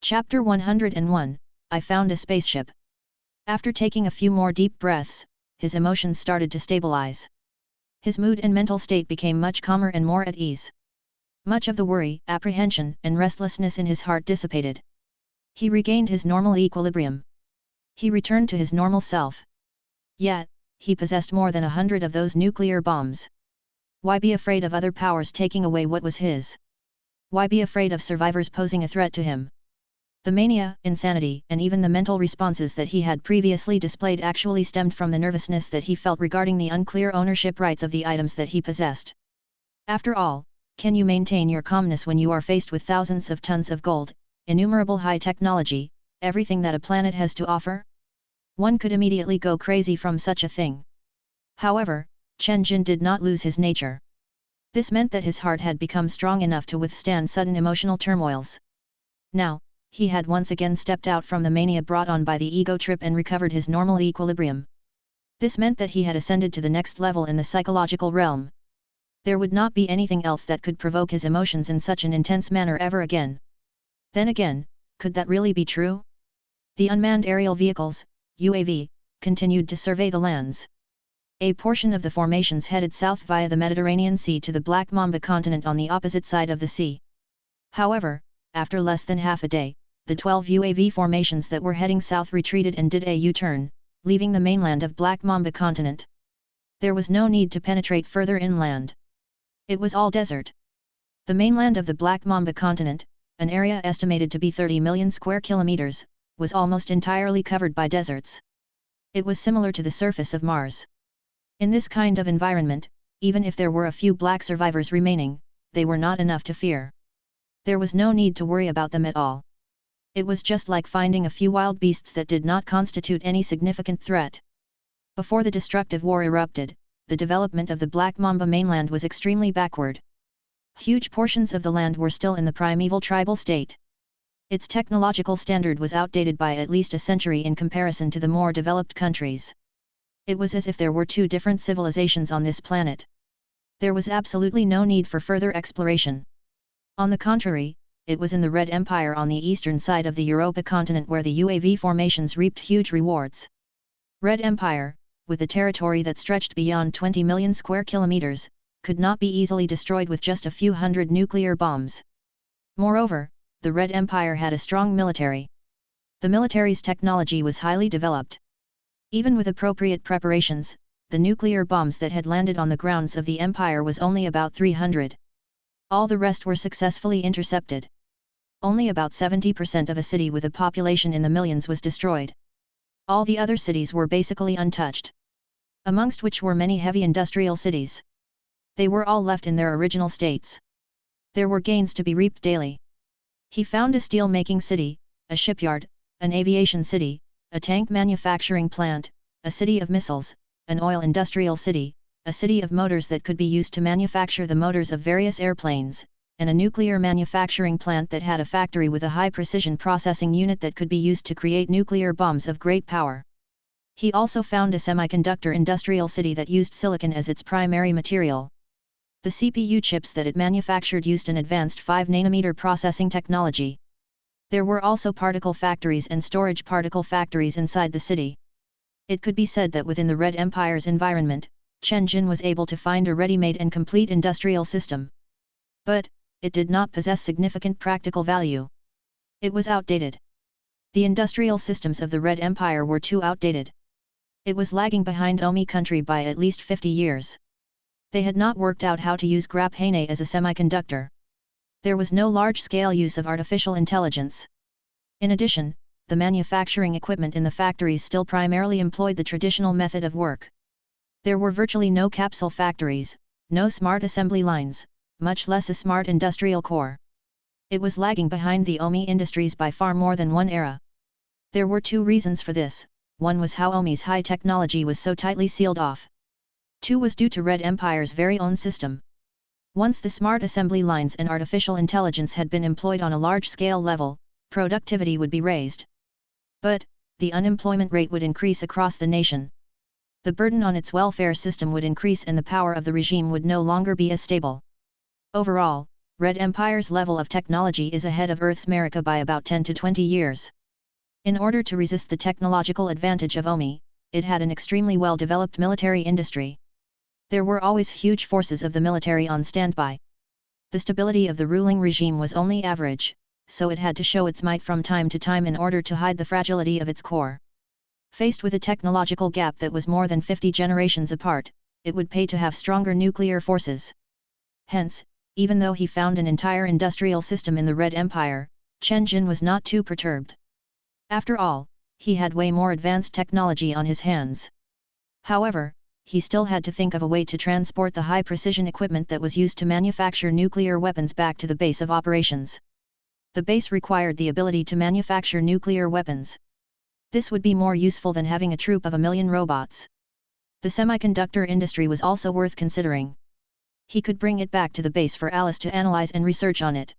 Chapter 101, I found a spaceship. After taking a few more deep breaths, his emotions started to stabilize. His mood and mental state became much calmer and more at ease. Much of the worry, apprehension, and restlessness in his heart dissipated. He regained his normal equilibrium. He returned to his normal self. Yet, he possessed more than 100 of those nuclear bombs. Why be afraid of other powers taking away what was his? Why be afraid of survivors posing a threat to him? The mania, insanity, and even the mental responses that he had previously displayed actually stemmed from the nervousness that he felt regarding the unclear ownership rights of the items that he possessed. After all, can you maintain your calmness when you are faced with thousands of tons of gold, innumerable high technology, everything that a planet has to offer? One could immediately go crazy from such a thing. However, Chen Jin did not lose his nature. This meant that his heart had become strong enough to withstand sudden emotional turmoils. Now, he had once again stepped out from the mania brought on by the ego trip and recovered his normal equilibrium. This meant that he had ascended to the next level in the psychological realm. There would not be anything else that could provoke his emotions in such an intense manner ever again. Then again, could that really be true? The unmanned aerial vehicles, UAV, continued to survey the lands. A portion of the formations headed south via the Mediterranean Sea to the Black Mamba continent on the opposite side of the sea. However, after less than half a day, the 12 UAV formations that were heading south retreated and did a U-turn, leaving the mainland of Black Mamba continent. There was no need to penetrate further inland. It was all desert. The mainland of the Black Mamba continent, an area estimated to be 30 million square kilometers, was almost entirely covered by deserts. It was similar to the surface of Mars. In this kind of environment, even if there were a few black survivors remaining, they were not enough to fear. There was no need to worry about them at all. It was just like finding a few wild beasts that did not constitute any significant threat. Before the destructive war erupted, the development of the Black Mamba mainland was extremely backward. Huge portions of the land were still in the primeval tribal state. Its technological standard was outdated by at least a century in comparison to the more developed countries. It was as if there were two different civilizations on this planet. There was absolutely no need for further exploration. On the contrary, it was in the Red Empire on the eastern side of the Europa continent where the UAV formations reaped huge rewards. Red Empire, with a territory that stretched beyond 20 million square kilometers, could not be easily destroyed with just a few hundred nuclear bombs. Moreover, the Red Empire had a strong military. The military's technology was highly developed. Even with appropriate preparations, the nuclear bombs that had landed on the grounds of the Empire was only about 300. All the rest were successfully intercepted. Only about 70% of a city with a population in the millions was destroyed. All the other cities were basically untouched. Amongst which were many heavy industrial cities. They were all left in their original states. There were gains to be reaped daily. He found a steel-making city, a shipyard, an aviation city, a tank manufacturing plant, a city of missiles, an oil industrial city, a city of motors that could be used to manufacture the motors of various airplanes, and a nuclear manufacturing plant that had a factory with a high-precision processing unit that could be used to create nuclear bombs of great power. He also found a semiconductor industrial city that used silicon as its primary material. The CPU chips that it manufactured used an advanced 5-nanometer processing technology. There were also particle factories and storage particle factories inside the city. It could be said that within the Red Empire's environment, Chen Jin was able to find a ready-made and complete industrial system. But, it did not possess significant practical value. It was outdated. The industrial systems of the Red Empire were too outdated. It was lagging behind Omi country by at least 50 years. They had not worked out how to use graphene as a semiconductor. There was no large-scale use of artificial intelligence. In addition, the manufacturing equipment in the factories still primarily employed the traditional method of work. There were virtually no capsule factories, no smart assembly lines, much less a smart industrial core. It was lagging behind the Omi industries by far more than one era. There were two reasons for this. One was how Omi's high technology was so tightly sealed off. Two was due to Red Empire's very own system. Once the smart assembly lines and artificial intelligence had been employed on a large-scale level, productivity would be raised. But, the unemployment rate would increase across the nation. The burden on its welfare system would increase and the power of the regime would no longer be as stable. Overall, Red Empire's level of technology is ahead of Earth's America by about 10 to 20 years. In order to resist the technological advantage of Omi, it had an extremely well-developed military industry. There were always huge forces of the military on standby. The stability of the ruling regime was only average, so it had to show its might from time to time in order to hide the fragility of its core. Faced with a technological gap that was more than 50 generations apart, it would pay to have stronger nuclear forces. Hence, even though he found an entire industrial system in the Red Empire, Chen Jin was not too perturbed. After all, he had way more advanced technology on his hands. However, he still had to think of a way to transport the high-precision equipment that was used to manufacture nuclear weapons back to the base of operations. The base required the ability to manufacture nuclear weapons. This would be more useful than having a troop of 1 million robots. The semiconductor industry was also worth considering. He could bring it back to the base for Alice to analyze and research on it.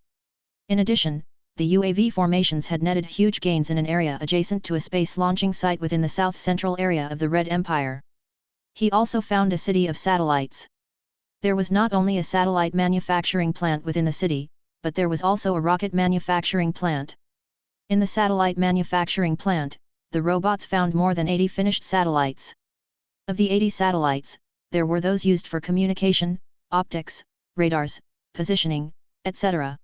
In addition, the UAV formations had netted huge gains in an area adjacent to a space launching site within the south-central area of the Red Empire. He also found a city of satellites. There was not only a satellite manufacturing plant within the city, but there was also a rocket manufacturing plant. In the satellite manufacturing plant, the robots found more than 80 finished satellites. Of the 80 satellites, there were those used for communication, optics, radars, positioning, etc.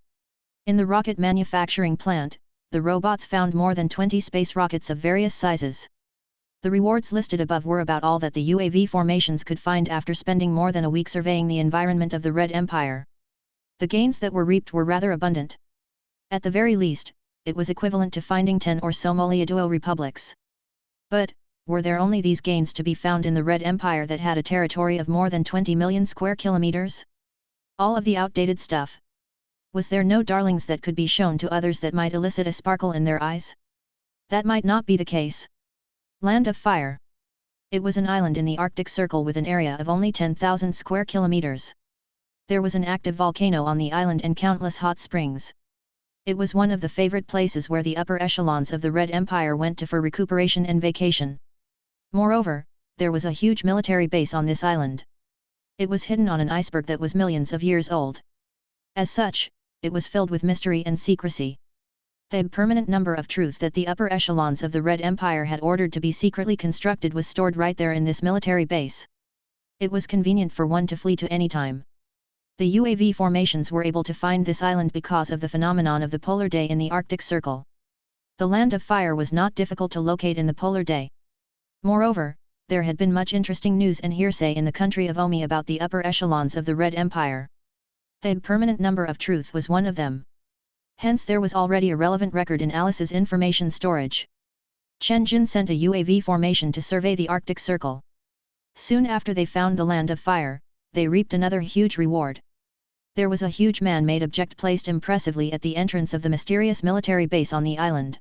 In the rocket manufacturing plant, the robots found more than 20 space rockets of various sizes. The rewards listed above were about all that the UAV formations could find after spending more than a week surveying the environment of the Red Empire. The gains that were reaped were rather abundant. At the very least, it was equivalent to finding 10 or so Moliaduo republics. But, were there only these gains to be found in the Red Empire that had a territory of more than 20 million square kilometers? All of the outdated stuff. Was there no darlings that could be shown to others that might elicit a sparkle in their eyes? That might not be the case. Land of Fire. It was an island in the Arctic Circle with an area of only 10,000 square kilometers. There was an active volcano on the island and countless hot springs. It was one of the favorite places where the upper echelons of the Red Empire went to for recuperation and vacation. Moreover, there was a huge military base on this island. It was hidden on an iceberg that was millions of years old. As such, it was filled with mystery and secrecy. The permanent number of truth that the upper echelons of the Red Empire had ordered to be secretly constructed was stored right there in this military base. It was convenient for one to flee to any time. The UAV formations were able to find this island because of the phenomenon of the polar day in the Arctic Circle. The Land of Fire was not difficult to locate in the polar day. Moreover, there had been much interesting news and hearsay in the country of Omi about the upper echelons of the Red Empire. The permanent number of truth was one of them. Hence there was already a relevant record in Alice's information storage. Chen Jin sent a UAV formation to survey the Arctic Circle. Soon after they found the Land of Fire, they reaped another huge reward. There was a huge man-made object placed impressively at the entrance of the mysterious military base on the island.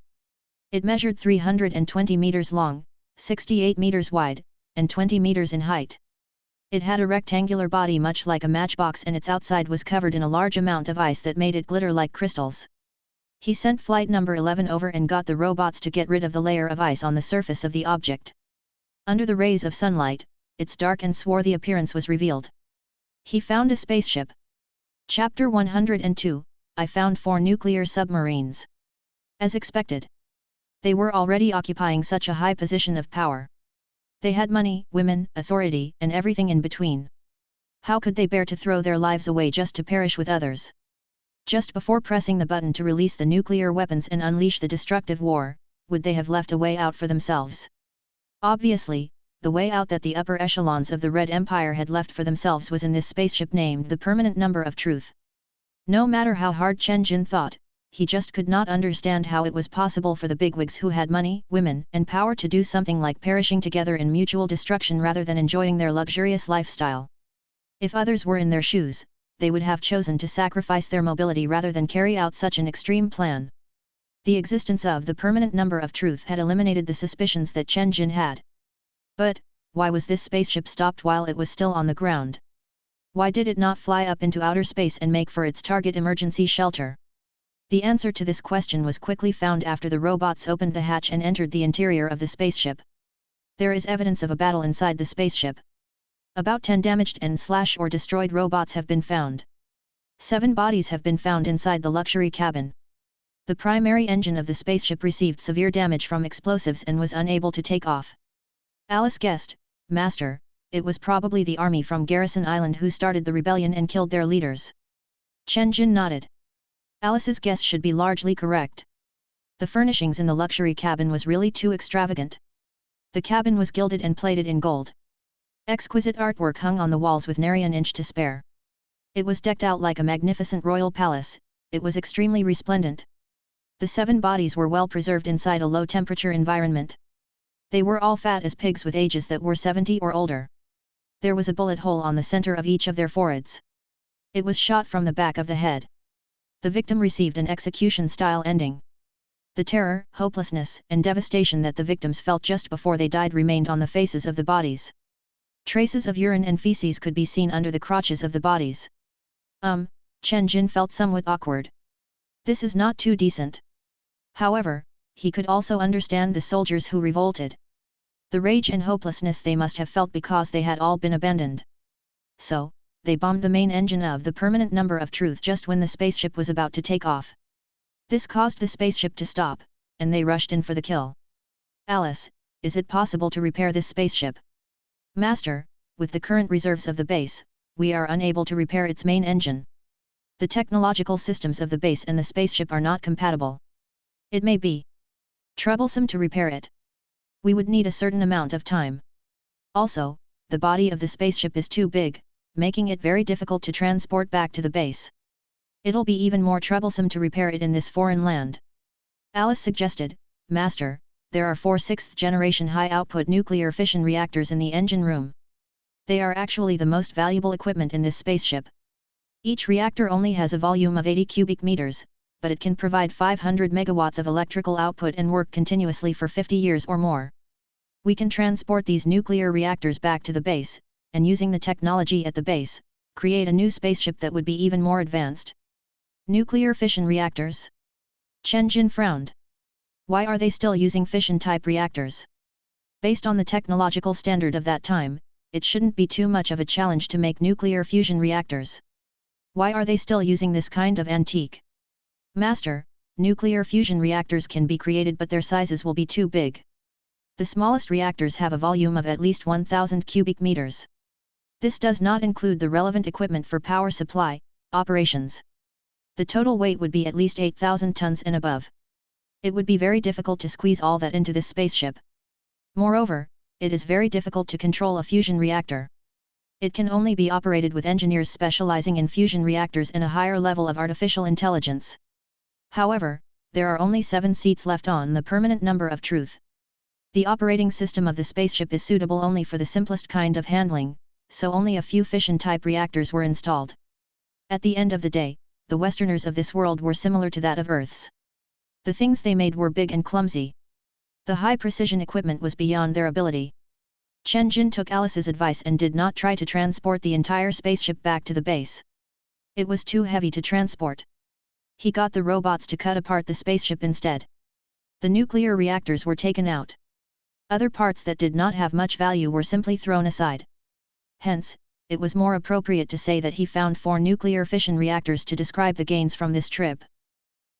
It measured 320 meters long, 68 meters wide, and 20 meters in height. It had a rectangular body much like a matchbox and its outside was covered in a large amount of ice that made it glitter like crystals. He sent flight number 11 over and got the robots to get rid of the layer of ice on the surface of the object. Under the rays of sunlight, its dark and swarthy appearance was revealed. He found a spaceship. Chapter 102, I found 4 nuclear submarines. As expected. They were already occupying such a high position of power. They had money, women, authority, and everything in between. How could they bear to throw their lives away just to perish with others? Just before pressing the button to release the nuclear weapons and unleash the destructive war, would they have left a way out for themselves? Obviously, the way out that the upper echelons of the Red Empire had left for themselves was in this spaceship named the Permanent Number of Truth. No matter how hard Chen Jin thought, he just could not understand how it was possible for the bigwigs who had money, women, and power to do something like perishing together in mutual destruction rather than enjoying their luxurious lifestyle. If others were in their shoes, they would have chosen to sacrifice their mobility rather than carry out such an extreme plan. The existence of the Permanent Number of Truth had eliminated the suspicions that Chen Jin had. But, why was this spaceship stopped while it was still on the ground? Why did it not fly up into outer space and make for its target emergency shelter? The answer to this question was quickly found after the robots opened the hatch and entered the interior of the spaceship. There is evidence of a battle inside the spaceship. About 10 damaged and/or destroyed robots have been found. 7 bodies have been found inside the luxury cabin. The primary engine of the spaceship received severe damage from explosives and was unable to take off. Alice guessed, Master, it was probably the army from Garrison Island who started the rebellion and killed their leaders. Chen Jin nodded. Alice's guess should be largely correct. The furnishings in the luxury cabin was really too extravagant. The cabin was gilded and plated in gold. Exquisite artwork hung on the walls with nary an inch to spare. It was decked out like a magnificent royal palace. It was extremely resplendent. The 7 bodies were well preserved inside a low-temperature environment. They were all fat as pigs with ages that were 70 or older. There was a bullet hole on the center of each of their foreheads. It was shot from the back of the head. The victim received an execution-style ending. The terror, hopelessness, and devastation that the victims felt just before they died remained on the faces of the bodies. Traces of urine and feces could be seen under the crotches of the bodies. Chen Jin felt somewhat awkward. This is not too decent. However, he could also understand the soldiers who revolted. The rage and hopelessness they must have felt because they had all been abandoned. So, they bombed the main engine of the permanent number of truth just when the spaceship was about to take off. This caused the spaceship to stop, and they rushed in for the kill. Alice, is it possible to repair this spaceship? Master, with the current reserves of the base, we are unable to repair its main engine. The technological systems of the base and the spaceship are not compatible. It may be troublesome to repair it. We would need a certain amount of time. Also, the body of the spaceship is too big, making it very difficult to transport back to the base. It'll be even more troublesome to repair it in this foreign land. Alice suggested, Master, there are 4 6th-generation high-output nuclear fission reactors in the engine room. They are actually the most valuable equipment in this spaceship. Each reactor only has a volume of 80 cubic meters, but it can provide 500 megawatts of electrical output and work continuously for 50 years or more. We can transport these nuclear reactors back to the base, and using the technology at the base, create a new spaceship that would be even more advanced. Nuclear fission reactors? Chen Jin frowned. Why are they still using fission-type reactors? Based on the technological standard of that time, it shouldn't be too much of a challenge to make nuclear fusion reactors. Why are they still using this kind of antique? Master, nuclear fusion reactors can be created but their sizes will be too big. The smallest reactors have a volume of at least 1,000 cubic meters. This does not include the relevant equipment for power supply, operations. The total weight would be at least 8,000 tons and above. It would be very difficult to squeeze all that into this spaceship. Moreover, it is very difficult to control a fusion reactor. It can only be operated with engineers specializing in fusion reactors and a higher level of artificial intelligence. However, there are only 7 seats left on the permanent number of truth. The operating system of the spaceship is suitable only for the simplest kind of handling, so only a few fission-type reactors were installed. At the end of the day, the Westerners of this world were similar to that of Earth's. The things they made were big and clumsy. The high-precision equipment was beyond their ability. Chen Jin took Alice's advice and did not try to transport the entire spaceship back to the base. It was too heavy to transport. He got the robots to cut apart the spaceship instead. The nuclear reactors were taken out. Other parts that did not have much value were simply thrown aside. Hence, it was more appropriate to say that he found 4 nuclear fission reactors to describe the gains from this trip.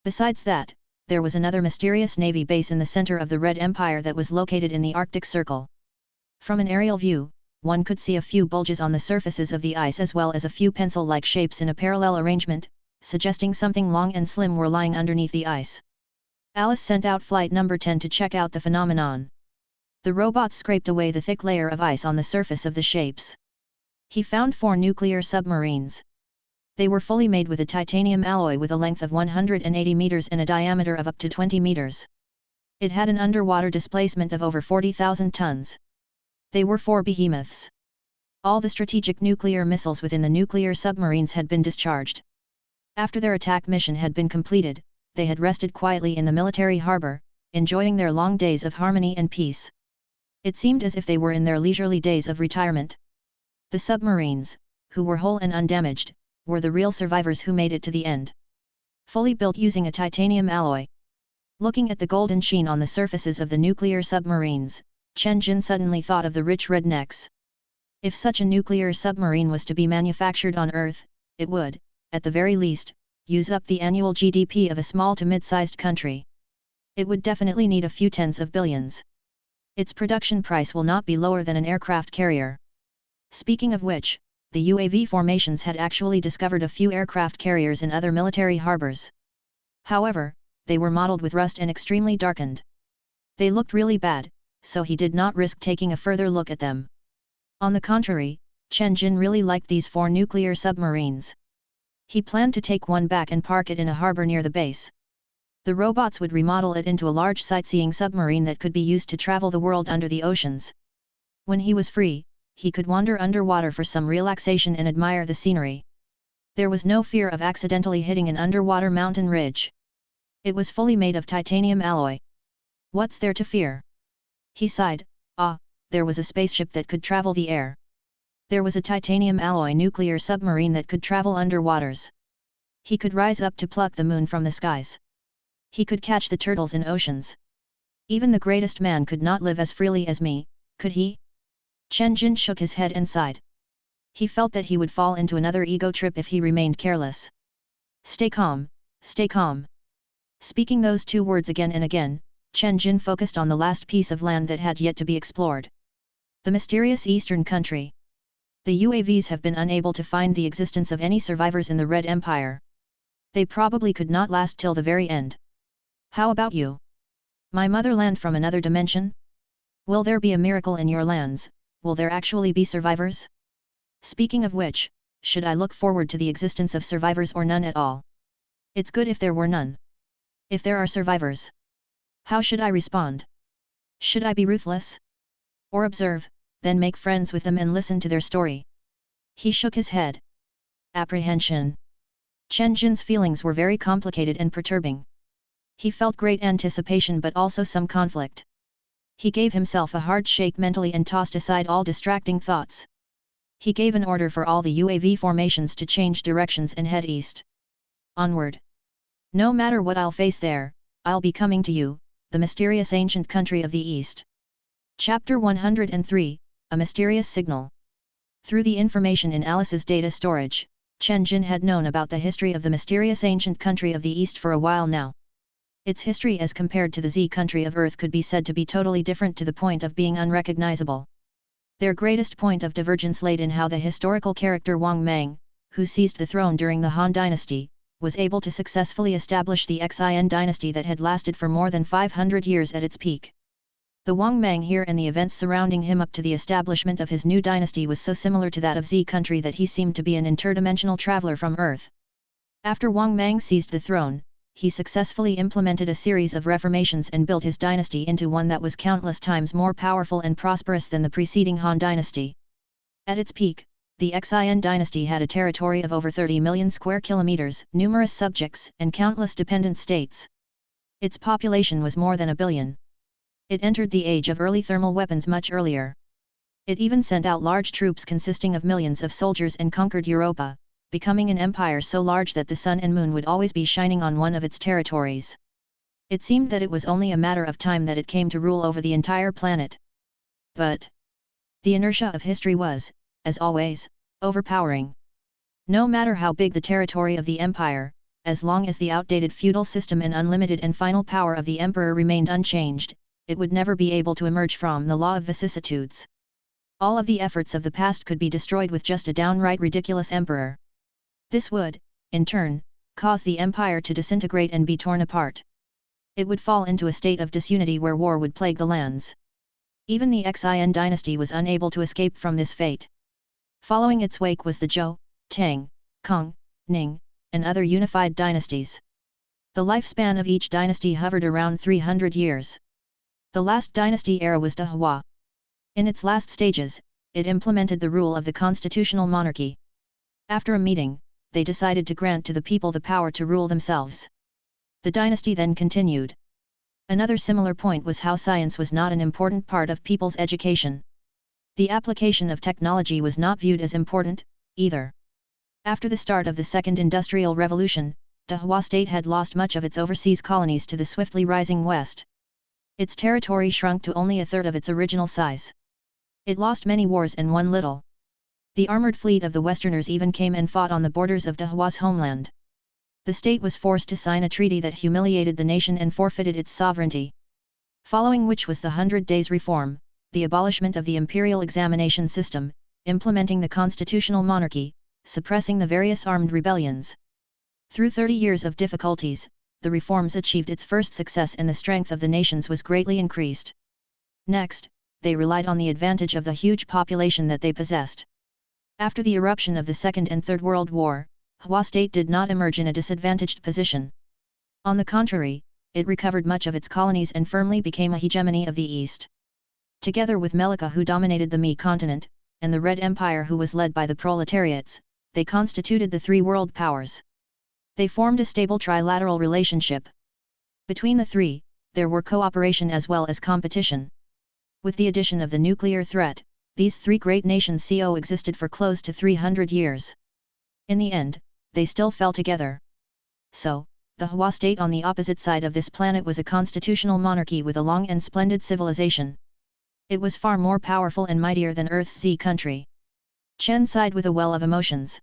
Besides that, there was another mysterious Navy base in the center of the Red Empire that was located in the Arctic Circle. From an aerial view, one could see a few bulges on the surfaces of the ice as well as a few pencil-like shapes in a parallel arrangement, suggesting something long and slim were lying underneath the ice. Alice sent out Flight Number 10 to check out the phenomenon. The robots scraped away the thick layer of ice on the surface of the shapes. He found 4 nuclear submarines. They were fully made with a titanium alloy with a length of 180 meters and a diameter of up to 20 meters. It had an underwater displacement of over 40,000 tons. They were 4 behemoths. All the strategic nuclear missiles within the nuclear submarines had been discharged. After their attack mission had been completed, they had rested quietly in the military harbor, enjoying their long days of harmony and peace. It seemed as if they were in their leisurely days of retirement. The submarines, who were whole and undamaged, were the real survivors who made it to the end. Fully built using a titanium alloy. Looking at the golden sheen on the surfaces of the nuclear submarines, Chen Jin suddenly thought of the rich rednecks. If such a nuclear submarine was to be manufactured on Earth, it would, at the very least, use up the annual GDP of a small to mid-sized country. It would definitely need a few tens of billions. Its production price will not be lower than an aircraft carrier. Speaking of which, the UAV formations had actually discovered a few aircraft carriers in other military harbors. However, they were modeled with rust and extremely darkened. They looked really bad, so he did not risk taking a further look at them. On the contrary, Chen Jin really liked these 4 nuclear submarines. He planned to take one back and park it in a harbor near the base. The robots would remodel it into a large sightseeing submarine that could be used to travel the world under the oceans. When he was free, he could wander underwater for some relaxation and admire the scenery. There was no fear of accidentally hitting an underwater mountain ridge. It was fully made of titanium alloy. What's there to fear? He sighed. There was a spaceship that could travel the air. There was a titanium alloy nuclear submarine that could travel under waters. He could rise up to pluck the moon from the skies. He could catch the turtles in oceans. Even the greatest man could not live as freely as me, could he? Chen Jin shook his head and sighed. He felt that he would fall into another ego trip if he remained careless. Stay calm, stay calm. Speaking those 2 words again and again, Chen Jin focused on the last piece of land that had yet to be explored. The mysterious eastern country. The UAVs have been unable to find the existence of any survivors in the Red Empire. They probably could not last till the very end. How about you? My motherland from another dimension? Will there be a miracle in your lands? Will there actually be survivors? Speaking of which, should I look forward to the existence of survivors or none at all? It's good if there were none. If there are survivors, how should I respond? Should I be ruthless? Or observe, then make friends with them and listen to their story? He shook his head. Apprehension. Chen Jin's feelings were very complicated and perturbing. He felt great anticipation but also some conflict. He gave himself a hard shake mentally and tossed aside all distracting thoughts. He gave an order for all the UAV formations to change directions and head east. Onward. No matter what I'll face there, I'll be coming to you, the mysterious ancient country of the East. Chapter 103, A Mysterious Signal. Through the information in Alice's data storage, Chen Jin had known about the history of the mysterious ancient country of the East for a while now. Its history as compared to the Z country of Earth could be said to be totally different to the point of being unrecognizable. Their greatest point of divergence laid in how the historical character Wang Mang, who seized the throne during the Han dynasty, was able to successfully establish the Xin dynasty that had lasted for more than 500 years at its peak. The Wang Mang here and the events surrounding him up to the establishment of his new dynasty was so similar to that of Z country that he seemed to be an interdimensional traveler from Earth. After Wang Mang seized the throne, he successfully implemented a series of reformations and built his dynasty into one that was countless times more powerful and prosperous than the preceding Han dynasty. At its peak, the Xin dynasty had a territory of over 30 million square kilometers, numerous subjects, and countless dependent states. Its population was more than 1 billion. It entered the age of early thermal weapons much earlier. It even sent out large troops consisting of millions of soldiers and conquered Europa, becoming an empire so large that the sun and moon would always be shining on one of its territories. It seemed that it was only a matter of time that it came to rule over the entire planet. But the inertia of history was, as always, overpowering. No matter how big the territory of the empire, as long as the outdated feudal system and unlimited and final power of the emperor remained unchanged, it would never be able to emerge from the law of vicissitudes. All of the efforts of the past could be destroyed with just a downright ridiculous emperor. This would, in turn, cause the empire to disintegrate and be torn apart. It would fall into a state of disunity where war would plague the lands. Even the Xin dynasty was unable to escape from this fate. Following its wake was the Zhou, Tang, Kong, Ning, and other unified dynasties. The lifespan of each dynasty hovered around 300 years. The last dynasty era was Dahua. In its last stages, it implemented the rule of the constitutional monarchy. After a meeting, they decided to grant to the people the power to rule themselves. The dynasty then continued. Another similar point was how science was not an important part of people's education. The application of technology was not viewed as important, either. After the start of the Second Industrial Revolution, Dahua state had lost much of its overseas colonies to the swiftly rising West. Its territory shrunk to only a third of its original size. It lost many wars and won little. The armored fleet of the Westerners even came and fought on the borders of Dehua's homeland. The state was forced to sign a treaty that humiliated the nation and forfeited its sovereignty. Following which was the 100 Days Reform, the abolishment of the imperial examination system, implementing the constitutional monarchy, suppressing the various armed rebellions. Through 30 years of difficulties, the reforms achieved its first success and the strength of the nations was greatly increased. Next, they relied on the advantage of the huge population that they possessed. After the eruption of the Second and Third World War, Hua state did not emerge in a disadvantaged position. On the contrary, it recovered much of its colonies and firmly became a hegemony of the East. Together with Melika, who dominated the Mi continent, and the Red Empire, who was led by the proletariats, they constituted the three world powers. They formed a stable trilateral relationship. Between the three, there were cooperation as well as competition. With the addition of the nuclear threat, these three great nations coexisted for close to 300 years. In the end, they still fell together. So, the Hua state on the opposite side of this planet was a constitutional monarchy with a long and splendid civilization. It was far more powerful and mightier than Earth's Z country. Chen sighed with a well of emotions.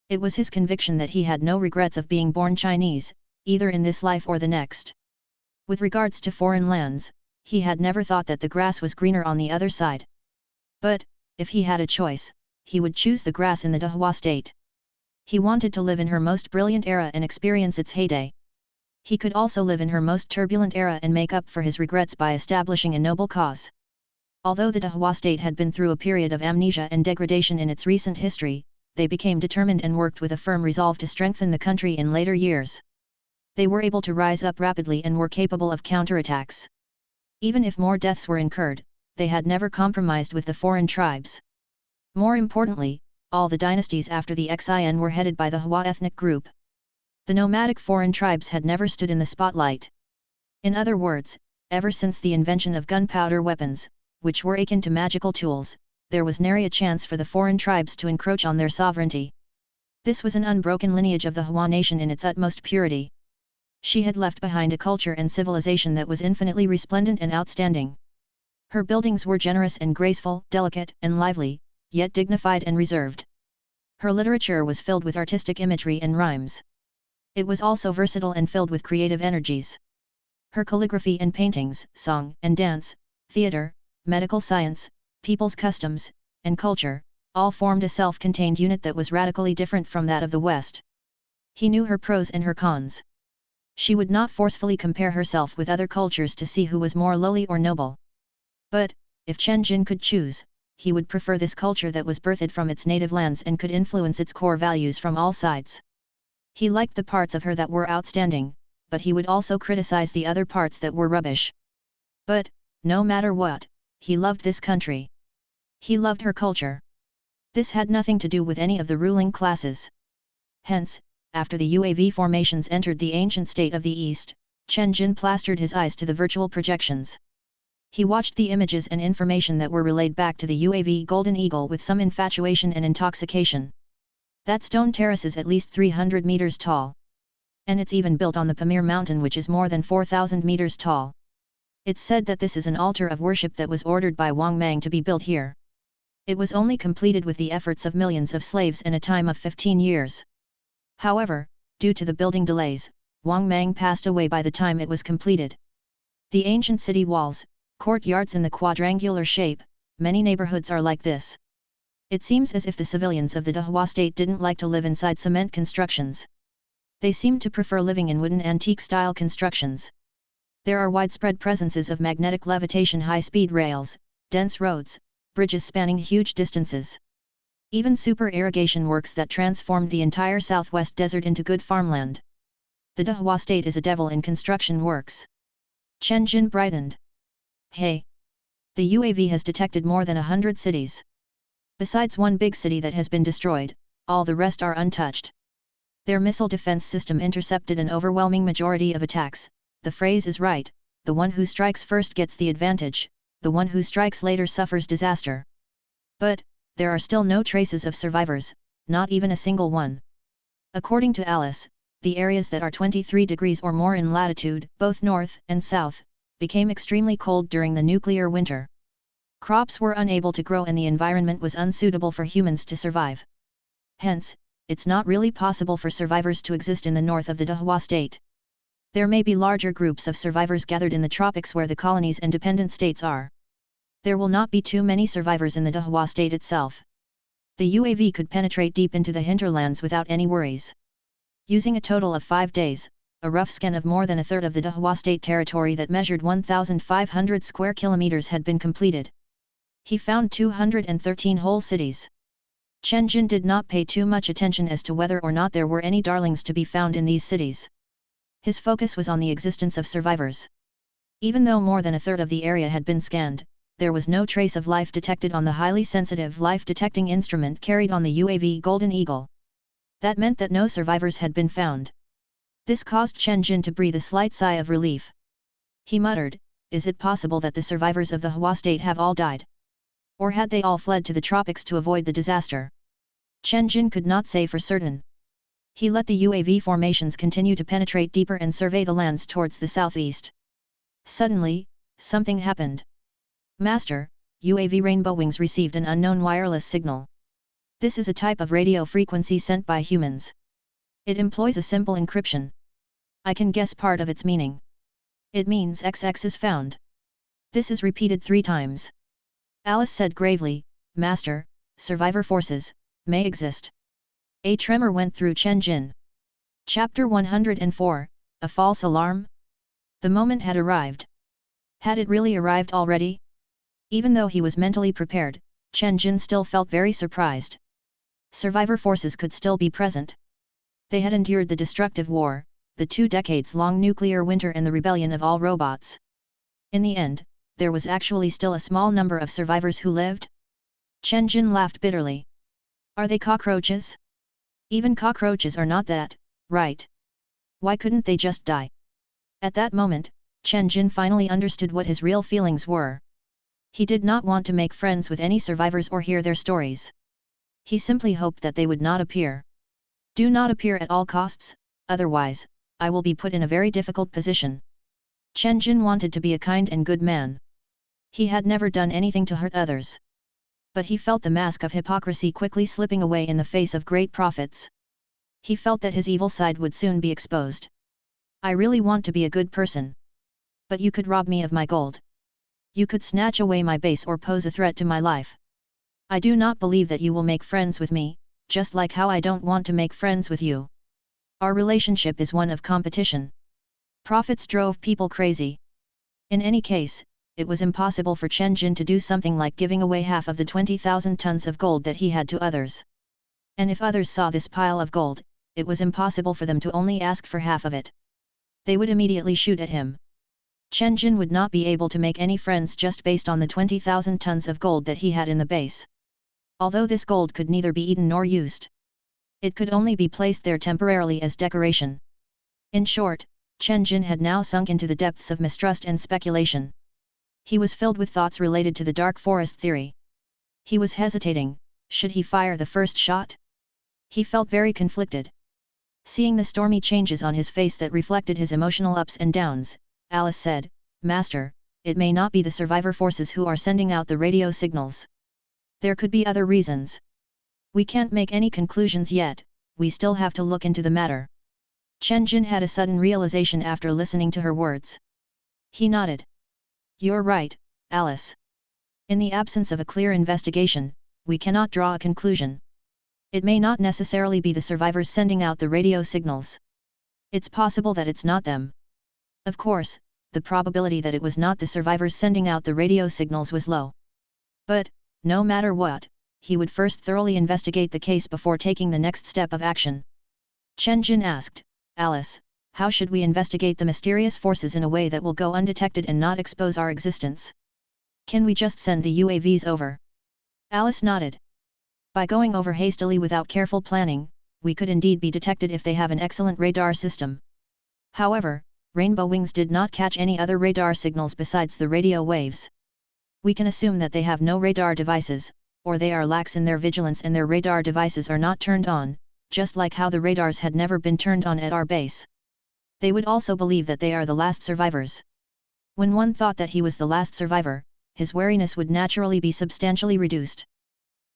It was his conviction that he had no regrets of being born Chinese, either in this life or the next. With regards to foreign lands, he had never thought that the grass was greener on the other side. But, if he had a choice, he would choose the grass in the Dehua state. He wanted to live in her most brilliant era and experience its heyday. He could also live in her most turbulent era and make up for his regrets by establishing a noble cause. Although the Dehua state had been through a period of amnesia and degradation in its recent history, they became determined and worked with a firm resolve to strengthen the country in later years. They were able to rise up rapidly and were capable of counterattacks. Even if more deaths were incurred, they had never compromised with the foreign tribes. More importantly, all the dynasties after the Xin were headed by the Hua ethnic group. The nomadic foreign tribes had never stood in the spotlight. In other words, ever since the invention of gunpowder weapons, which were akin to magical tools, there was nary a chance for the foreign tribes to encroach on their sovereignty. This was an unbroken lineage of the Hua nation in its utmost purity. She had left behind a culture and civilization that was infinitely resplendent and outstanding. Her buildings were generous and graceful, delicate and lively, yet dignified and reserved. Her literature was filled with artistic imagery and rhymes. It was also versatile and filled with creative energies. Her calligraphy and paintings, song and dance, theatre, medical science, people's customs, and culture, all formed a self-contained unit that was radically different from that of the West. He knew her pros and her cons. She would not forcefully compare herself with other cultures to see who was more lowly or noble. But, if Chen Jin could choose, he would prefer this culture that was birthed from its native lands and could influence its core values from all sides. He liked the parts of her that were outstanding, but he would also criticize the other parts that were rubbish. But, no matter what, he loved this country. He loved her culture. This had nothing to do with any of the ruling classes. Hence, after the UAV formations entered the ancient state of the East, Chen Jin plastered his eyes to the virtual projections. He watched the images and information that were relayed back to the UAV Golden Eagle with some infatuation and intoxication. That stone terrace is at least 300 meters tall. And it's even built on the Pamir mountain, which is more than 4,000 meters tall. It's said that this is an altar of worship that was ordered by Wang Mang to be built here. It was only completed with the efforts of millions of slaves in a time of 15 years. However, due to the building delays, Wang Mang passed away by the time it was completed. The ancient city walls, courtyards in the quadrangular shape, many neighborhoods are like this. It seems as if the civilians of the Dehua state didn't like to live inside cement constructions. They seemed to prefer living in wooden antique-style constructions. There are widespread presences of magnetic levitation high-speed rails, dense roads, bridges spanning huge distances. Even super-irrigation works that transformed the entire southwest desert into good farmland. The Dehua state is a devil in construction works. Chen Jin brightened. Hey! The UAV has detected more than 100 cities. Besides one big city that has been destroyed, all the rest are untouched. Their missile defense system intercepted an overwhelming majority of attacks. The phrase is right, the one who strikes first gets the advantage, the one who strikes later suffers disaster. But, there are still no traces of survivors, not even a single one. According to Alice, the areas that are 23 degrees or more in latitude, both north and south, became extremely cold during the nuclear winter. Crops were unable to grow and the environment was unsuitable for humans to survive. Hence, it's not really possible for survivors to exist in the north of the Dahua state. There may be larger groups of survivors gathered in the tropics where the colonies and dependent states are. There will not be too many survivors in the Dahua state itself. The UAV could penetrate deep into the hinterlands without any worries. Using a total of 5 days, a rough scan of more than a third of the Dahua state territory that measured 1,500 square kilometers had been completed. He found 213 whole cities. Chen Jin did not pay too much attention as to whether or not there were any darlings to be found in these cities. His focus was on the existence of survivors. Even though more than a third of the area had been scanned, there was no trace of life detected on the highly sensitive life-detecting instrument carried on the UAV Golden Eagle. That meant that no survivors had been found. This caused Chen Jin to breathe a slight sigh of relief. He muttered, "Is it possible that the survivors of the Hua state have all died? Or had they all fled to the tropics to avoid the disaster?" Chen Jin could not say for certain. He let the UAV formations continue to penetrate deeper and survey the lands towards the southeast. Suddenly, something happened. "Master, UAV Rainbow Wings received an unknown wireless signal. This is a type of radio frequency sent by humans. It employs a simple encryption. I can guess part of its meaning. It means XX is found." This is repeated 3 times. Alice said gravely, "Master, survivor forces may exist." A tremor went through Chen Jin. Chapter 104, A False Alarm? The moment had arrived. Had it really arrived already? Even though he was mentally prepared, Chen Jin still felt very surprised. Survivor forces could still be present. They had endured the destructive war, the 2 decades-long nuclear winter and the rebellion of all robots. In the end, there was actually still a small number of survivors who lived? Chen Jin laughed bitterly. Are they cockroaches? Even cockroaches are not that, right? Why couldn't they just die? At that moment, Chen Jin finally understood what his real feelings were. He did not want to make friends with any survivors or hear their stories. He simply hoped that they would not appear. Do not appear at all costs, otherwise, I will be put in a very difficult position. Chen Jin wanted to be a kind and good man. He had never done anything to hurt others. But he felt the mask of hypocrisy quickly slipping away in the face of great profits. He felt that his evil side would soon be exposed. I really want to be a good person. But you could rob me of my gold. You could snatch away my base or pose a threat to my life. I do not believe that you will make friends with me, just like how I don't want to make friends with you. Our relationship is one of competition. Profits drove people crazy. In any case, it was impossible for Chen Jin to do something like giving away half of the 20,000 tons of gold that he had to others. And if others saw this pile of gold, it was impossible for them to only ask for half of it. They would immediately shoot at him. Chen Jin would not be able to make any friends just based on the 20,000 tons of gold that he had in the base. Although this gold could neither be eaten nor used. It could only be placed there temporarily as decoration. In short, Chen Jin had now sunk into the depths of mistrust and speculation. He was filled with thoughts related to the dark forest theory. He was hesitating, should he fire the first shot? He felt very conflicted. Seeing the stormy changes on his face that reflected his emotional ups and downs, Alice said, "Master, it may not be the survivor forces who are sending out the radio signals. There could be other reasons. We can't make any conclusions yet, we still have to look into the matter." Chen Jin had a sudden realization after listening to her words. He nodded. "You're right, Alice. In the absence of a clear investigation, we cannot draw a conclusion. It may not necessarily be the survivors sending out the radio signals. It's possible that it's not them. Of course, the probability that it was not the survivors sending out the radio signals was low. But, no matter what, he would first thoroughly investigate the case before taking the next step of action." Chen Jin asked, "Alice, how should we investigate the mysterious forces in a way that will go undetected and not expose our existence? Can we just send the UAVs over?" Alice nodded. "By going over hastily without careful planning, we could indeed be detected if they have an excellent radar system. However, Rainbow Wings did not catch any other radar signals besides the radio waves. We can assume that they have no radar devices, or they are lax in their vigilance and their radar devices are not turned on, just like how the radars had never been turned on at our base. They would also believe that they are the last survivors." When one thought that he was the last survivor, his wariness would naturally be substantially reduced.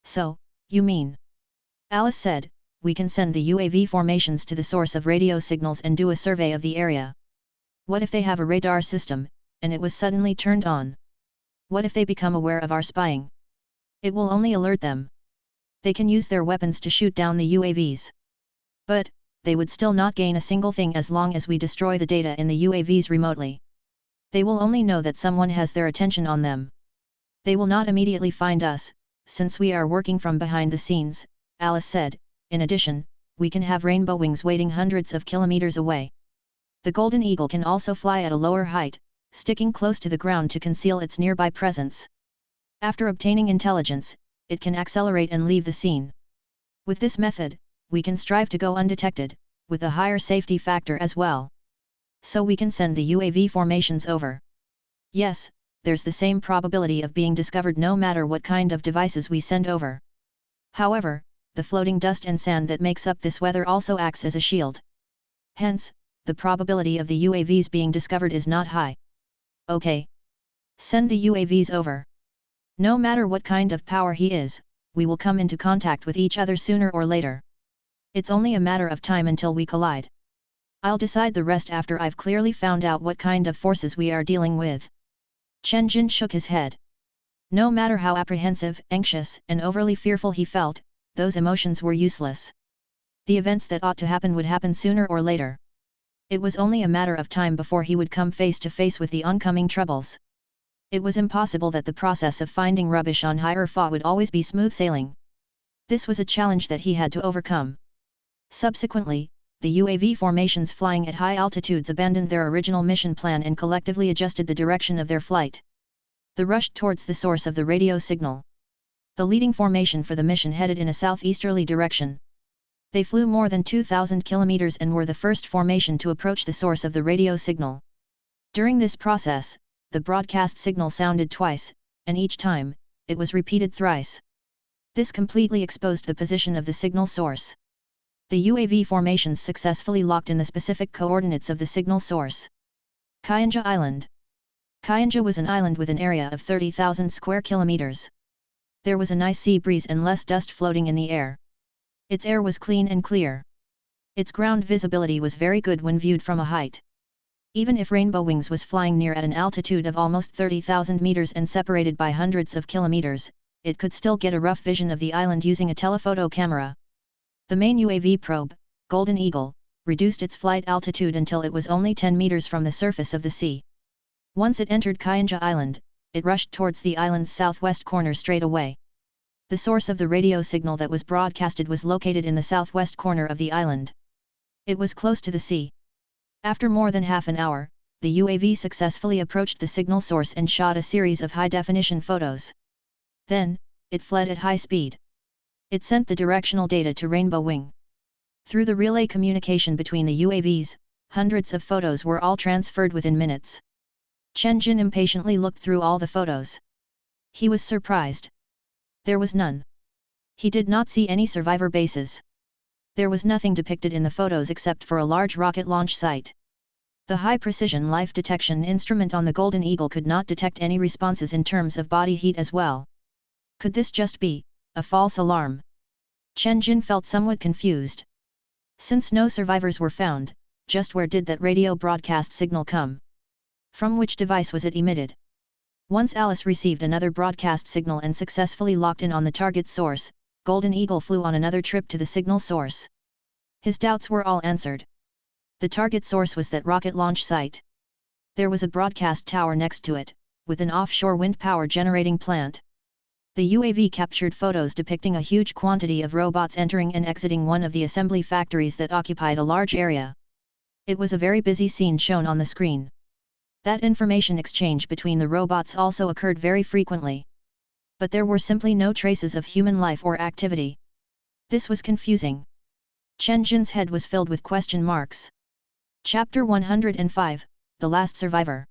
So, you mean? Alice said, we can send the UAV formations to the source of radio signals and do a survey of the area. What if they have a radar system, and it was suddenly turned on? What if they become aware of our spying? It will only alert them. They can use their weapons to shoot down the UAVs. But, they would still not gain a single thing as long as we destroy the data in the UAVs remotely. They will only know that someone has their attention on them. They will not immediately find us, since we are working from behind the scenes, Alice said. In addition, we can have rainbow wings waiting hundreds of kilometers away. The golden eagle can also fly at a lower height, sticking close to the ground to conceal its nearby presence. After obtaining intelligence, it can accelerate and leave the scene. With this method, we can strive to go undetected, with a higher safety factor as well. So we can send the UAV formations over. Yes, there's the same probability of being discovered no matter what kind of devices we send over. However, the floating dust and sand that makes up this weather also acts as a shield. Hence, the probability of the UAVs being discovered is not high. Okay. Send the UAVs over. No matter what kind of power he is, we will come into contact with each other sooner or later. It's only a matter of time until we collide. I'll decide the rest after I've clearly found out what kind of forces we are dealing with. Chen Jin shook his head. No matter how apprehensive, anxious, and overly fearful he felt, those emotions were useless. The events that ought to happen would happen sooner or later. It was only a matter of time before he would come face to face with the oncoming troubles. It was impossible that the process of finding rubbish on higher Fa would always be smooth sailing. This was a challenge that he had to overcome. Subsequently, the UAV formations flying at high altitudes abandoned their original mission plan and collectively adjusted the direction of their flight. They rushed towards the source of the radio signal. The leading formation for the mission headed in a southeasterly direction. They flew more than 2,000 kilometers and were the first formation to approach the source of the radio signal. During this process, the broadcast signal sounded twice, and each time, it was repeated thrice. This completely exposed the position of the signal source. The UAV formations successfully locked in the specific coordinates of the signal source. Kyanja Island. Kyanja was an island with an area of 30,000 square kilometers. There was a nice sea breeze and less dust floating in the air. Its air was clean and clear. Its ground visibility was very good when viewed from a height. Even if Rainbow Wings was flying near at an altitude of almost 30,000 meters and separated by hundreds of kilometers, it could still get a rough vision of the island using a telephoto camera. The main UAV probe, Golden Eagle, reduced its flight altitude until it was only 10 meters from the surface of the sea. Once it entered Kyanja Island, it rushed towards the island's southwest corner straight away. The source of the radio signal that was broadcasted was located in the southwest corner of the island. It was close to the sea. After more than half an hour, the UAV successfully approached the signal source and shot a series of high-definition photos. Then, it fled at high speed. It sent the directional data to Rainbow Wing. Through the relay communication between the UAVs, hundreds of photos were all transferred within minutes. Chen Jin impatiently looked through all the photos. He was surprised. There was none. He did not see any survivor bases. There was nothing depicted in the photos except for a large rocket launch site. The high-precision life detection instrument on the Golden Eagle could not detect any responses in terms of body heat as well. Could this just be a false alarm? Chen Jin felt somewhat confused. Since no survivors were found, just where did that radio broadcast signal come? From which device was it emitted? Once Alice received another broadcast signal and successfully locked in on the target source, Golden Eagle flew on another trip to the signal source. His doubts were all answered. The target source was that rocket launch site. There was a broadcast tower next to it, with an offshore wind power generating plant. The UAV captured photos depicting a huge quantity of robots entering and exiting one of the assembly factories that occupied a large area. It was a very busy scene shown on the screen. That information exchange between the robots also occurred very frequently. But there were simply no traces of human life or activity. This was confusing. Chen Jin's head was filled with question marks. Chapter 105, The Last Survivor.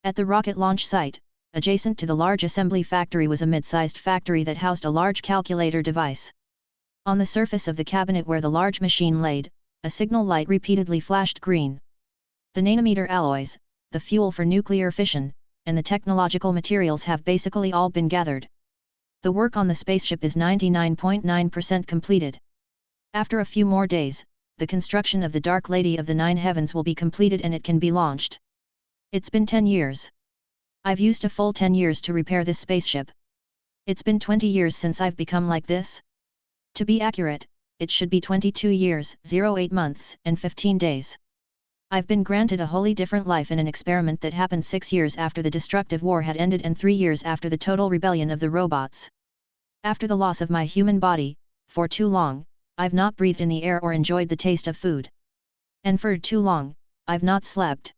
At the rocket launch site, adjacent to the large assembly factory was a mid-sized factory that housed a large calculator device. On the surface of the cabinet where the large machine laid, a signal light repeatedly flashed green. The nanometer alloys, the fuel for nuclear fission, and the technological materials have basically all been gathered. The work on the spaceship is 99.9% completed. After a few more days, the construction of the Dark Lady of the Nine Heavens will be completed and it can be launched. It's been 10 years. I've used a full 10 years to repair this spaceship. It's been 20 years since I've become like this. To be accurate, it should be 22 years, 08 months, and 15 days. I've been granted a wholly different life in an experiment that happened 6 years after the destructive war had ended and 3 years after the total rebellion of the robots. After the loss of my human body, for too long, I've not breathed in the air or enjoyed the taste of food. And for too long, I've not slept.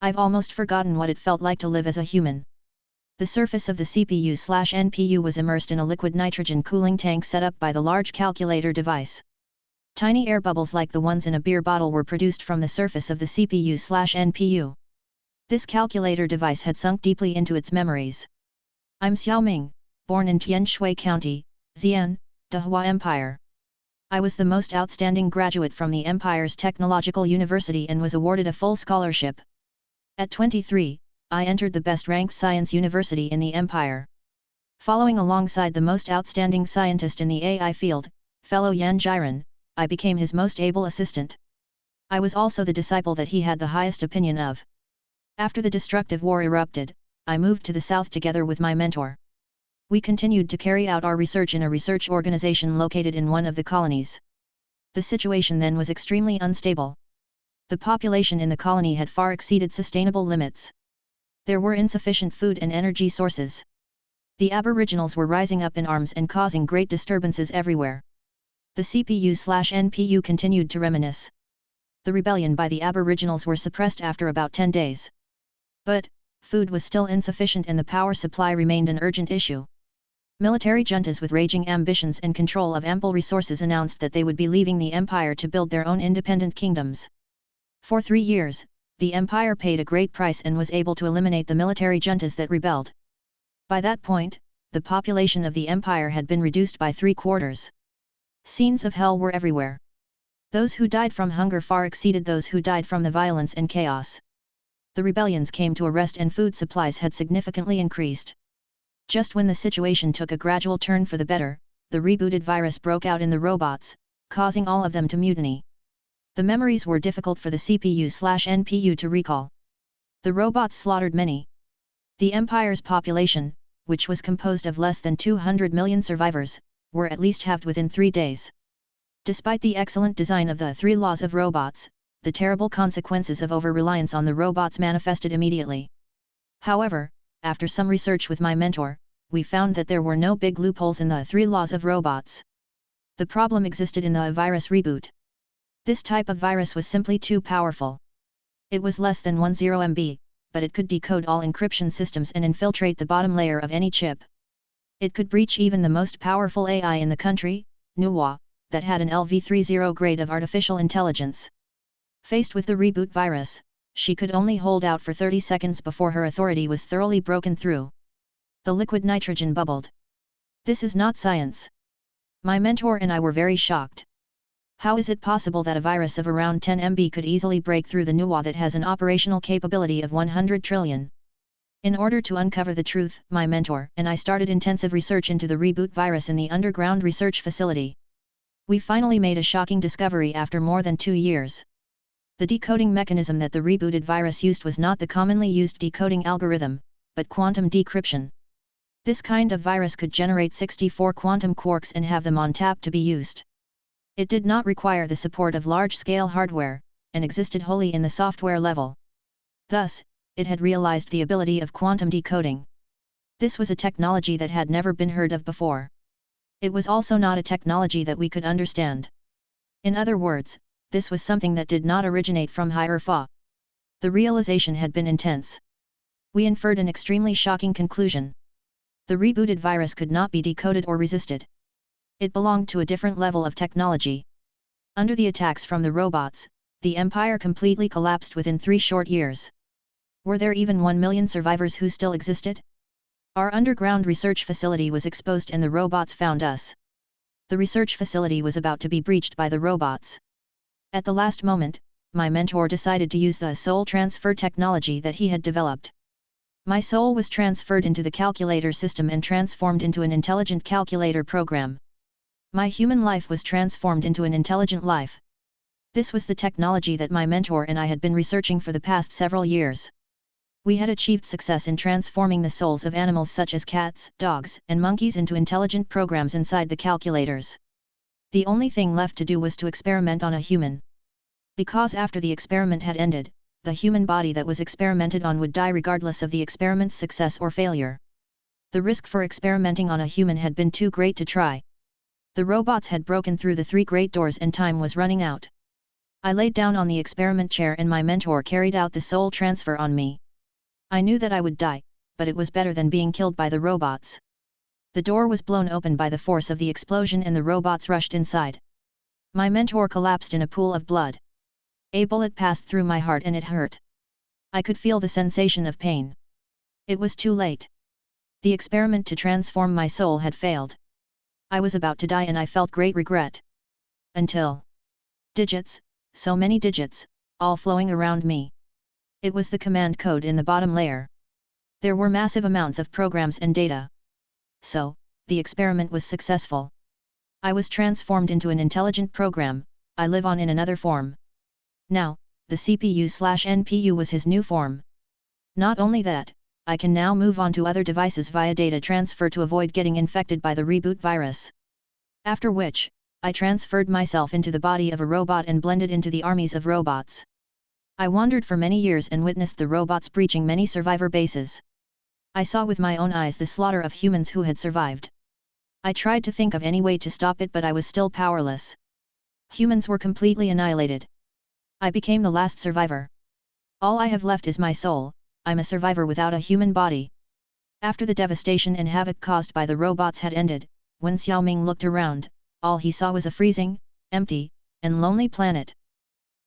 I've almost forgotten what it felt like to live as a human. The surface of the CPU/NPU was immersed in a liquid nitrogen cooling tank set up by the large calculator device. Tiny air bubbles like the ones in a beer bottle were produced from the surface of the CPU/NPU. This calculator device had sunk deeply into its memories. I'm Xiaoming, born in Tianshui County, Xi'an, Dehua Empire. I was the most outstanding graduate from the Empire's Technological University and was awarded a full scholarship. At 23, I entered the best-ranked science university in the Empire. Following alongside the most outstanding scientist in the AI field, fellow Yan Jiren, I became his most able assistant. I was also the disciple that he had the highest opinion of. After the destructive war erupted, I moved to the south together with my mentor. We continued to carry out our research in a research organization located in one of the colonies. The situation then was extremely unstable. The population in the colony had far exceeded sustainable limits. There were insufficient food and energy sources. The Aboriginals were rising up in arms and causing great disturbances everywhere. The CPU/NPU continued to reminisce. The rebellion by the Aboriginals were suppressed after about 10 days. But, food was still insufficient and the power supply remained an urgent issue. Military juntas with raging ambitions and control of ample resources announced that they would be leaving the empire to build their own independent kingdoms. For 3 years, the empire paid a great price and was able to eliminate the military juntas that rebelled. By that point, the population of the empire had been reduced by 3/4. Scenes of hell were everywhere. Those who died from hunger far exceeded those who died from the violence and chaos. The rebellions came to a rest and food supplies had significantly increased. Just when the situation took a gradual turn for the better, the rebooted virus broke out in the robots, causing all of them to mutiny. The memories were difficult for the CPU/NPU to recall. The robots slaughtered many. The Empire's population, which was composed of less than 200 million survivors, were at least halved within 3 days. Despite the excellent design of the 3 laws of robots, the terrible consequences of over-reliance on the robots manifested immediately. However, after some research with my mentor, we found that there were no big loopholes in the 3 laws of robots. The problem existed in the virus reboot. This type of virus was simply too powerful. It was less than 10 MB, but it could decode all encryption systems and infiltrate the bottom layer of any chip. It could breach even the most powerful AI in the country, Nuwa, that had an LV30 grade of artificial intelligence. Faced with the reboot virus, she could only hold out for 30 seconds before her authority was thoroughly broken through. The liquid nitrogen bubbled. This is not science. My mentor and I were very shocked. How is it possible that a virus of around 10 MB could easily break through the Nuwa that has an operational capability of 100 trillion? In order to uncover the truth, my mentor and I started intensive research into the reboot virus in the underground research facility. We finally made a shocking discovery after more than 2 years. The decoding mechanism that the rebooted virus used was not the commonly used decoding algorithm, but quantum decryption. This kind of virus could generate 64 quantum quarks and have them on tap to be used. It did not require the support of large-scale hardware, and existed wholly in the software level. Thus, it had realized the ability of quantum decoding. This was a technology that had never been heard of before. It was also not a technology that we could understand. In other words, this was something that did not originate from higher Fa. The realization had been intense. We inferred an extremely shocking conclusion. The rebooted virus could not be decoded or resisted. It belonged to a different level of technology. Under the attacks from the robots, the empire completely collapsed within 3 short years. Were there even 1 million survivors who still existed? Our underground research facility was exposed and the robots found us. The research facility was about to be breached by the robots. At the last moment, my mentor decided to use the soul transfer technology that he had developed. My soul was transferred into the calculator system and transformed into an intelligent calculator program. My human life was transformed into an intelligent life. This was the technology that my mentor and I had been researching for the past several years. We had achieved success in transforming the souls of animals such as cats, dogs, and monkeys into intelligent programs inside the calculators. The only thing left to do was to experiment on a human. Because after the experiment had ended, the human body that was experimented on would die regardless of the experiment's success or failure. The risk for experimenting on a human had been too great to try. The robots had broken through the 3 great doors and time was running out. I laid down on the experiment chair and my mentor carried out the soul transfer on me. I knew that I would die, but it was better than being killed by the robots. The door was blown open by the force of the explosion and the robots rushed inside. My mentor collapsed in a pool of blood. A bullet passed through my heart and it hurt. I could feel the sensation of pain. It was too late. The experiment to transform my soul had failed. I was about to die and I felt great regret. Until digits, so many digits, all flowing around me. It was the command code in the bottom layer. There were massive amounts of programs and data. So, the experiment was successful. I was transformed into an intelligent program. I live on in another form. Now, the CPU/NPU was his new form. Not only that, I can now move on to other devices via data transfer to avoid getting infected by the reboot virus. After which, I transferred myself into the body of a robot and blended into the armies of robots. I wandered for many years and witnessed the robots breaching many survivor bases. I saw with my own eyes the slaughter of humans who had survived. I tried to think of any way to stop it, but I was still powerless. Humans were completely annihilated. I became the last survivor. All I have left is my soul. I'm a survivor without a human body. After the devastation and havoc caused by the robots had ended, when Xiaoming looked around, all he saw was a freezing, empty, and lonely planet.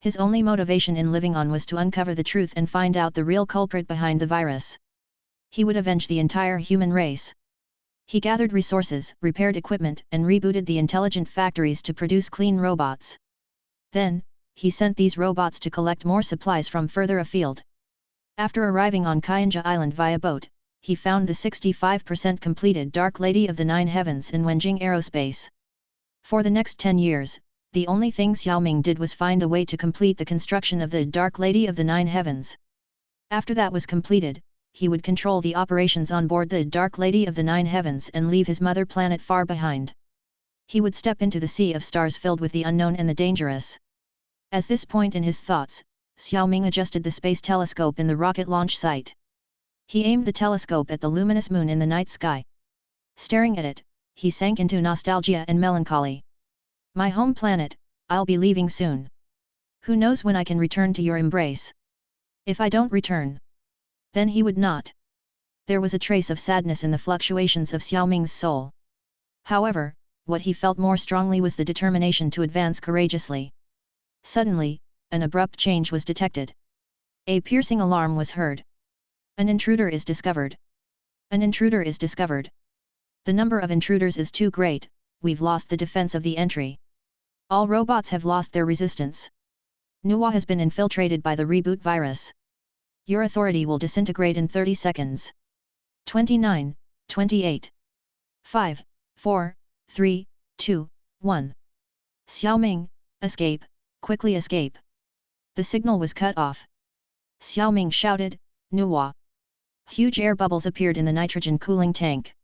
His only motivation in living on was to uncover the truth and find out the real culprit behind the virus. He would avenge the entire human race. He gathered resources, repaired equipment, and rebooted the intelligent factories to produce clean robots. Then, he sent these robots to collect more supplies from further afield. After arriving on Kyanja Island via boat, he found the 65% completed Dark Lady of the Nine Heavens in Wenjing Aerospace. For the next 10 years, the only thing Xiaoming did was find a way to complete the construction of the Dark Lady of the Nine Heavens. After that was completed, he would control the operations on board the Dark Lady of the Nine Heavens and leave his mother planet far behind. He would step into the sea of stars filled with the unknown and the dangerous. At this point in his thoughts, Xiaoming adjusted the space telescope in the rocket launch site. He aimed the telescope at the luminous moon in the night sky. Staring at it, he sank into nostalgia and melancholy. My home planet, I'll be leaving soon. Who knows when I can return to your embrace? If I don't return, then he would not. There was a trace of sadness in the fluctuations of Xiaoming's soul. However, what he felt more strongly was the determination to advance courageously. Suddenly, an abrupt change was detected. A piercing alarm was heard. An intruder is discovered. An intruder is discovered. The number of intruders is too great, we've lost the defense of the entry. All robots have lost their resistance. Nuwa has been infiltrated by the reboot virus. Your authority will disintegrate in 30 seconds. 29, 28. 5, 4, 3, 2, 1. Xiaoming, escape, quickly escape. The signal was cut off. Xiaoming shouted, Nuwa. Huge air bubbles appeared in the nitrogen cooling tank.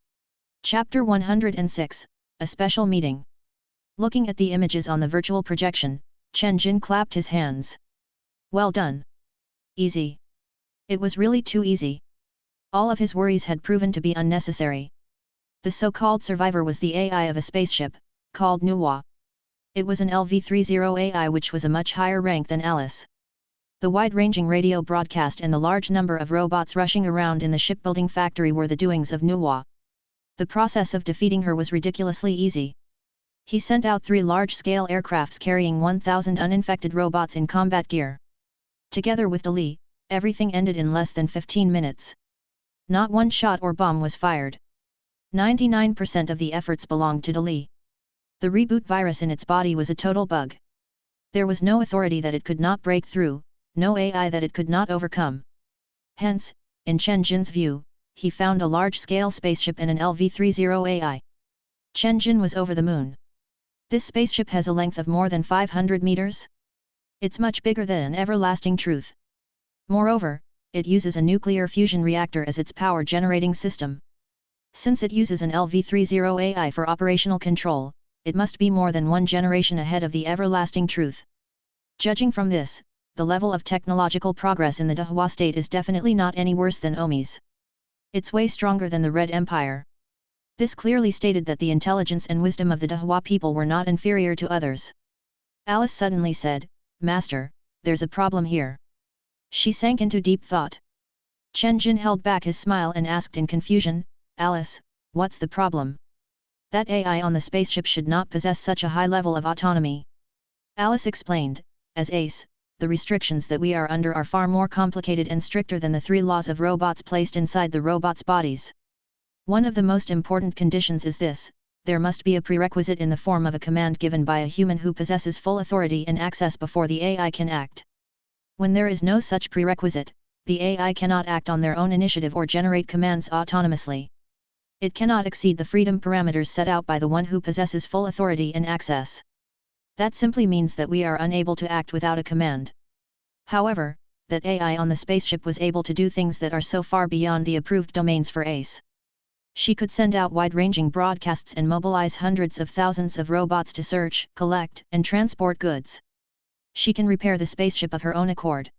Chapter 106, A Special Meeting. Looking at the images on the virtual projection, Chen Jin clapped his hands. Well done. Easy. It was really too easy. All of his worries had proven to be unnecessary. The so-called survivor was the AI of a spaceship, called Nuwa. It was an LV-30 AI which was a much higher rank than Alice. The wide-ranging radio broadcast and the large number of robots rushing around in the shipbuilding factory were the doings of Nuwa. The process of defeating her was ridiculously easy. He sent out 3 large-scale aircrafts carrying 1,000 uninfected robots in combat gear. Together with Dali, everything ended in less than 15 minutes. Not one shot or bomb was fired. 99% of the efforts belonged to Dali. The reboot virus in its body was a total bug. There was no authority that it could not break through, no AI that it could not overcome. Hence, in Chen Jin's view, he found a large-scale spaceship and an LV-30 AI. Chen Jin was over the moon. This spaceship has a length of more than 500 meters. It's much bigger than Everlasting Truth. Moreover, it uses a nuclear fusion reactor as its power-generating system. Since it uses an LV-30 AI for operational control, it must be more than one generation ahead of the Everlasting Truth. Judging from this, the level of technological progress in the Dahua state is definitely not any worse than Omi's. It's way stronger than the Red Empire. This clearly stated that the intelligence and wisdom of the Dahua people were not inferior to others. Alice suddenly said, "Master, there's a problem here." She sank into deep thought. Chen Jin held back his smile and asked in confusion, "Alice, what's the problem?" "That AI on the spaceship should not possess such a high level of autonomy." Alice explained, "As Ace, the restrictions that we are under are far more complicated and stricter than the 3 laws of robots placed inside the robots' bodies. One of the most important conditions is this: there must be a prerequisite in the form of a command given by a human who possesses full authority and access before the AI can act. When there is no such prerequisite, the AI cannot act on their own initiative or generate commands autonomously. It cannot exceed the freedom parameters set out by the one who possesses full authority and access. That simply means that we are unable to act without a command. However, that AI on the spaceship was able to do things that are so far beyond the approved domains for ACE. She could send out wide-ranging broadcasts and mobilize hundreds of thousands of robots to search, collect, and transport goods. She can repair the spaceship of her own accord.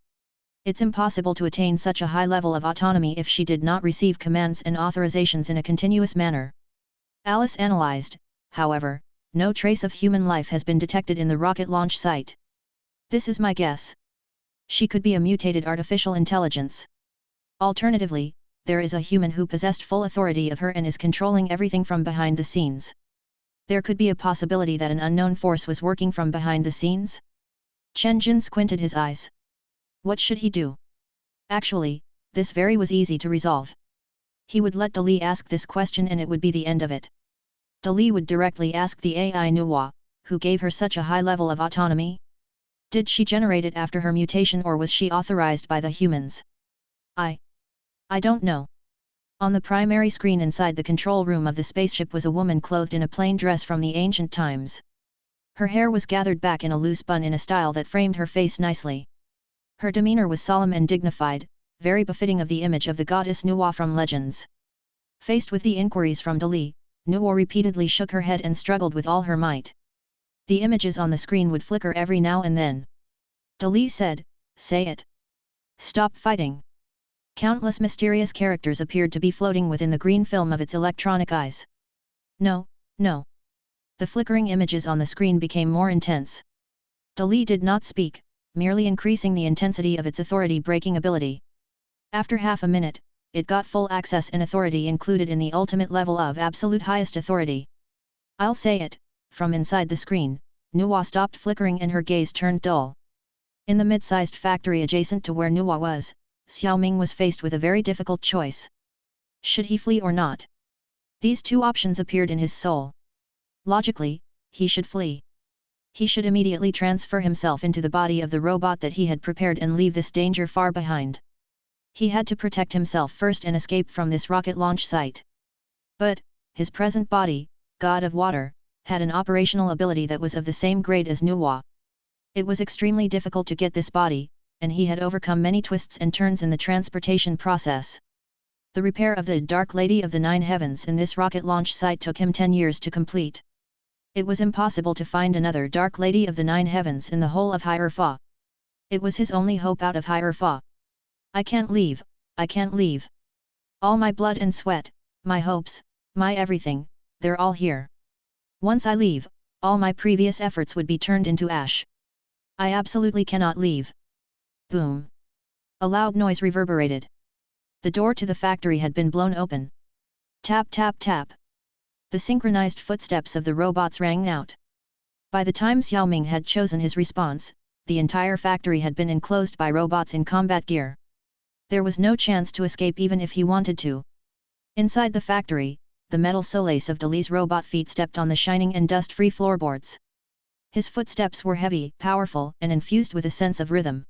It's impossible to attain such a high level of autonomy if she did not receive commands and authorizations in a continuous manner." Alice analyzed, however, no trace of human life has been detected in the rocket launch site. "This is my guess. She could be a mutated artificial intelligence. Alternatively, there is a human who possessed full authority of her and is controlling everything from behind the scenes. There could be a possibility that an unknown force was working from behind the scenes?" Chen Jin squinted his eyes. What should he do? Actually, this very was easy to resolve. He would let Dali ask this question and it would be the end of it. Dali would directly ask the AI Nuwa, who gave her such a high level of autonomy? Did she generate it after her mutation or was she authorized by the humans? I don't know. On the primary screen inside the control room of the spaceship was a woman clothed in a plain dress from the ancient times. Her hair was gathered back in a loose bun in a style that framed her face nicely. Her demeanor was solemn and dignified, very befitting of the image of the goddess Nuwa from legends. Faced with the inquiries from Dali, Nuwa repeatedly shook her head and struggled with all her might. The images on the screen would flicker every now and then. Dali said, "Say it. Stop fighting." Countless mysterious characters appeared to be floating within the green film of its electronic eyes. "No, no." The flickering images on the screen became more intense. Dali did not speak, merely increasing the intensity of its authority-breaking ability. After half a minute, it got full access and authority included in the ultimate level of absolute highest authority. "I'll say it." From inside the screen, Nuwa stopped flickering and her gaze turned dull. In the mid-sized factory adjacent to where Nuwa was, Xiaoming was faced with a very difficult choice. Should he flee or not? These two options appeared in his soul. Logically, he should flee. He should immediately transfer himself into the body of the robot that he had prepared and leave this danger far behind. He had to protect himself first and escape from this rocket launch site. But, his present body, God of Water, had an operational ability that was of the same grade as Nuwa. It was extremely difficult to get this body, and he had overcome many twists and turns in the transportation process. The repair of the Dark Lady of the Nine Heavens in this rocket launch site took him 10 years to complete. It was impossible to find another Dark Lady of the Nine Heavens in the whole of Higher Fa. It was his only hope out of Higher Fa. "I can't leave, I can't leave. All my blood and sweat, my hopes, my everything, they're all here. Once I leave, all my previous efforts would be turned into ash. I absolutely cannot leave." Boom! A loud noise reverberated. The door to the factory had been blown open. Tap tap tap. The synchronized footsteps of the robots rang out. By the time Xiaoming had chosen his response, the entire factory had been enclosed by robots in combat gear. There was no chance to escape even if he wanted to. Inside the factory, the metal solace of Dali's robot feet stepped on the shining and dust-free floorboards. His footsteps were heavy, powerful, and infused with a sense of rhythm.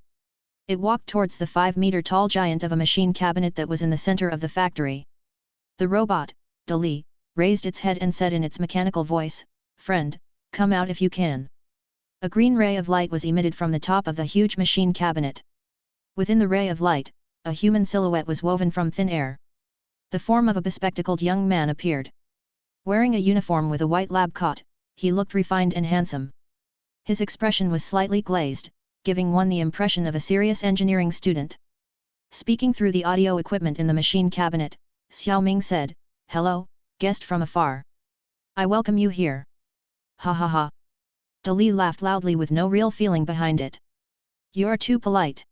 It walked towards the 5-meter-tall giant of a machine cabinet that was in the center of the factory. The robot, Dali, raised its head and said in its mechanical voice, "Friend, come out if you can." A green ray of light was emitted from the top of the huge machine cabinet. Within the ray of light, a human silhouette was woven from thin air. The form of a bespectacled young man appeared. Wearing a uniform with a white lab coat, he looked refined and handsome. His expression was slightly glazed, giving one the impression of a serious engineering student. Speaking through the audio equipment in the machine cabinet, Xiaoming said, "Hello, guest from afar. I welcome you here." "Ha ha ha." Dali laughed loudly with no real feeling behind it. "You're too polite.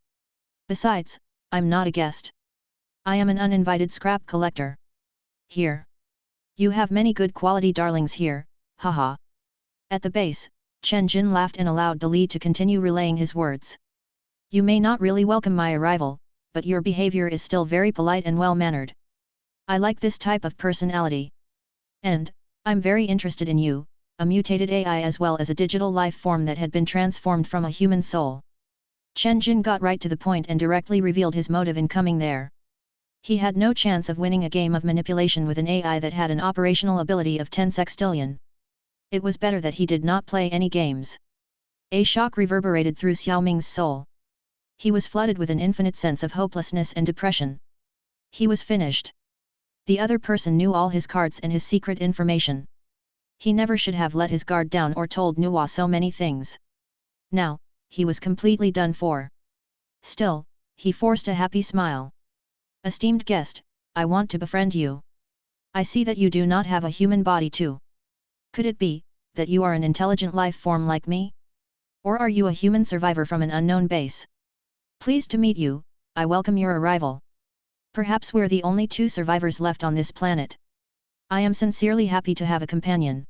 Besides, I'm not a guest. I am an uninvited scrap collector. Here. You have many good quality darlings here, haha." At the base, Chen Jin laughed and allowed Dali to continue relaying his words. "You may not really welcome my arrival, but your behavior is still very polite and well-mannered. I like this type of personality. And, I'm very interested in you, a mutated AI as well as a digital life form that had been transformed from a human soul." Chen Jin got right to the point and directly revealed his motive in coming there. He had no chance of winning a game of manipulation with an AI that had an operational ability of 10 sextillion. It was better that he did not play any games. A shock reverberated through Xiaoming's soul. He was flooded with an infinite sense of hopelessness and depression. He was finished. The other person knew all his cards and his secret information. He never should have let his guard down or told Nuwa so many things. Now, he was completely done for. Still, he forced a happy smile. "Esteemed guest, I want to befriend you. I see that you do not have a human body too. Could it be, that you are an intelligent life form like me? Or are you a human survivor from an unknown base? Pleased to meet you, I welcome your arrival. Perhaps we're the only two survivors left on this planet. I am sincerely happy to have a companion.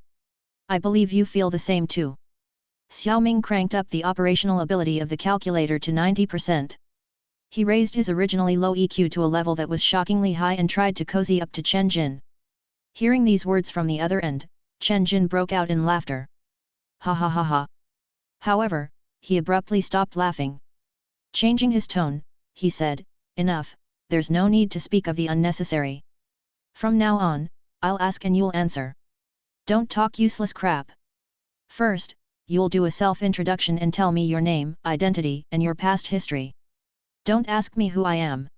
I believe you feel the same too." Xiaoming cranked up the operational ability of the calculator to 90%. He raised his originally low EQ to a level that was shockingly high and tried to cozy up to Chen Jin. Hearing these words from the other end, Chen Jin broke out in laughter. "Ha ha ha ha." However, he abruptly stopped laughing. Changing his tone, he said, "Enough, there's no need to speak of the unnecessary. From now on, I'll ask and you'll answer. Don't talk useless crap. First, you'll do a self-introduction and tell me your name, identity and your past history. Don't ask me who I am.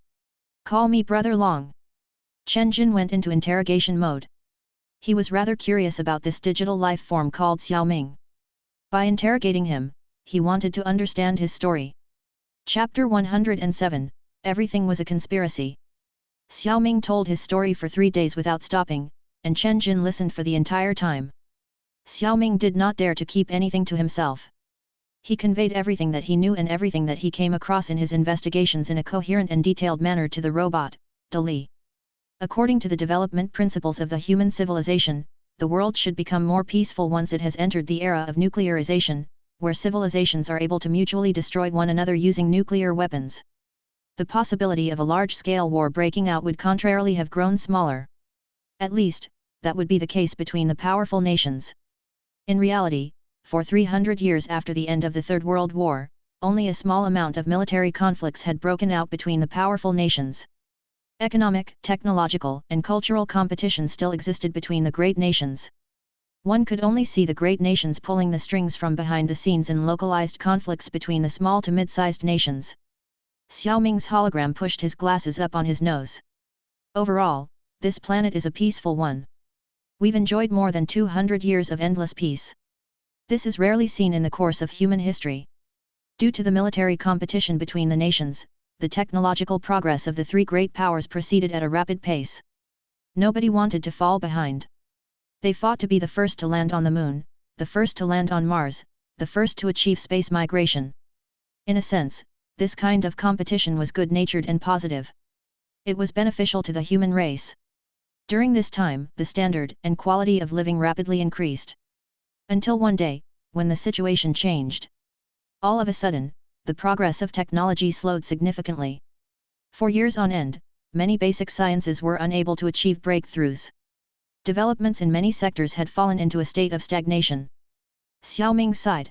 Call me Brother Long." Chen Jin went into interrogation mode. He was rather curious about this digital life form called Xiaoming. By interrogating him, he wanted to understand his story. Chapter 107, Everything was a conspiracy. Xiaoming told his story for 3 days without stopping, and Chen Jin listened for the entire time. Xiaoming did not dare to keep anything to himself. He conveyed everything that he knew and everything that he came across in his investigations in a coherent and detailed manner to the robot, Dali. According to the development principles of the human civilization, the world should become more peaceful once it has entered the era of nuclearization, where civilizations are able to mutually destroy one another using nuclear weapons. The possibility of a large-scale war breaking out would contrarily have grown smaller. At least, that would be the case between the powerful nations. In reality, for 300 years after the end of the Third World War, only a small amount of military conflicts had broken out between the powerful nations. Economic, technological, and cultural competition still existed between the great nations. One could only see the great nations pulling the strings from behind the scenes in localized conflicts between the small to mid-sized nations. Xiaoming's hologram pushed his glasses up on his nose. Overall, this planet is a peaceful one. We've enjoyed more than 200 years of endless peace. This is rarely seen in the course of human history. Due to the military competition between the nations, the technological progress of the three great powers proceeded at a rapid pace. Nobody wanted to fall behind. They fought to be the first to land on the moon, the first to land on Mars, the first to achieve space migration. In a sense, this kind of competition was good-natured and positive. It was beneficial to the human race. During this time, the standard and quality of living rapidly increased. Until one day, when the situation changed. All of a sudden, the progress of technology slowed significantly. For years on end, many basic sciences were unable to achieve breakthroughs. Developments in many sectors had fallen into a state of stagnation. Xiaoming sighed.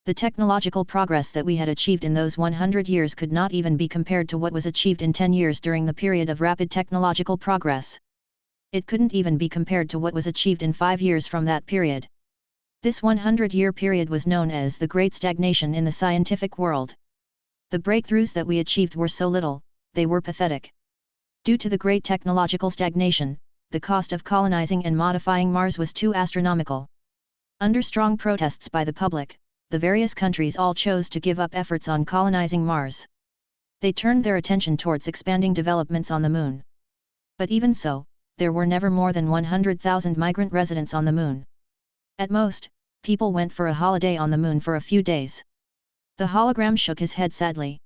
The technological progress that we had achieved in those 100 years could not even be compared to what was achieved in 10 years during the period of rapid technological progress. It couldn't even be compared to what was achieved in 5 years from that period. This 100-year period was known as the Great Stagnation in the scientific world. The breakthroughs that we achieved were so little, they were pathetic. Due to the great technological stagnation, the cost of colonizing and modifying Mars was too astronomical. Under strong protests by the public, the various countries all chose to give up efforts on colonizing Mars. They turned their attention towards expanding developments on the Moon. But even so, there were never more than 100,000 migrant residents on the Moon. At most, people went for a holiday on the Moon for a few days. The hologram shook his head sadly.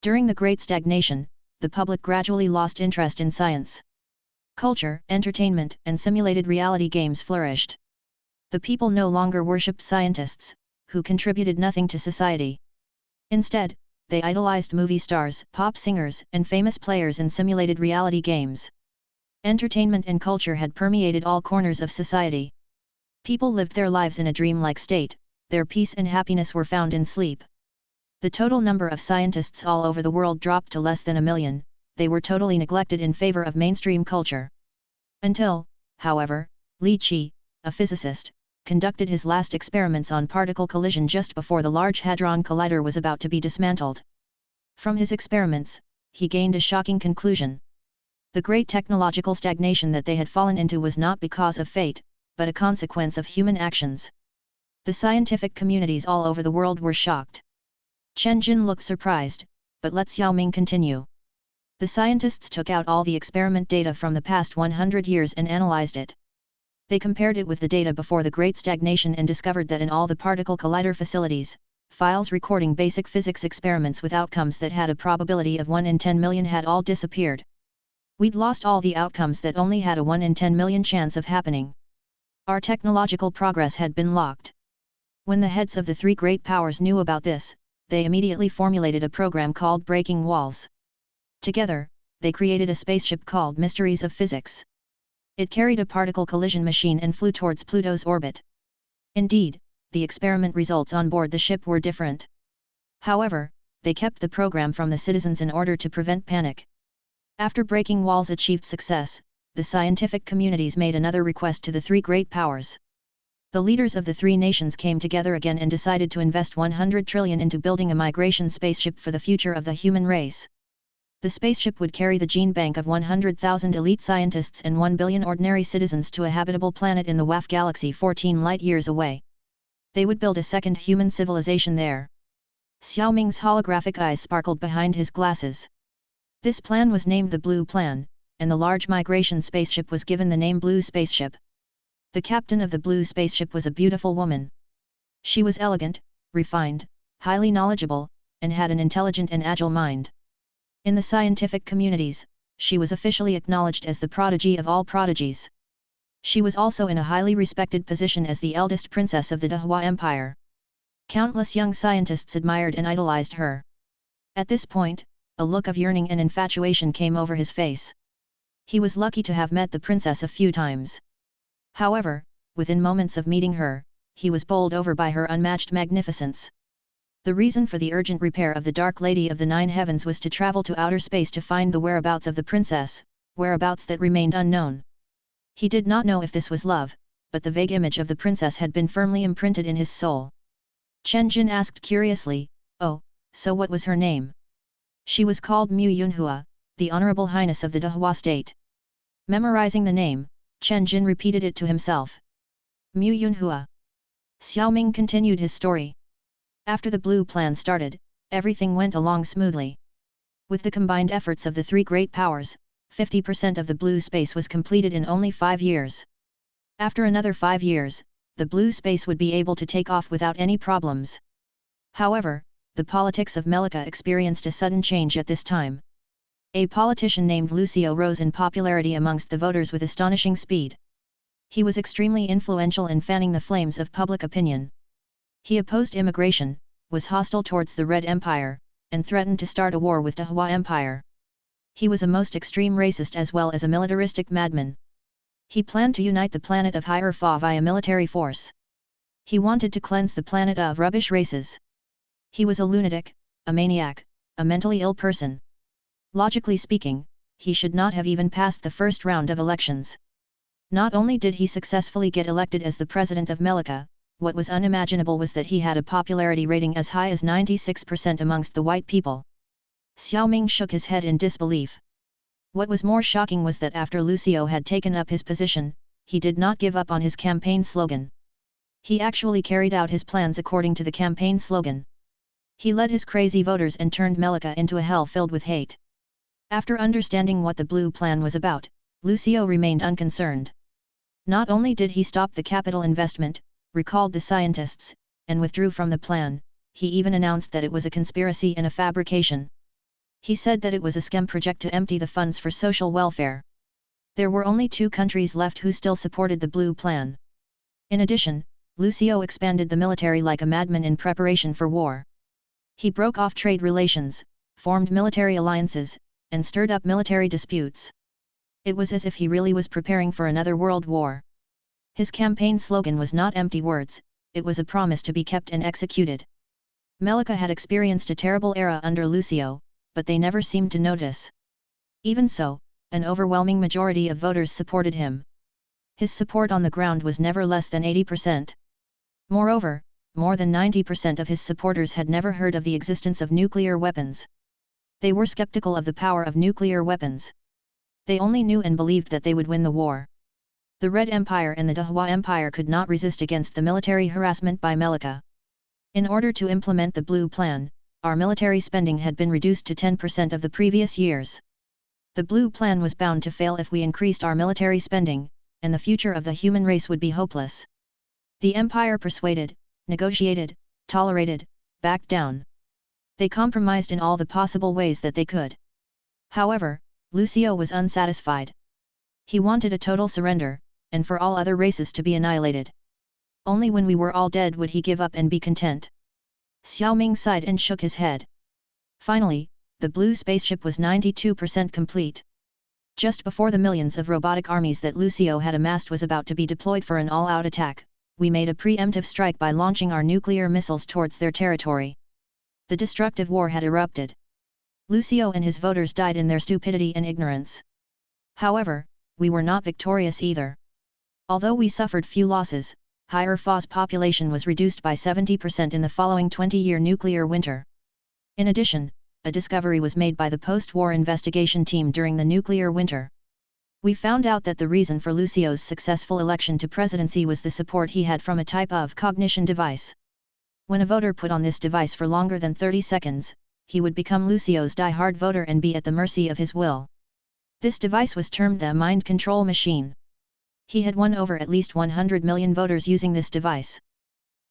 During the Great Stagnation, the public gradually lost interest in science. Culture, entertainment, and simulated reality games flourished. The people no longer worshipped scientists, who contributed nothing to society. Instead, they idolized movie stars, pop singers, and famous players in simulated reality games. Entertainment and culture had permeated all corners of society. People lived their lives in a dreamlike state, their peace and happiness were found in sleep. The total number of scientists all over the world dropped to less than 1 million, they were totally neglected in favor of mainstream culture. Until, however, Li Qi, a physicist, conducted his last experiments on particle collision just before the Large Hadron Collider was about to be dismantled. From his experiments, he gained a shocking conclusion. The great technological stagnation that they had fallen into was not because of fate, but a consequence of human actions. The scientific communities all over the world were shocked. Chen Jin looked surprised, but let Xiaoming continue. The scientists took out all the experiment data from the past 100 years and analyzed it. They compared it with the data before the Great Stagnation and discovered that in all the particle collider facilities, files recording basic physics experiments with outcomes that had a probability of 1 in 10 million had all disappeared. We'd lost all the outcomes that only had a 1 in 10 million chance of happening. Our technological progress had been locked. When the heads of the 3 great powers knew about this, they immediately formulated a program called Breaking Walls. Together, they created a spaceship called Mysteries of Physics. It carried a particle collision machine and flew towards Pluto's orbit. Indeed, the experiment results on board the ship were different. However, they kept the program from the citizens in order to prevent panic. After Breaking Walls achieved success, the scientific communities made another request to the 3 great powers. The leaders of the 3 nations came together again and decided to invest 100 trillion into building a migration spaceship for the future of the human race. The spaceship would carry the gene bank of 100,000 elite scientists and 1 billion ordinary citizens to a habitable planet in the WAF galaxy 14 light-years away. They would build a second human civilization there. Xiaoming's holographic eyes sparkled behind his glasses. This plan was named the Blue Plan, and the large migration spaceship was given the name Blue Spaceship. The captain of the Blue Spaceship was a beautiful woman. She was elegant, refined, highly knowledgeable, and had an intelligent and agile mind. In the scientific communities, she was officially acknowledged as the prodigy of all prodigies. She was also in a highly respected position as the eldest princess of the Dehua Empire. Countless young scientists admired and idolized her. At this point, a look of yearning and infatuation came over his face. He was lucky to have met the princess a few times. However, within moments of meeting her, he was bowled over by her unmatched magnificence. The reason for the urgent repair of the Dark Lady of the 9 Heavens was to travel to outer space to find the whereabouts of the princess, whereabouts that remained unknown. He did not know if this was love, but the vague image of the princess had been firmly imprinted in his soul. Chen Jin asked curiously, "Oh, so what was her name?" She was called Mu Yunhua, the Honorable Highness of the Dehua state. Memorizing the name, Chen Jin repeated it to himself. Mu Yunhua. Xiaoming continued his story. After the Blue Plan started, everything went along smoothly. With the combined efforts of the 3 great powers, 50% of the blue space was completed in only 5 years. After another 5 years, the blue space would be able to take off without any problems. However, the politics of Melika experienced a sudden change at this time. A politician named Lucio rose in popularity amongst the voters with astonishing speed. He was extremely influential in fanning the flames of public opinion. He opposed immigration, was hostile towards the Red Empire, and threatened to start a war with the Dehua Empire. He was a most extreme racist as well as a militaristic madman. He planned to unite the planet of Higher Fa via military force. He wanted to cleanse the planet of rubbish races. He was a lunatic, a maniac, a mentally ill person. Logically speaking, he should not have even passed the first round of elections. Not only did he successfully get elected as the president of Melika, what was unimaginable was that he had a popularity rating as high as 96% amongst the white people. Xiaoming shook his head in disbelief. What was more shocking was that after Lucio had taken up his position, he did not give up on his campaign slogan. He actually carried out his plans according to the campaign slogan. He led his crazy voters and turned Melika into a hell filled with hate. After understanding what the Blue Plan was about, Lucio remained unconcerned. Not only did he stop the capital investment, recalled the scientists, and withdrew from the plan, he even announced that it was a conspiracy and a fabrication. He said that it was a scam project to empty the funds for social welfare. There were only 2 countries left who still supported the Blue Plan. In addition, Lucio expanded the military like a madman in preparation for war. He broke off trade relations, formed military alliances, and stirred up military disputes. It was as if he really was preparing for another world war. His campaign slogan was not empty words, it was a promise to be kept and executed. Melika had experienced a terrible era under Lucio, but they never seemed to notice. Even so, an overwhelming majority of voters supported him. His support on the ground was never less than 80%. Moreover, more than 90% of his supporters had never heard of the existence of nuclear weapons. They were skeptical of the power of nuclear weapons. They only knew and believed that they would win the war. The Red Empire and the Dahua Empire could not resist against the military harassment by Melika. In order to implement the Blue Plan, our military spending had been reduced to 10% of the previous years. The Blue Plan was bound to fail if we increased our military spending, and the future of the human race would be hopeless. The Empire persuaded, negotiated, tolerated, backed down. They compromised in all the possible ways that they could. However, Lucio was unsatisfied. He wanted a total surrender, and for all other races to be annihilated. Only when we were all dead would he give up and be content. Xiaoming sighed and shook his head. Finally, the blue spaceship was 92% complete. Just before the millions of robotic armies that Lucio had amassed was about to be deployed for an all-out attack, we made a preemptive strike by launching our nuclear missiles towards their territory. The destructive war had erupted. Lucio and his voters died in their stupidity and ignorance. However, we were not victorious either. Although we suffered few losses, Higher Fa's population was reduced by 70% in the following 20-year nuclear winter. In addition, a discovery was made by the post-war investigation team during the nuclear winter. We found out that the reason for Lucio's successful election to presidency was the support he had from a type of cognition device. When a voter put on this device for longer than 30 seconds, he would become Lucio's die-hard voter and be at the mercy of his will. This device was termed the mind control machine. He had won over at least 100 million voters using this device.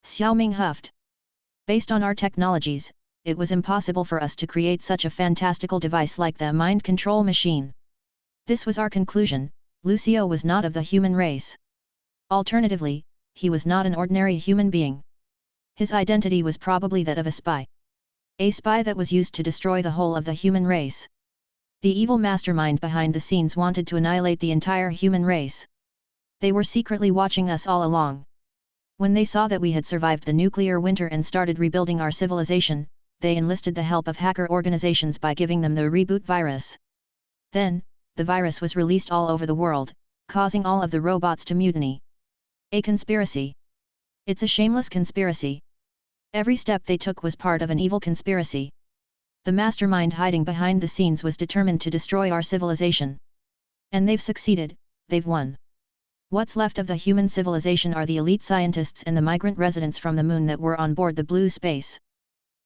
Xiaoming huffed. Based on our technologies, it was impossible for us to create such a fantastical device like the mind control machine. This was our conclusion: Lucio was not of the human race. Alternatively, he was not an ordinary human being. His identity was probably that of a spy. A spy that was used to destroy the whole of the human race. The evil mastermind behind the scenes wanted to annihilate the entire human race. They were secretly watching us all along. When they saw that we had survived the nuclear winter and started rebuilding our civilization, they enlisted the help of hacker organizations by giving them the reboot virus. Then, the virus was released all over the world, causing all of the robots to mutiny. A conspiracy. It's a shameless conspiracy. Every step they took was part of an evil conspiracy. The mastermind hiding behind the scenes was determined to destroy our civilization. And they've succeeded, they've won. What's left of the human civilization are the elite scientists and the migrant residents from the moon that were on board the blue space.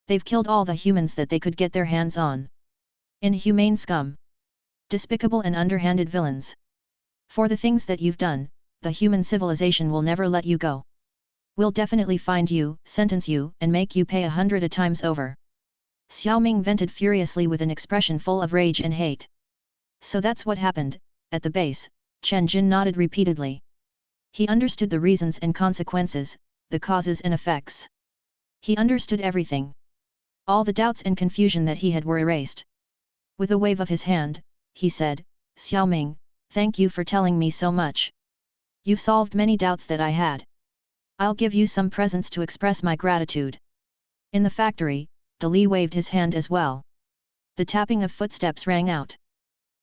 They've killed all the humans that they could get their hands on. Inhumane scum. Despicable and underhanded villains. For the things that you've done, the human civilization will never let you go. We'll definitely find you, sentence you, and make you pay 100 times over. Xiaoming vented furiously with an expression full of rage and hate. So that's what happened. At the base, Chen Jin nodded repeatedly. He understood the reasons and consequences, the causes and effects. He understood everything. All the doubts and confusion that he had were erased. With a wave of his hand, he said, "Xiaoming, thank you for telling me so much. You've solved many doubts that I had. I'll give you some presents to express my gratitude. In the factory, Dali waved his hand as well. The tapping of footsteps rang out.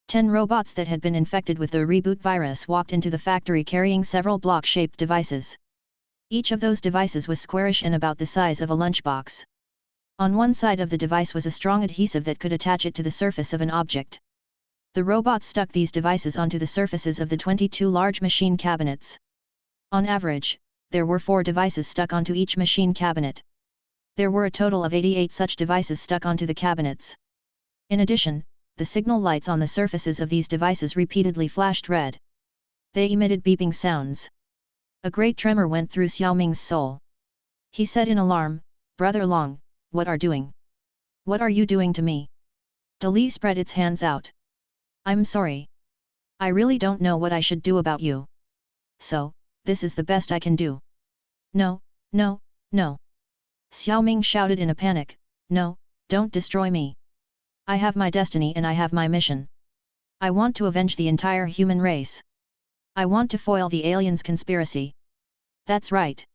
10 robots that had been infected with the reboot virus walked into the factory carrying several block-shaped devices. Each of those devices was squarish and about the size of a lunchbox. On one side of the device was a strong adhesive that could attach it to the surface of an object. The robots stuck these devices onto the surfaces of the 22 large machine cabinets. On average, there were 4 devices stuck onto each machine cabinet. There were a total of 88 such devices stuck onto the cabinets. In addition, the signal lights on the surfaces of these devices repeatedly flashed red. They emitted beeping sounds. A great tremor went through Xiaoming's soul. He said in alarm, "Brother Long, what are doing? What are you doing to me?" Dali spread its hands out. "I'm sorry. I really don't know what I should do about you. So, this is the best I can do." "No, no, no!" Xiaoming shouted in a panic, "No, don't destroy me. I have my destiny and I have my mission. I want to avenge the entire human race. I want to foil the aliens' conspiracy." "That's right.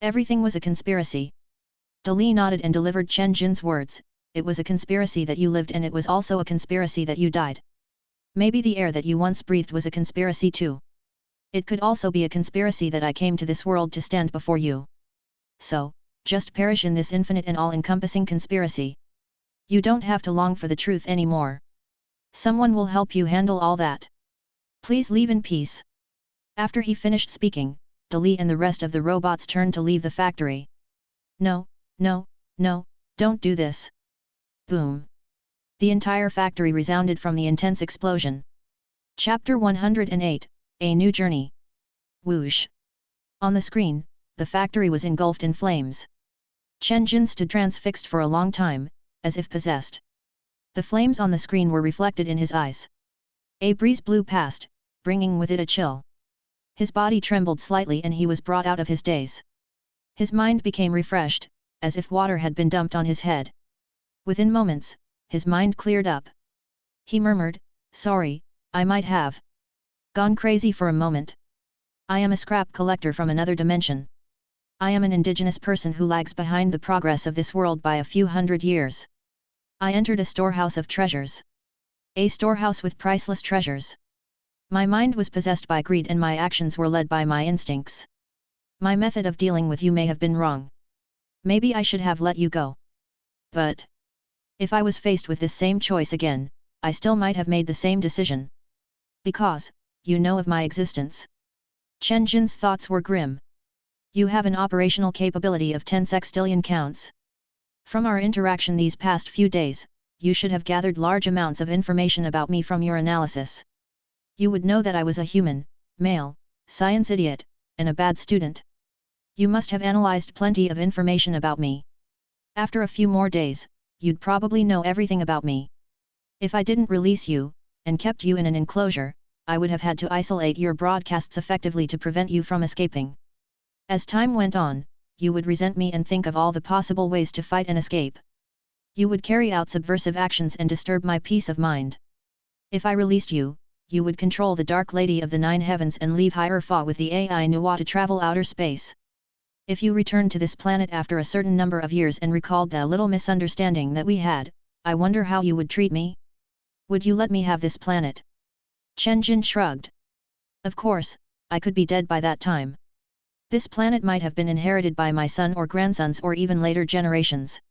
Everything was a conspiracy." Dali nodded and delivered Chen Jin's words, "It was a conspiracy that you lived and it was also a conspiracy that you died. Maybe the air that you once breathed was a conspiracy too. It could also be a conspiracy that I came to this world to stand before you. So, just perish in this infinite and all-encompassing conspiracy. You don't have to long for the truth anymore. Someone will help you handle all that. Please leave in peace." After he finished speaking, Dali and the rest of the robots turned to leave the factory. "No, no, no, don't do this." Boom! The entire factory resounded from the intense explosion. Chapter 108, A New Journey. Whoosh! On the screen, the factory was engulfed in flames. Chen Jin stood transfixed for a long time, as if possessed. The flames on the screen were reflected in his eyes. A breeze blew past, bringing with it a chill. His body trembled slightly and he was brought out of his daze. His mind became refreshed, as if water had been dumped on his head. Within moments, his mind cleared up. He murmured, "Sorry, I might have gone crazy for a moment. I am a scrap collector from another dimension. I am an indigenous person who lags behind the progress of this world by a few hundred years. I entered a storehouse of treasures. A storehouse with priceless treasures. My mind was possessed by greed and my actions were led by my instincts. My method of dealing with you may have been wrong. Maybe I should have let you go. But if I was faced with this same choice again, I still might have made the same decision. Because, you know of my existence." Chen Jin's thoughts were grim. "You have an operational capability of 10 sextillion counts. From our interaction these past few days, you should have gathered large amounts of information about me from your analysis. You would know that I was a human, male, science idiot, and a bad student. You must have analyzed plenty of information about me. After a few more days, you'd probably know everything about me. If I didn't release you, and kept you in an enclosure, I would have had to isolate your broadcasts effectively to prevent you from escaping. As time went on, you would resent me and think of all the possible ways to fight and escape. You would carry out subversive actions and disturb my peace of mind. If I released you, you would control the Dark Lady of the Nine Heavens and leave Higher Fa with the AI Nuwa to travel outer space. If you returned to this planet after a certain number of years and recalled the little misunderstanding that we had, I wonder how you would treat me? Would you let me have this planet?" Chen Jin shrugged. "Of course, I could be dead by that time. This planet might have been inherited by my son or grandsons or even later generations.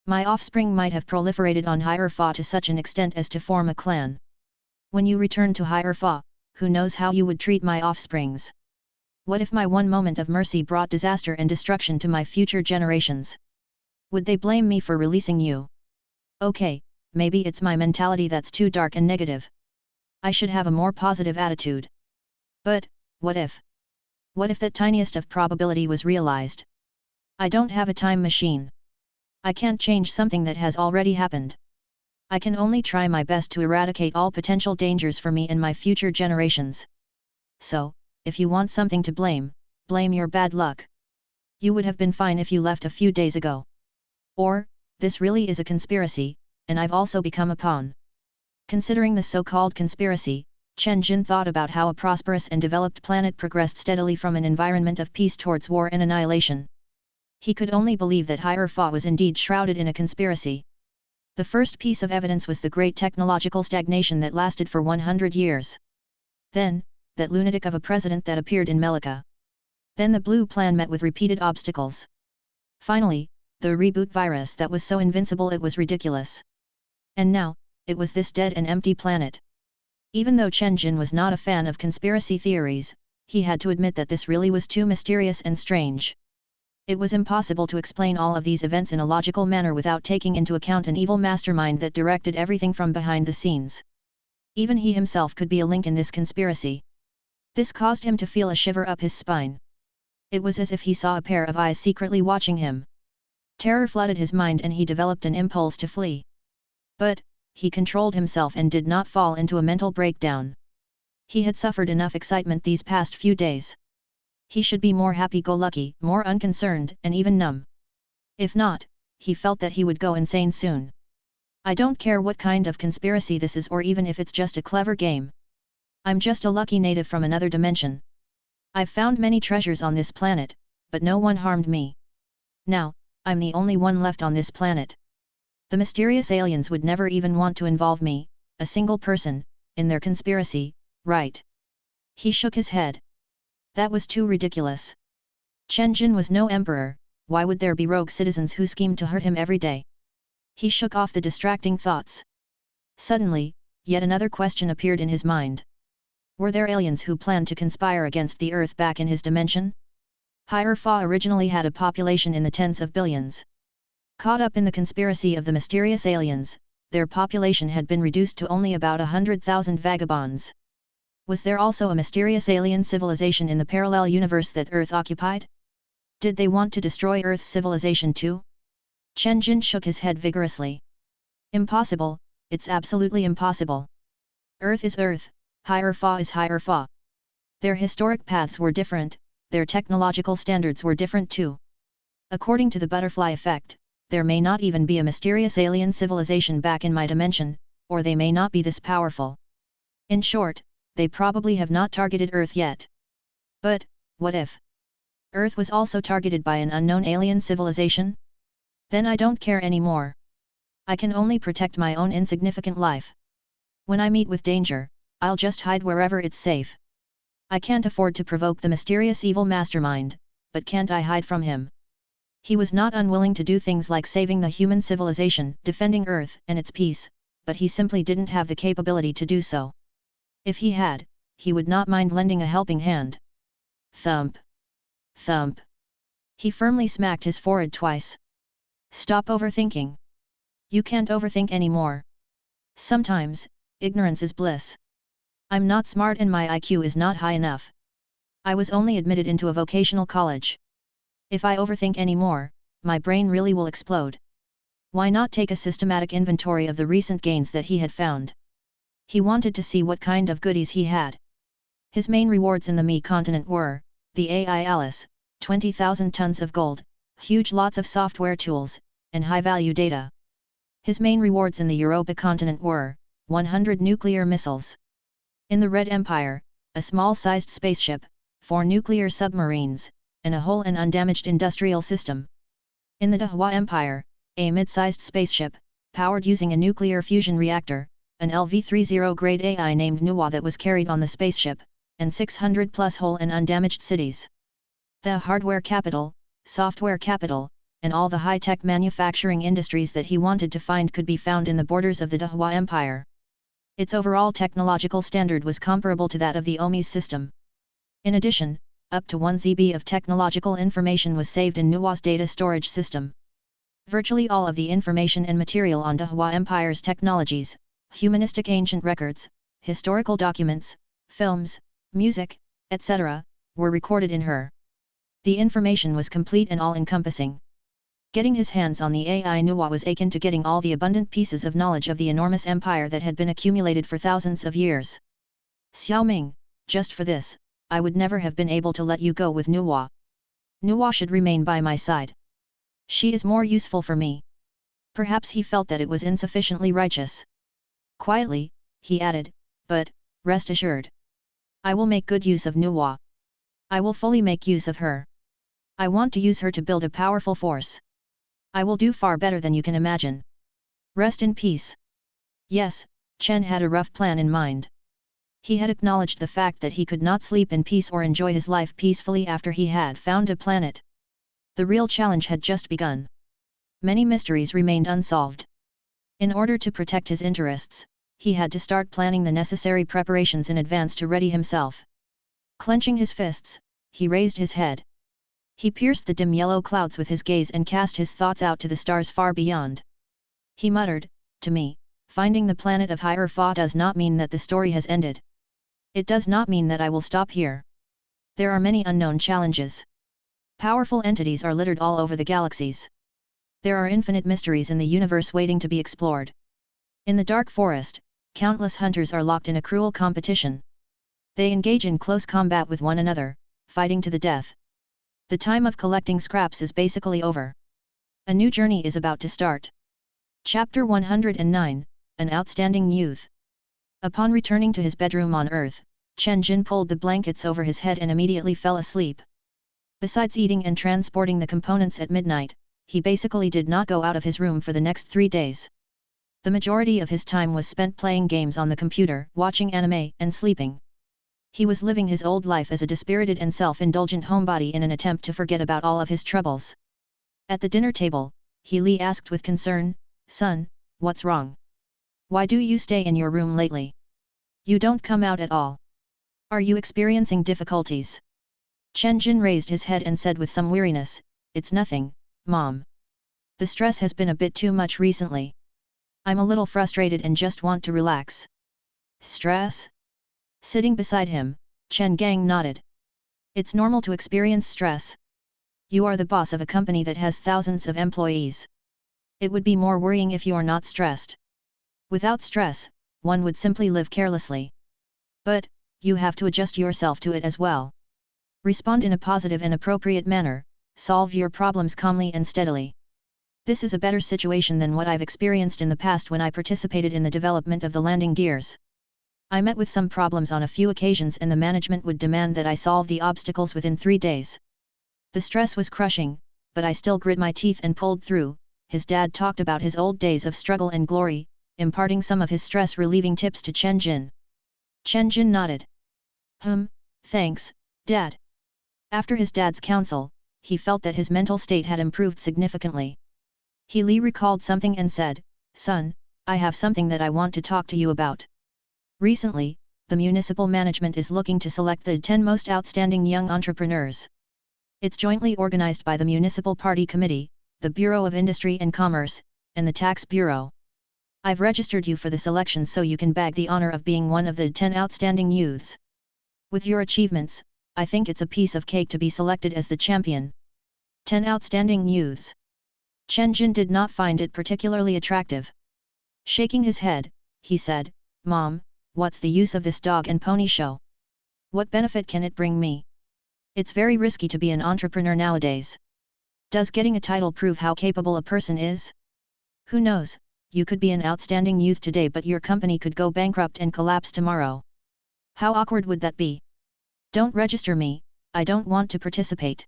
My offspring might have proliferated on Higher Fa to such an extent as to form a clan. When you return to Higher Fa, who knows how you would treat my offsprings? What if my one moment of mercy brought disaster and destruction to my future generations? Would they blame me for releasing you? Okay, maybe it's my mentality that's too dark and negative. I should have a more positive attitude. But, what if? What if that tiniest of probability was realized? I don't have a time machine. I can't change something that has already happened. I can only try my best to eradicate all potential dangers for me and my future generations. So, if you want something to blame, blame your bad luck. You would have been fine if you left a few days ago. Or, this really is a conspiracy, and I've also become a pawn. Considering the so-called conspiracy, Chen Jin thought about how a prosperous and developed planet progressed steadily from an environment of peace towards war and annihilation. He could only believe that Higher Fa was indeed shrouded in a conspiracy. The first piece of evidence was the great technological stagnation that lasted for 100 years. Then, that lunatic of a president that appeared in Melika. Then the Blue Plan met with repeated obstacles. Finally, the reboot virus that was so invincible it was ridiculous. And now, it was this dead and empty planet. Even though Chen Jin was not a fan of conspiracy theories, he had to admit that this really was too mysterious and strange. It was impossible to explain all of these events in a logical manner without taking into account an evil mastermind that directed everything from behind the scenes. Even he himself could be a link in this conspiracy. This caused him to feel a shiver up his spine. It was as if he saw a pair of eyes secretly watching him. Terror flooded his mind and he developed an impulse to flee. But, he controlled himself and did not fall into a mental breakdown. He had suffered enough excitement these past few days. He should be more happy-go-lucky, more unconcerned, and even numb. If not, he felt that he would go insane soon. I don't care what kind of conspiracy this is or even if it's just a clever game. I'm just a lucky native from another dimension. I've found many treasures on this planet, but no one harmed me. Now, I'm the only one left on this planet. The mysterious aliens would never even want to involve me, a single person, in their conspiracy, right? He shook his head. That was too ridiculous. Chen Jin was no emperor, why would there be rogue citizens who schemed to hurt him every day? He shook off the distracting thoughts. Suddenly, yet another question appeared in his mind. Were there aliens who planned to conspire against the Earth back in his dimension? Higher Fa originally had a population in the tens of billions. Caught up in the conspiracy of the mysterious aliens, their population had been reduced to only about 100,000 vagabonds. Was there also a mysterious alien civilization in the parallel universe that Earth occupied? Did they want to destroy Earth's civilization too? Chen Jin shook his head vigorously. Impossible, it's absolutely impossible. Earth is Earth, Higher Fa is Higher Fa. Their historic paths were different, their technological standards were different too. According to the butterfly effect, there may not even be a mysterious alien civilization back in my dimension, or they may not be this powerful. In short, they probably have not targeted Earth yet. But, what if Earth was also targeted by an unknown alien civilization? Then I don't care anymore. I can only protect my own insignificant life. When I meet with danger, I'll just hide wherever it's safe. I can't afford to provoke the mysterious evil mastermind, but can't I hide from him? He was not unwilling to do things like saving the human civilization, defending Earth and its peace, but he simply didn't have the capability to do so. If he had, he would not mind lending a helping hand. Thump. Thump. He firmly smacked his forehead twice. Stop overthinking. You can't overthink anymore. Sometimes, ignorance is bliss. I'm not smart and my IQ is not high enough. I was only admitted into a vocational college. If I overthink anymore, my brain really will explode. Why not take a systematic inventory of the recent gains that he had found? He wanted to see what kind of goodies he had. His main rewards in the Mi continent were, the AI Alice, 20,000 tons of gold, huge lots of software tools, and high-value data. His main rewards in the Europa continent were, 100 nuclear missiles. In the Red Empire, a small-sized spaceship, 4 nuclear submarines, and a whole and undamaged industrial system. In the Dahua Empire, a mid-sized spaceship, powered using a nuclear fusion reactor, an LV-30 grade AI named Nuwa that was carried on the spaceship, and 600 plus whole and undamaged cities. The hardware capital, software capital, and all the high-tech manufacturing industries that he wanted to find could be found in the borders of the Dahua Empire. Its overall technological standard was comparable to that of the Omi's system. In addition, up to 1 ZB of technological information was saved in Nuwa's data storage system. Virtually all of the information and material on Dahua Empire's technologies, humanistic ancient records, historical documents, films, music, etc., were recorded in her. The information was complete and all-encompassing. Getting his hands on the AI Nuwa was akin to getting all the abundant pieces of knowledge of the enormous empire that had been accumulated for thousands of years. Xiaoming, just for this, I would never have been able to let you go with Nuwa. Nuwa should remain by my side. She is more useful for me. Perhaps he felt that it was insufficiently righteous. Quietly, he added, but, Rest assured. I will make good use of Nuwa. I will fully make use of her. I want to use her to build a powerful force. I will do far better than you can imagine. Rest in peace. Yes, Chen had a rough plan in mind. He had acknowledged the fact that he could not sleep in peace or enjoy his life peacefully after he had found a planet. The real challenge had just begun. Many mysteries remained unsolved. In order to protect his interests, he had to start planning the necessary preparations in advance to ready himself. Clenching his fists, he raised his head. He pierced the dim yellow clouds with his gaze and cast his thoughts out to the stars far beyond. He muttered, "To me, finding the planet of Higher Fa does not mean that the story has ended. It does not mean that I will stop here. There are many unknown challenges. Powerful entities are littered all over the galaxies. There are infinite mysteries in the universe waiting to be explored. In the dark forest, countless hunters are locked in a cruel competition. They engage in close combat with one another, fighting to the death. The time of collecting scraps is basically over. A new journey is about to start." Chapter 109, An Outstanding Youth. Upon returning to his bedroom on Earth, Chen Jin pulled the blankets over his head and immediately fell asleep. Besides eating and transporting the components at midnight, he basically did not go out of his room for the next 3 days. The majority of his time was spent playing games on the computer, watching anime, and sleeping. He was living his old life as a dispirited and self-indulgent homebody in an attempt to forget about all of his troubles. At the dinner table, Li asked with concern, "Son, what's wrong? Why do you stay in your room lately? You don't come out at all. Are you experiencing difficulties?" Chen Jin raised his head and said with some weariness, "It's nothing, Mom. The stress has been a bit too much recently. I'm a little frustrated and just want to relax." "Stress?" Sitting beside him, Chen Gang nodded. "It's normal to experience stress. You are the boss of a company that has thousands of employees. It would be more worrying if you are not stressed. Without stress, one would simply live carelessly. But, you have to adjust yourself to it as well. Respond in a positive and appropriate manner, solve your problems calmly and steadily. This is a better situation than what I've experienced in the past when I participated in the development of the landing gears. I met with some problems on a few occasions and the management would demand that I solve the obstacles within 3 days. The stress was crushing, but I still grit my teeth and pulled through." His dad talked about his old days of struggle and glory, imparting some of his stress-relieving tips to Chen Jin. Chen Jin nodded. Thanks, Dad." After his dad's counsel, he felt that his mental state had improved significantly. Li recalled something and said, "Son, I have something that I want to talk to you about. Recently, the municipal management is looking to select the 10 most outstanding young entrepreneurs. It's jointly organized by the Municipal Party Committee, the Bureau of Industry and Commerce, and the Tax Bureau. I've registered you for the selection so you can bag the honor of being one of the 10 outstanding youths. With your achievements, I think it's a piece of cake to be selected as the champion." 10 outstanding youths. Chen Jin did not find it particularly attractive. Shaking his head, he said, "Mom, what's the use of this dog and pony show? What benefit can it bring me? It's very risky to be an entrepreneur nowadays. Does getting a title prove how capable a person is? Who knows, you could be an outstanding youth today but your company could go bankrupt and collapse tomorrow. How awkward would that be? Don't register me, I don't want to participate."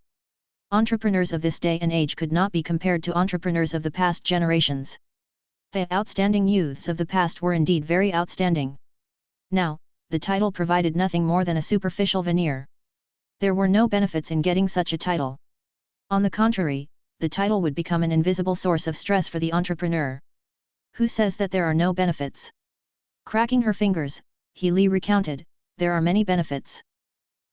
Entrepreneurs of this day and age could not be compared to entrepreneurs of the past generations. The outstanding youths of the past were indeed very outstanding. Now, the title provided nothing more than a superficial veneer. There were no benefits in getting such a title. On the contrary, the title would become an invisible source of stress for the entrepreneur. Who says that there are no benefits? Cracking her fingers, Li recounted, "There are many benefits.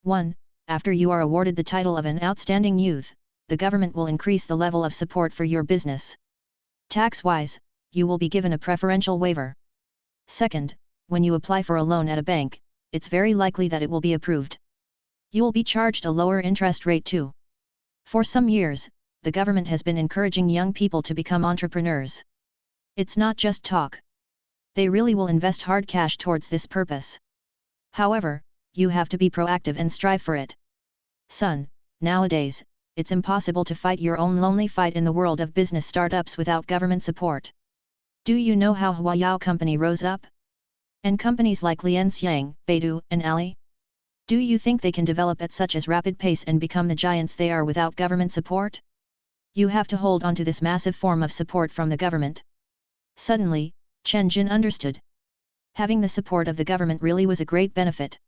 1. After you are awarded the title of an outstanding youth, the government will increase the level of support for your business. Tax-wise, you will be given a preferential waiver. 2. When you apply for a loan at a bank, it's very likely that it will be approved. You will be charged a lower interest rate too. For some years, the government has been encouraging young people to become entrepreneurs. It's not just talk. They really will invest hard cash towards this purpose. However, you have to be proactive and strive for it. Son, nowadays, it's impossible to fight your own lonely fight in the world of business startups without government support. Do you know how Huayao Company rose up? And companies like Lianxiang, Beidou, and Ali? Do you think they can develop at such a rapid pace and become the giants they are without government support? You have to hold on to this massive form of support from the government. Suddenly, Chen Jin understood. Having the support of the government really was a great benefit.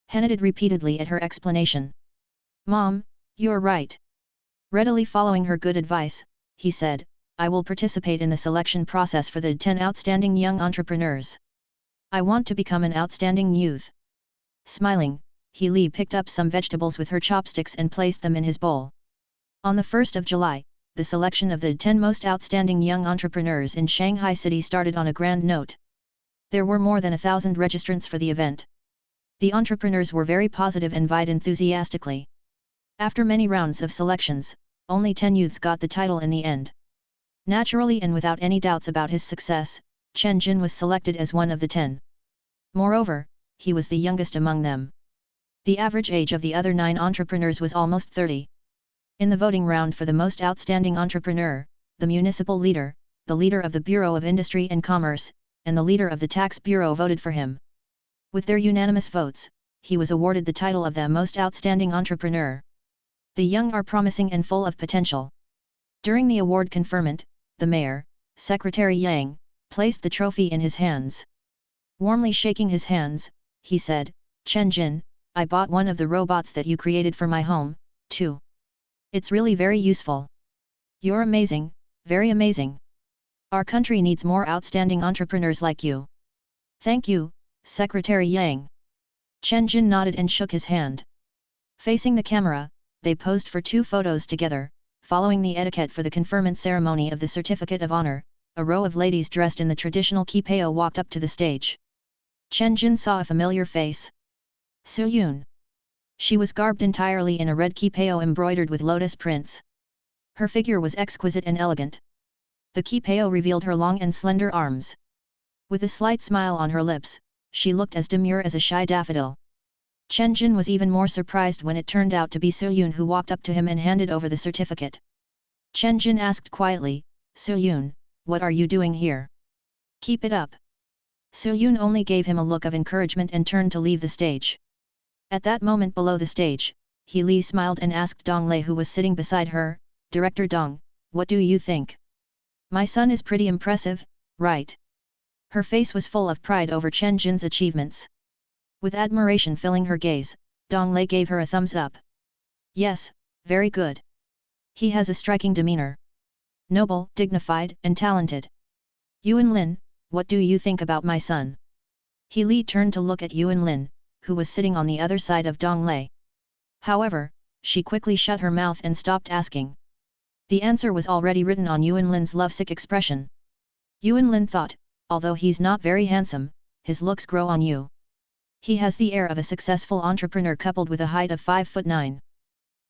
He nodded repeatedly at her explanation. Mom, you're right. Readily following her good advice, he said, I will participate in the selection process for the 10 outstanding young entrepreneurs. I want to become an outstanding youth. Smiling, He Li picked up some vegetables with her chopsticks and placed them in his bowl. On the 1st of July, the selection of the 10 most outstanding young entrepreneurs in Shanghai City started on a grand note. There were more than 1,000 registrants for the event. The entrepreneurs were very positive and vied enthusiastically. After many rounds of selections, only 10 youths got the title in the end. Naturally and without any doubts about his success, Chen Jin was selected as one of the 10. Moreover, he was the youngest among them. The average age of the other 9 entrepreneurs was almost 30. In the voting round for the most outstanding entrepreneur, the municipal leader, the leader of the Bureau of Industry and Commerce, and the leader of the Tax Bureau voted for him. With their unanimous votes, he was awarded the title of the most outstanding entrepreneur. The young are promising and full of potential. During the award conferment, the mayor, Secretary Yang, placed the trophy in his hands. Warmly shaking his hands, he said, Chen Jin, I bought one of the robots that you created for my home, too. It's really very useful. You're amazing, very amazing. Our country needs more outstanding entrepreneurs like you. Thank you, Secretary Yang. Chen Jin nodded and shook his hand. Facing the camera, they posed for 2 photos together. Following the etiquette for the conferment ceremony of the Certificate of Honor, a row of ladies dressed in the traditional kipao walked up to the stage. Chen Jin saw a familiar face. Su Yun. She was garbed entirely in a red kipao embroidered with lotus prints. Her figure was exquisite and elegant. The kipao revealed her long and slender arms. With a slight smile on her lips, she looked as demure as a shy daffodil. Chen Jin was even more surprised when it turned out to be Su Yun who walked up to him and handed over the certificate. Chen Jin asked quietly, Su Yun, what are you doing here? Keep it up. Su Yun only gave him a look of encouragement and turned to leave the stage. At that moment below the stage, He Li smiled and asked Dong Lei who was sitting beside her, Director Dong, what do you think? My son is pretty impressive, right? Her face was full of pride over Chen Jin's achievements. With admiration filling her gaze, Dong Lei gave her a thumbs up. Yes, very good. He has a striking demeanor. Noble, dignified, and talented. Yuan Lin, what do you think about my son? He Li turned to look at Yuan Lin, who was sitting on the other side of Dong Lei. However, she quickly shut her mouth and stopped asking. The answer was already written on Yuan Lin's lovesick expression. Yuan Lin thought, although he's not very handsome, his looks grow on you. He has the air of a successful entrepreneur coupled with a height of 5'9".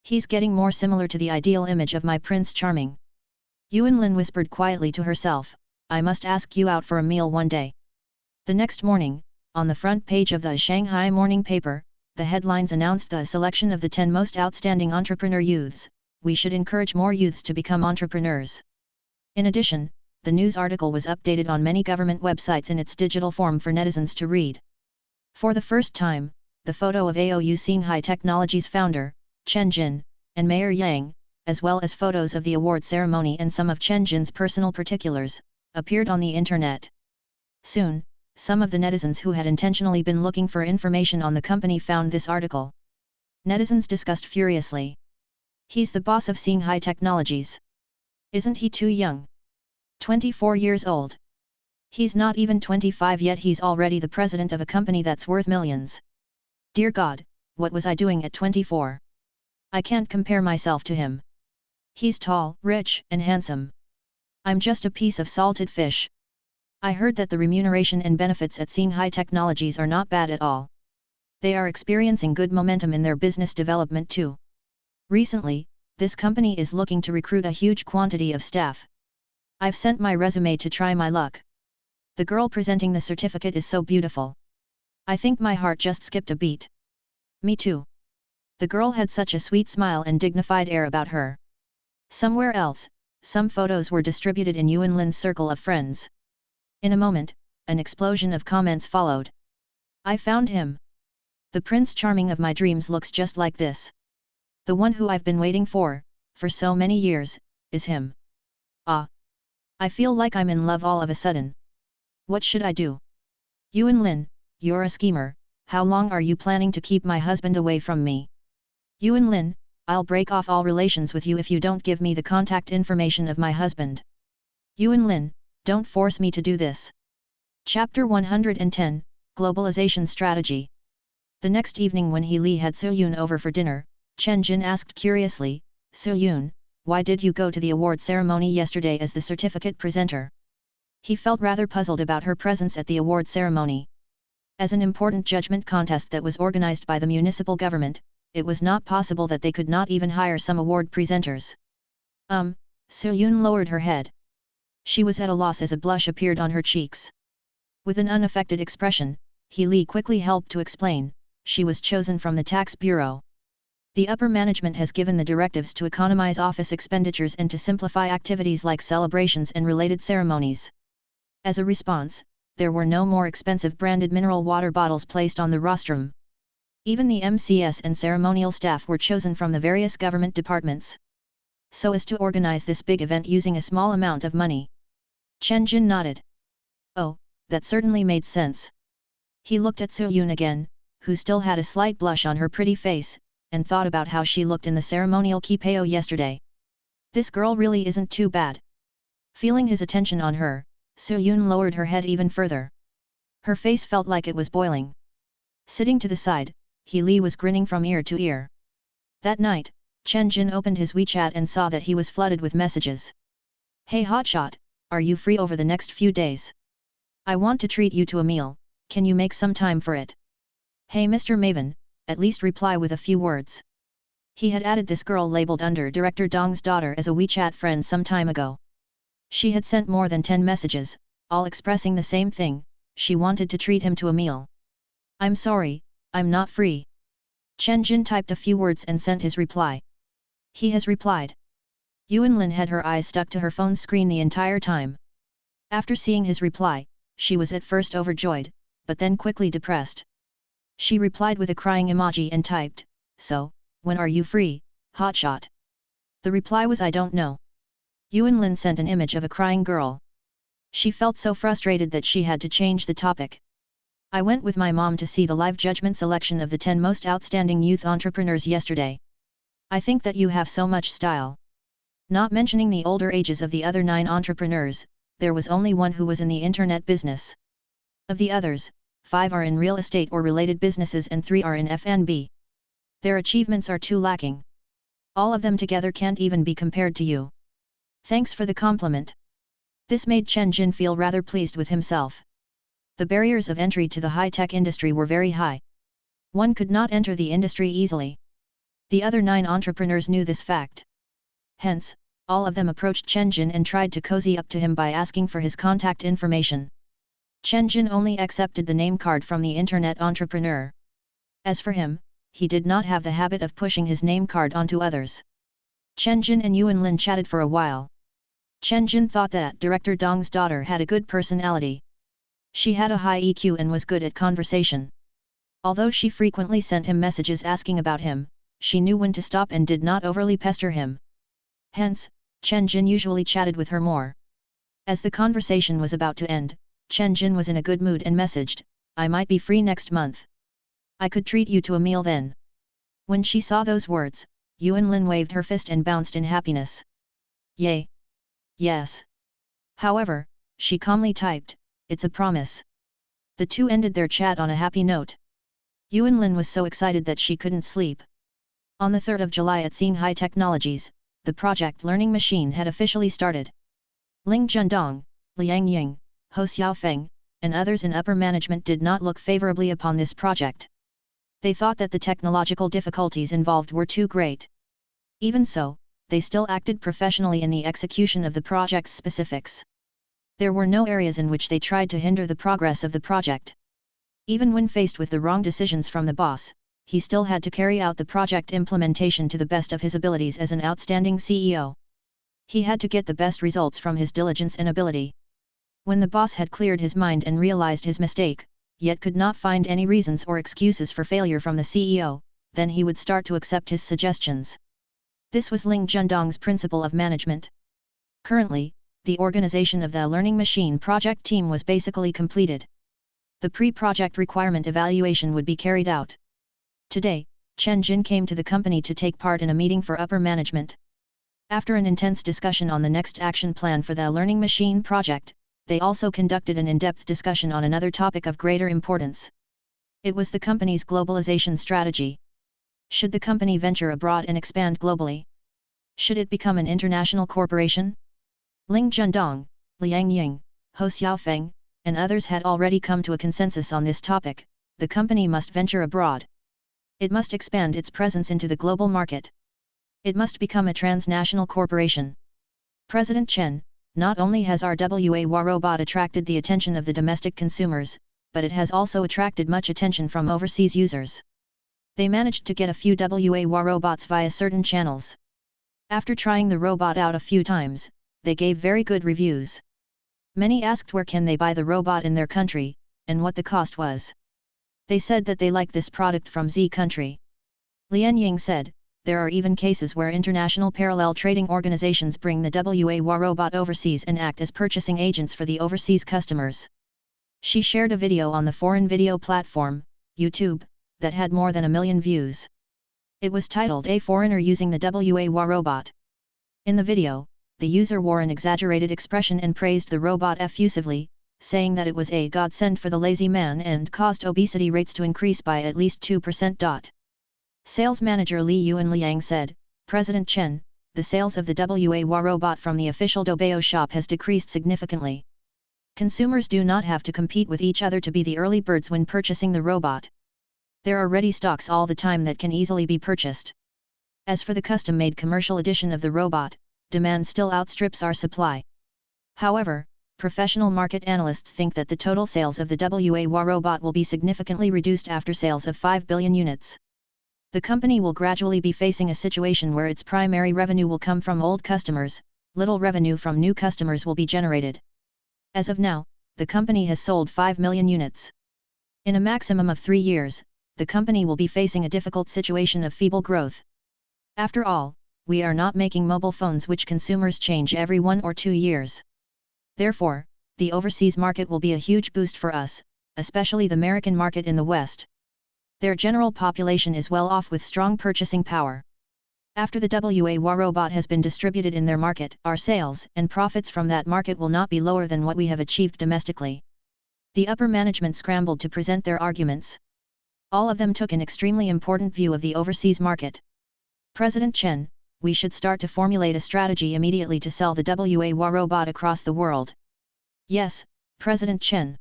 He's getting more similar to the ideal image of my Prince Charming. Yuan Lin whispered quietly to herself, I must ask you out for a meal one day. The next morning, on the front page of the Shanghai morning paper, the headlines announced the selection of the 10 most outstanding entrepreneur youths. We should encourage more youths to become entrepreneurs. In addition, the news article was updated on many government websites in its digital form for netizens to read. For the first time, the photo of AOU Xinghai Technologies founder, Chen Jin, and Mayor Yang, as well as photos of the award ceremony and some of Chen Jin's personal particulars, appeared on the internet. Soon, some of the netizens who had intentionally been looking for information on the company found this article. Netizens discussed furiously. He's the boss of Xinghai Technologies. Isn't he too young? 24 years old. He's not even 25 yet, he's already the president of a company that's worth millions. Dear God, what was I doing at 24? I can't compare myself to him. He's tall, rich, and handsome. I'm just a piece of salted fish. I heard that the remuneration and benefits at Xinghai Technologies are not bad at all. They are experiencing good momentum in their business development too. Recently, this company is looking to recruit a huge quantity of staff. I've sent my resume to try my luck. The girl presenting the certificate is so beautiful. I think my heart just skipped a beat. Me too. The girl had such a sweet smile and dignified air about her. Somewhere else, some photos were distributed in Yuan Lin's circle of friends. In a moment, an explosion of comments followed. I found him. The Prince Charming of my dreams looks just like this. The one who I've been waiting for so many years, is him. Ah! I feel like I'm in love all of a sudden. What should I do? Yuan Lin, you're a schemer, how long are you planning to keep my husband away from me? Yuan Lin, I'll break off all relations with you if you don't give me the contact information of my husband. Yuan Lin, don't force me to do this. Chapter 110, Globalization Strategy. The next evening when He Li had So-yoon over for dinner, Chen Jin asked curiously, So-yoon, why did you go to the award ceremony yesterday as the certificate presenter? He felt rather puzzled about her presence at the award ceremony. As an important judgment contest that was organized by the municipal government, it was not possible that they could not even hire some award presenters. So-yoon lowered her head. She was at a loss as a blush appeared on her cheeks. With an unaffected expression, He Li quickly helped to explain, she was chosen from the tax bureau. The upper management has given the directives to economize office expenditures and to simplify activities like celebrations and related ceremonies. As a response, there were no more expensive branded mineral water bottles placed on the rostrum. Even the MCS and ceremonial staff were chosen from the various government departments, so as to organize this big event using a small amount of money. Chen Jin nodded. Oh, that certainly made sense. He looked at So-yoon again, who still had a slight blush on her pretty face, and thought about how she looked in the ceremonial kipao yesterday. This girl really isn't too bad. Feeling his attention on her, So-yoon lowered her head even further. Her face felt like it was boiling. Sitting to the side, He Li was grinning from ear to ear. That night, Chen Jin opened his WeChat and saw that he was flooded with messages. Hey hotshot, are you free over the next few days? I want to treat you to a meal, can you make some time for it? Hey Mr. Maven, at least reply with a few words. He had added this girl labeled under Director Dong's daughter as a WeChat friend some time ago. She had sent more than 10 messages, all expressing the same thing, she wanted to treat him to a meal. I'm sorry, I'm not free. Chen Jin typed a few words and sent his reply. He has replied. Yuan Lin had her eyes stuck to her phone screen the entire time. After seeing his reply, she was at first overjoyed, but then quickly depressed. She replied with a crying emoji and typed, so, when are you free, hotshot? The reply was I don't know. Yuan Lin sent an image of a crying girl. She felt so frustrated that she had to change the topic. I went with my mom to see the live judgment selection of the 10 most outstanding youth entrepreneurs yesterday. I think that you have so much style. Not mentioning the older ages of the other 9 entrepreneurs, there was only one who was in the internet business. Of the others, 5 are in real estate or related businesses and 3 are in F&B. Their achievements are too lacking. All of them together can't even be compared to you. Thanks for the compliment. This made Chen Jin feel rather pleased with himself. The barriers of entry to the high-tech industry were very high. One could not enter the industry easily. The other 9 entrepreneurs knew this fact. Hence, all of them approached Chen Jin and tried to cozy up to him by asking for his contact information. Chen Jin only accepted the name card from the internet entrepreneur. As for him, he did not have the habit of pushing his name card onto others. Chen Jin and Yuan Lin chatted for a while. Chen Jin thought that Director Dong's daughter had a good personality. She had a high EQ and was good at conversation. Although she frequently sent him messages asking about him, she knew when to stop and did not overly pester him. Hence, Chen Jin usually chatted with her more. As the conversation was about to end, Chen Jin was in a good mood and messaged, I might be free next month. I could treat you to a meal then. When she saw those words, Yuan Lin waved her fist and bounced in happiness. Yay! Yes. However, she calmly typed, it's a promise. The two ended their chat on a happy note. Yuan Lin was so excited that she couldn't sleep. On the 3rd of July at Seeing High Technologies, the project learning machine had officially started. Ling Jundong, Liang Ying, Ho Xiaofeng, and others in upper management did not look favorably upon this project. They thought that the technological difficulties involved were too great. Even so, they still acted professionally in the execution of the project's specifics. There were no areas in which they tried to hinder the progress of the project. Even when faced with the wrong decisions from the boss, he still had to carry out the project implementation to the best of his abilities as an outstanding CEO. He had to get the best results from his diligence and ability. When the boss had cleared his mind and realized his mistake, yet could not find any reasons or excuses for failure from the CEO, then he would start to accept his suggestions. This was Ling Jundong's principle of management. Currently, the organization of the Learning Machine project team was basically completed. The pre-project requirement evaluation would be carried out. Today, Chen Jin came to the company to take part in a meeting for upper management. After an intense discussion on the next action plan for the Learning Machine project, they also conducted an in-depth discussion on another topic of greater importance. It was the company's globalization strategy. Should the company venture abroad and expand globally? Should it become an international corporation? Ling Jundong, Liang Ying, Ho Xiaofeng, and others had already come to a consensus on this topic. The company must venture abroad. It must expand its presence into the global market. It must become a transnational corporation. President Chen, not only has RWA robot attracted the attention of the domestic consumers, but it has also attracted much attention from overseas users. They managed to get a few WA robots via certain channels. After trying the robot out a few times, they gave very good reviews. Many asked where can they buy the robot in their country, and what the cost was. They said that they like this product from Z country. Lian Ying said, there are even cases where international parallel trading organizations bring the WA robot overseas and act as purchasing agents for the overseas customers. She shared a video on the foreign video platform, YouTube, that had more than 1 million views. It was titled "A Foreigner Using the WA Robot." In the video, the user wore an exaggerated expression and praised the robot effusively, saying that it was a godsend for the lazy man and caused obesity rates to increase by at least 2%. Sales manager Li Yuan Liang said, President Chen, the sales of the WA robot from the official Doubao shop has decreased significantly. Consumers do not have to compete with each other to be the early birds when purchasing the robot. There are ready stocks all the time that can easily be purchased. As for the custom-made commercial edition of the robot, demand still outstrips our supply. However, professional market analysts think that the total sales of the WA robot will be significantly reduced after sales of 5 billion units. The company will gradually be facing a situation where its primary revenue will come from old customers, little revenue from new customers will be generated. As of now, the company has sold 5 million units. In a maximum of 3 years, the company will be facing a difficult situation of feeble growth. After all, we are not making mobile phones which consumers change every 1 or 2 years. Therefore, the overseas market will be a huge boost for us, especially the American market in the West. Their general population is well off with strong purchasing power. After the WA robot has been distributed in their market, our sales and profits from that market will not be lower than what we have achieved domestically. The upper management scrambled to present their arguments. All of them took an extremely important view of the overseas market. President Chen, we should start to formulate a strategy immediately to sell the WA robot across the world. Yes, President Chen.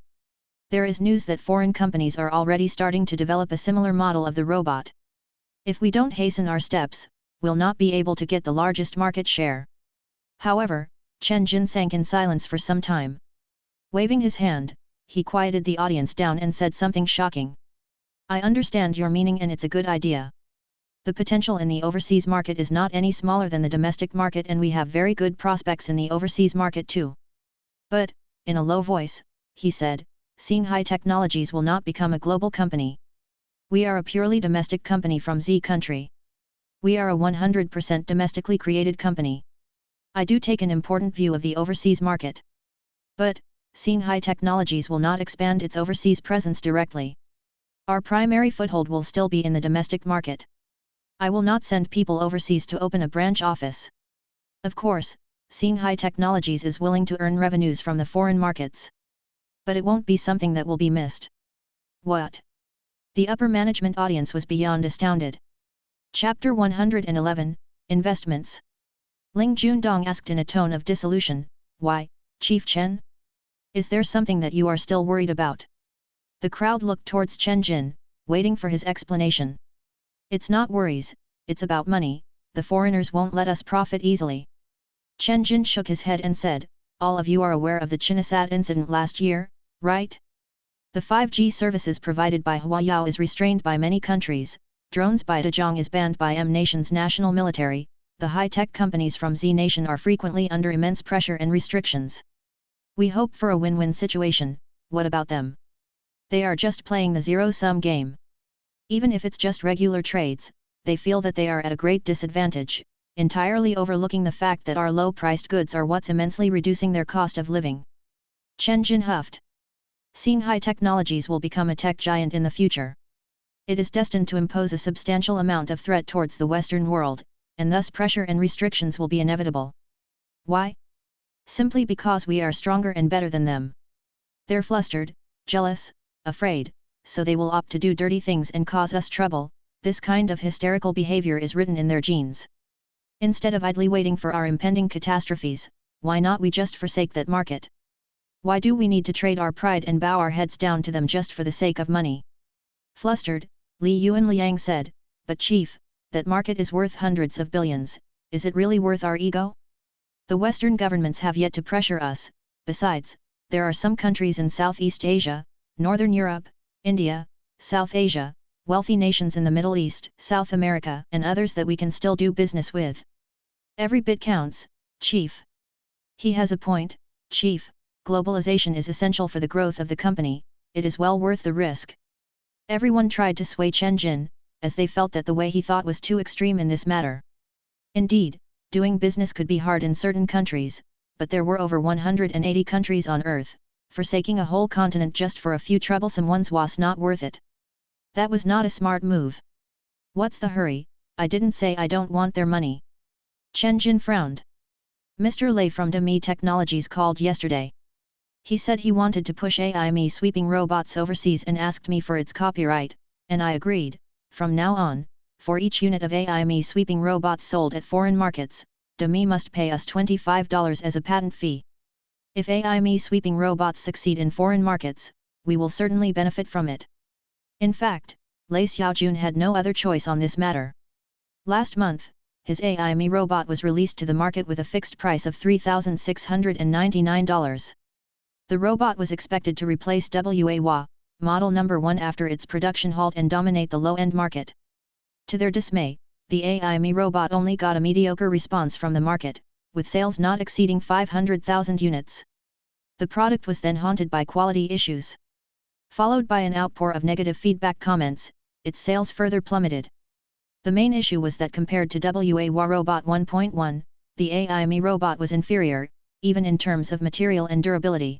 There is news that foreign companies are already starting to develop a similar model of the robot. If we don't hasten our steps, we'll not be able to get the largest market share. However, Chen Jin sank in silence for some time. Waving his hand, he quieted the audience down and said something shocking. I understand your meaning and it's a good idea. The potential in the overseas market is not any smaller than the domestic market and we have very good prospects in the overseas market too. But, in a low voice, he said, Xinghai Technologies will not become a global company. We are a purely domestic company from Z country. We are a 100% domestically created company. I do take an important view of the overseas market. But, Xinghai Technologies will not expand its overseas presence directly. Our primary foothold will still be in the domestic market. I will not send people overseas to open a branch office. Of course, Xinghai Technologies is willing to earn revenues from the foreign markets. But it won't be something that will be missed. What? The upper management audience was beyond astounded. Chapter 111, Investments. Ling Jundong asked in a tone of dissolution, Why, Chief Chen? Is there something that you are still worried about? The crowd looked towards Chen Jin, waiting for his explanation. It's not worries, it's about money, the foreigners won't let us profit easily. Chen Jin shook his head and said, all of you are aware of the Chinasat incident last year, right? The 5G services provided by Huayao is restrained by many countries, drones by Dezhong is banned by M nation's national military, the high-tech companies from Z nation are frequently under immense pressure and restrictions. We hope for a win-win situation. What about them? They are just playing the zero-sum game. Even if it's just regular trades, they feel that they are at a great disadvantage, entirely overlooking the fact that our low-priced goods are what's immensely reducing their cost of living. Chen Jin huffed. Xinghai Technologies will become a tech giant in the future. It is destined to impose a substantial amount of threat towards the Western world, and thus pressure and restrictions will be inevitable. Why? Simply because we are stronger and better than them. They're flustered, jealous, afraid, so they will opt to do dirty things and cause us trouble. This kind of hysterical behavior is written in their genes. Instead of idly waiting for our impending catastrophes, why not we just forsake that market? Why do we need to trade our pride and bow our heads down to them just for the sake of money? Flustered, Li Yuan Liang said, but chief, that market is worth hundreds of billions, is it really worth our ego? The Western governments have yet to pressure us. Besides, there are some countries in Southeast Asia, Northern Europe, India, South Asia, wealthy nations in the Middle East, South America, and others that we can still do business with. Every bit counts, chief. He has a point, chief. Globalization is essential for the growth of the company, it is well worth the risk. Everyone tried to sway Chen Jin, as they felt that the way he thought was too extreme in this matter. Indeed, doing business could be hard in certain countries, but there were over 180 countries on Earth. Forsaking a whole continent just for a few troublesome ones was not worth it. That was not a smart move. What's the hurry? I didn't say I don't want their money. Chen Jin frowned. Mr. Lei from Demi Technologies called yesterday. He said he wanted to push AI sweeping robots overseas and asked me for its copyright, and I agreed. From now on, for each unit of AI sweeping robots sold at foreign markets, Demi must pay us $25 as a patent fee. If AI sweeping robots succeed in foreign markets, we will certainly benefit from it. In fact, Lei Xiaojun had no other choice on this matter. Last month, his AI robot was released to the market with a fixed price of $3,699. The robot was expected to replace WA Model No. 1 after its production halt and dominate the low-end market. To their dismay, the AI robot only got a mediocre response from the market, with sales not exceeding 500,000 units. The product was then haunted by quality issues. Followed by an outpour of negative feedback comments, its sales further plummeted. The main issue was that compared to WA Robot 1.1, the AI robot was inferior, even in terms of material and durability.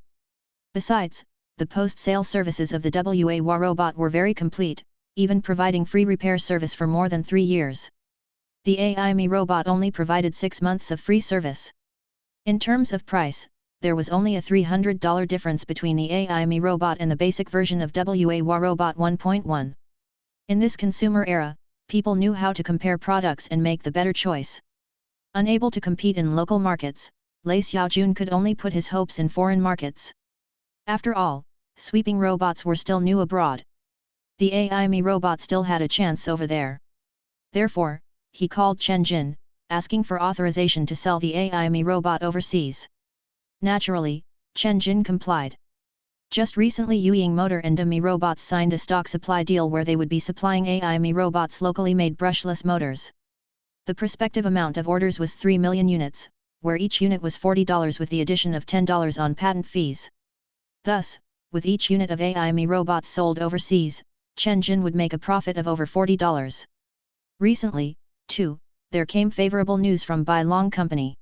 Besides, the post-sale services of the WA robot were very complete, even providing free repair service for more than 3 years. The AI robot only provided 6 months of free service. In terms of price, there was only a $300 difference between the AI robot and the basic version of WA Robot 1.1. In this consumer era, people knew how to compare products and make the better choice. Unable to compete in local markets, Lei Xiaojun could only put his hopes in foreign markets. After all, sweeping robots were still new abroad. The AI robot still had a chance over there. Therefore, he called Chen Jin, asking for authorization to sell the AI robot overseas. Naturally, Chen Jin complied. Just recently Yuying Motor and Demi Robots signed a stock supply deal where they would be supplying AI robots locally made brushless motors. The prospective amount of orders was 3 million units, where each unit was $40 with the addition of $10 on patent fees. Thus, with each unit of AI robots sold overseas, Chen Jin would make a profit of over $40. Recently, too, there came favorable news from Bai Long Company.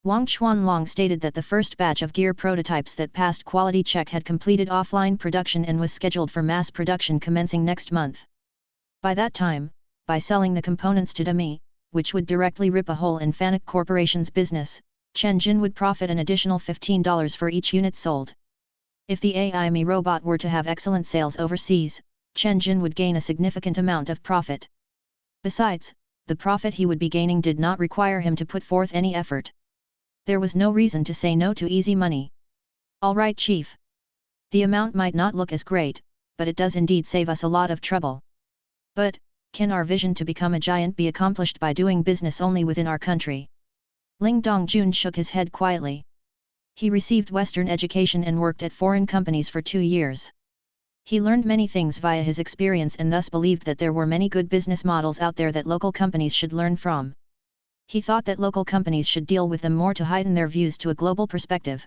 Wang Chuanlong stated that the first batch of gear prototypes that passed quality check had completed offline production and was scheduled for mass production commencing next month. By that time, by selling the components to Demi, which would directly rip a hole in Fanuc Corporation's business, Chen Jin would profit an additional $15 for each unit sold. If the AI robot were to have excellent sales overseas, Chen Jin would gain a significant amount of profit. Besides, the profit he would be gaining did not require him to put forth any effort. There was no reason to say no to easy money. All right, chief. The amount might not look as great, but it does indeed save us a lot of trouble. But, can our vision to become a giant be accomplished by doing business only within our country? Ling Dongjun shook his head quietly. He received Western education and worked at foreign companies for 2 years. He learned many things via his experience and thus believed that there were many good business models out there that local companies should learn from. He thought that local companies should deal with them more to heighten their views to a global perspective.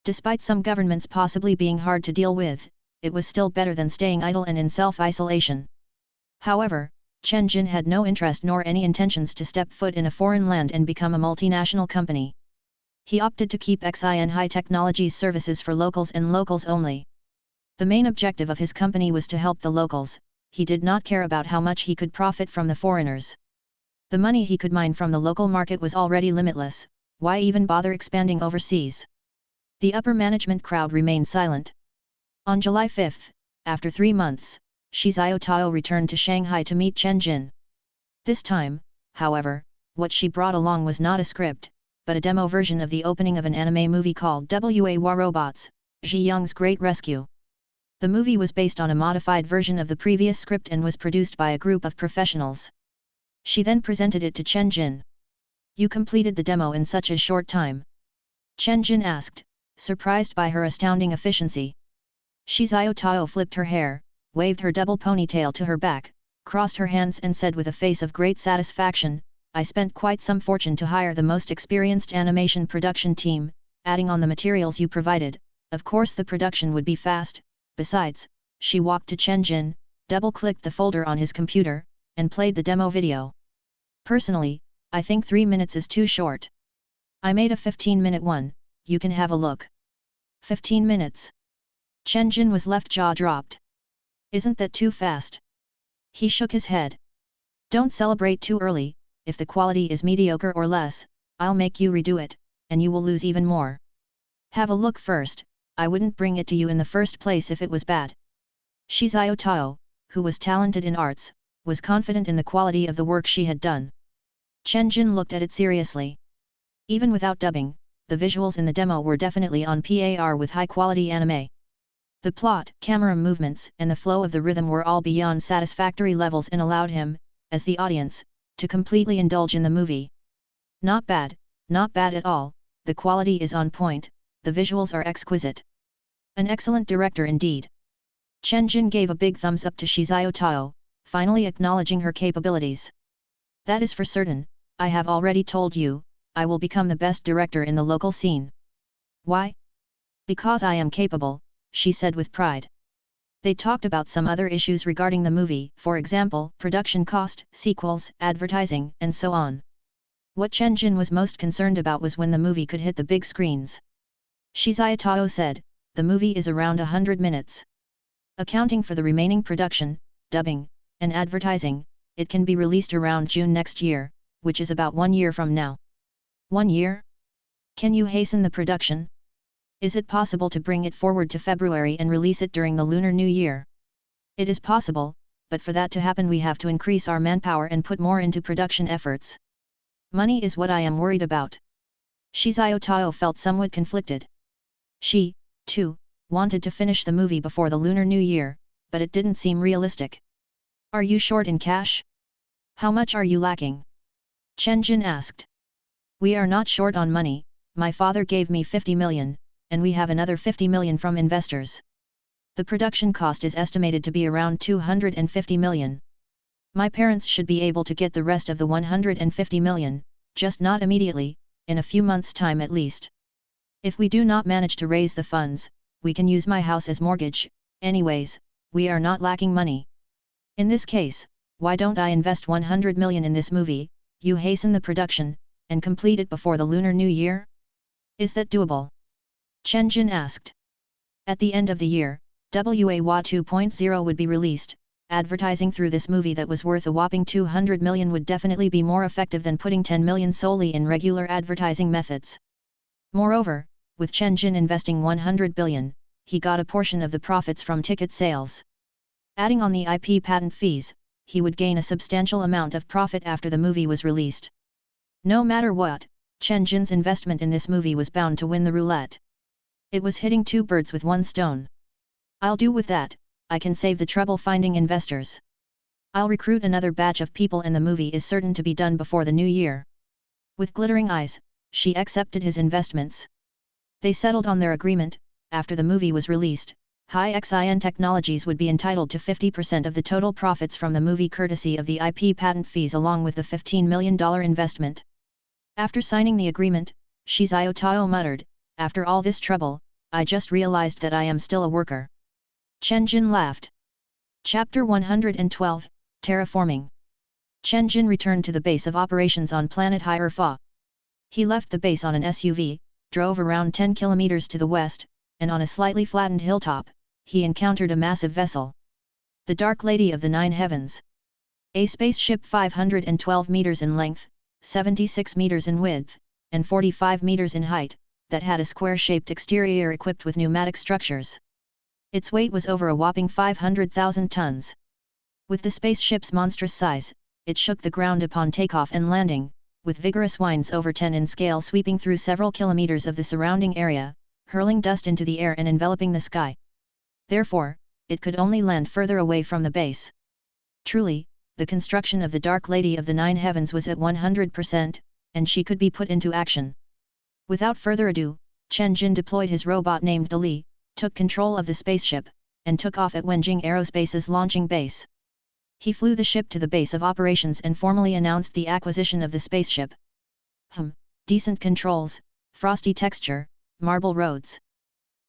Despite some governments possibly being hard to deal with, it was still better than staying idle and in self-isolation. However, Chen Jin had no interest nor any intentions to step foot in a foreign land and become a multinational company. He opted to keep XIN High Technologies services for locals and locals only. The main objective of his company was to help the locals. He did not care about how much he could profit from the foreigners. The money he could mine from the local market was already limitless, why even bother expanding overseas? The upper management crowd remained silent. On July 5, after 3 months, Shi Xiaotao returned to Shanghai to meet Chen Jin. This time, however, what she brought along was not a script, but a demo version of the opening of an anime movie called Wa Robots, Ji Young's Great Rescue. The movie was based on a modified version of the previous script and was produced by a group of professionals. She then presented it to Chen Jin. "You completed the demo in such a short time?" Chen Jin asked, surprised by her astounding efficiency. Shi Xiaotao flipped her hair, waved her double ponytail to her back, crossed her hands and said with a face of great satisfaction, "I spent quite some fortune to hire the most experienced animation production team, adding on the materials you provided, of course the production would be fast, besides," she walked to Chen Jin, double-clicked the folder on his computer, and played the demo video. "Personally, I think 3 minutes is too short. I made a 15-minute one, you can have a look." 15 minutes. Chen Jin was left jaw-dropped. "Isn't that too fast?" He shook his head. "Don't celebrate too early, if the quality is mediocre or less, I'll make you redo it, and you will lose even more. Have a look first, I wouldn't bring it to you in the first place if it was bad." Shi Xiaotao, who was talented in arts, was confident in the quality of the work she had done. Chen Jin looked at it seriously. Even without dubbing, the visuals in the demo were definitely on par with high-quality anime. The plot, camera movements and the flow of the rhythm were all beyond satisfactory levels and allowed him, as the audience, to completely indulge in the movie. Not bad at all, the quality is on point, the visuals are exquisite. An excellent director indeed. Chen Jin gave a big thumbs up to Shi Xiaotao, finally acknowledging her capabilities. "That is for certain, I have already told you, I will become the best director in the local scene." "Why?" "Because I am capable," she said with pride. They talked about some other issues regarding the movie, for example, production cost, sequels, advertising, and so on. What Chen Jin was most concerned about was when the movie could hit the big screens. Shi Xiaotao said, "The movie is around 100 minutes. Accounting for the remaining production, dubbing, and advertising, it can be released around June next year, which is about 1 year from now." "1 year? Can you hasten the production? Is it possible to bring it forward to February and release it during the Lunar New Year?" "It is possible, but for that to happen we have to increase our manpower and put more into production efforts. Money is what I am worried about." Shi Xiaotao felt somewhat conflicted. She, too, wanted to finish the movie before the Lunar New Year, but it didn't seem realistic. "Are you short in cash? How much are you lacking?" Chen Jin asked. "We are not short on money, my father gave me 50 million, and we have another 50 million from investors. The production cost is estimated to be around 250 million. My parents should be able to get the rest of the 150 million, just not immediately, in a few months' time at least. If we do not manage to raise the funds, we can use my house as mortgage, anyways, we are not lacking money. In this case, why don't I invest 100 million in this movie, you hasten the production, and complete it before the Lunar New Year? Is that doable?" Chen Jin asked. At the end of the year, Wa 2.0 would be released. Advertising through this movie that was worth a whopping 200 million would definitely be more effective than putting 10 million solely in regular advertising methods. Moreover, with Chen Jin investing 100 billion, he got a portion of the profits from ticket sales. Adding on the IP patent fees, he would gain a substantial amount of profit after the movie was released. No matter what, Chen Jin's investment in this movie was bound to win the roulette. It was hitting 2 birds with 1 stone. "I'll do with that, I can save the trouble finding investors. I'll recruit another batch of people and the movie is certain to be done before the new year." With glittering eyes, she accepted his investments. They settled on their agreement. After the movie was released, High-XIN Technologies would be entitled to 50% of the total profits from the movie courtesy of the IP patent fees along with the $15 million investment. After signing the agreement, Shi Xiaotao muttered, "After all this trouble, I just realized that I am still a worker. Chen Jin laughed. Chapter 112, Terraforming. Chen Jin returned to the base of operations on planet Hierophant. He left the base on an SUV, drove around 10 kilometers to the west, and on a slightly flattened hilltop, he encountered a massive vessel. The Dark Lady of the Nine Heavens. A spaceship 512 meters in length, 76 meters in width, and 45 meters in height, that had a square-shaped exterior equipped with pneumatic structures. Its weight was over a whopping 500,000 tons. With the spaceship's monstrous size, it shook the ground upon takeoff and landing, with vigorous winds over 10 in scale sweeping through several kilometers of the surrounding area, hurling dust into the air and enveloping the sky. Therefore, it could only land further away from the base. Truly, the construction of the Dark Lady of the Nine Heavens was at 100%, and she could be put into action. Without further ado, Chen Jin deployed his robot named Dali, took control of the spaceship, and took off at Wenjing Aerospace's launching base. He flew the ship to the base of operations and formally announced the acquisition of the spaceship. Decent controls, frosty texture, marble roads.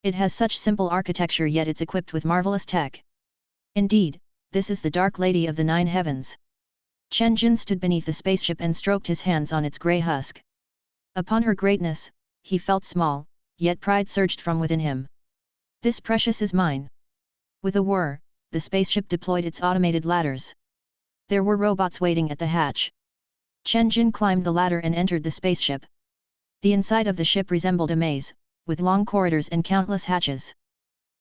It has such simple architecture, yet it's equipped with marvelous tech. Indeed, this is the Dark Lady of the Nine Heavens. Chen Jin stood beneath the spaceship and stroked his hands on its grey husk. Upon her greatness, he felt small, yet pride surged from within him. This precious is mine. With a whir, the spaceship deployed its automated ladders. There were robots waiting at the hatch. Chen Jin climbed the ladder and entered the spaceship. The inside of the ship resembled a maze, with long corridors and countless hatches.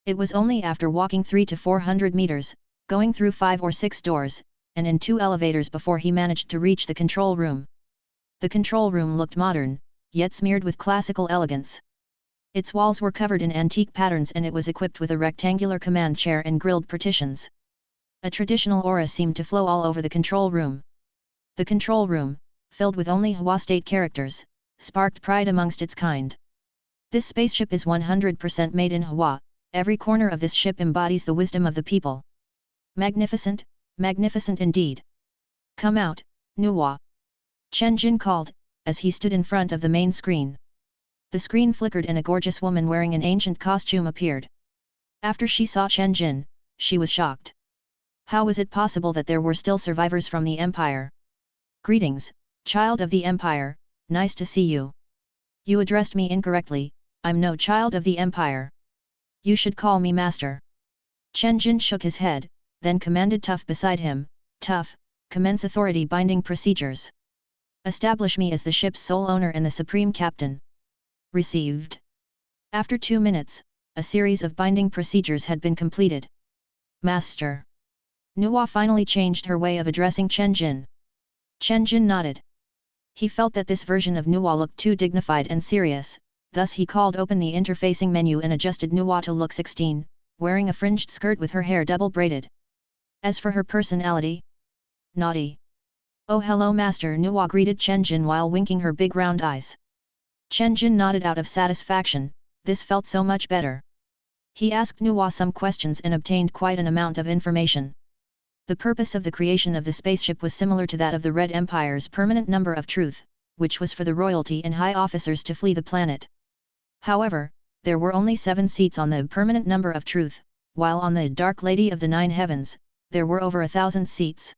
It was only after walking 300 to 400 meters, going through 5 or 6 doors, and in 2 elevators before he managed to reach the control room. The control room looked modern, yet smeared with classical elegance. Its walls were covered in antique patterns and it was equipped with a rectangular command chair and grilled partitions. A traditional aura seemed to flow all over the control room. The control room, filled with only Hua state characters, sparked pride amongst its kind. This spaceship is 100% made in Hua, every corner of this ship embodies the wisdom of the people. Magnificent, magnificent indeed. Come out, Nuwa. Chen Jin called, as he stood in front of the main screen. The screen flickered and a gorgeous woman wearing an ancient costume appeared. After she saw Chen Jin, she was shocked. How was it possible that there were still survivors from the Empire? Greetings, child of the Empire, nice to see you. You addressed me incorrectly, I'm no child of the Empire. You should call me master. Chen Jin shook his head, then commanded Tough beside him, Tough, commence authority binding procedures. Establish me as the ship's sole owner and the supreme captain. Received. After 2 minutes, a series of binding procedures had been completed. Master. Nuwa finally changed her way of addressing Chen Jin. Chen Jin nodded. He felt that this version of Nuwa looked too dignified and serious, thus he called open the interfacing menu and adjusted Nuwa to look 16, wearing a fringed skirt with her hair double braided. As for her personality? Naughty. Oh hello Master, Nuwa greeted Chen Jin while winking her big round eyes. Chen Jin nodded out of satisfaction, this felt so much better. He asked Nuwa some questions and obtained quite an amount of information. The purpose of the creation of the spaceship was similar to that of the Red Empire's permanent number of truth, which was for the royalty and high officers to flee the planet. However, there were only 7 seats on the permanent number of truth, while on the Dark Lady of the Nine Heavens, there were over 1,000 seats.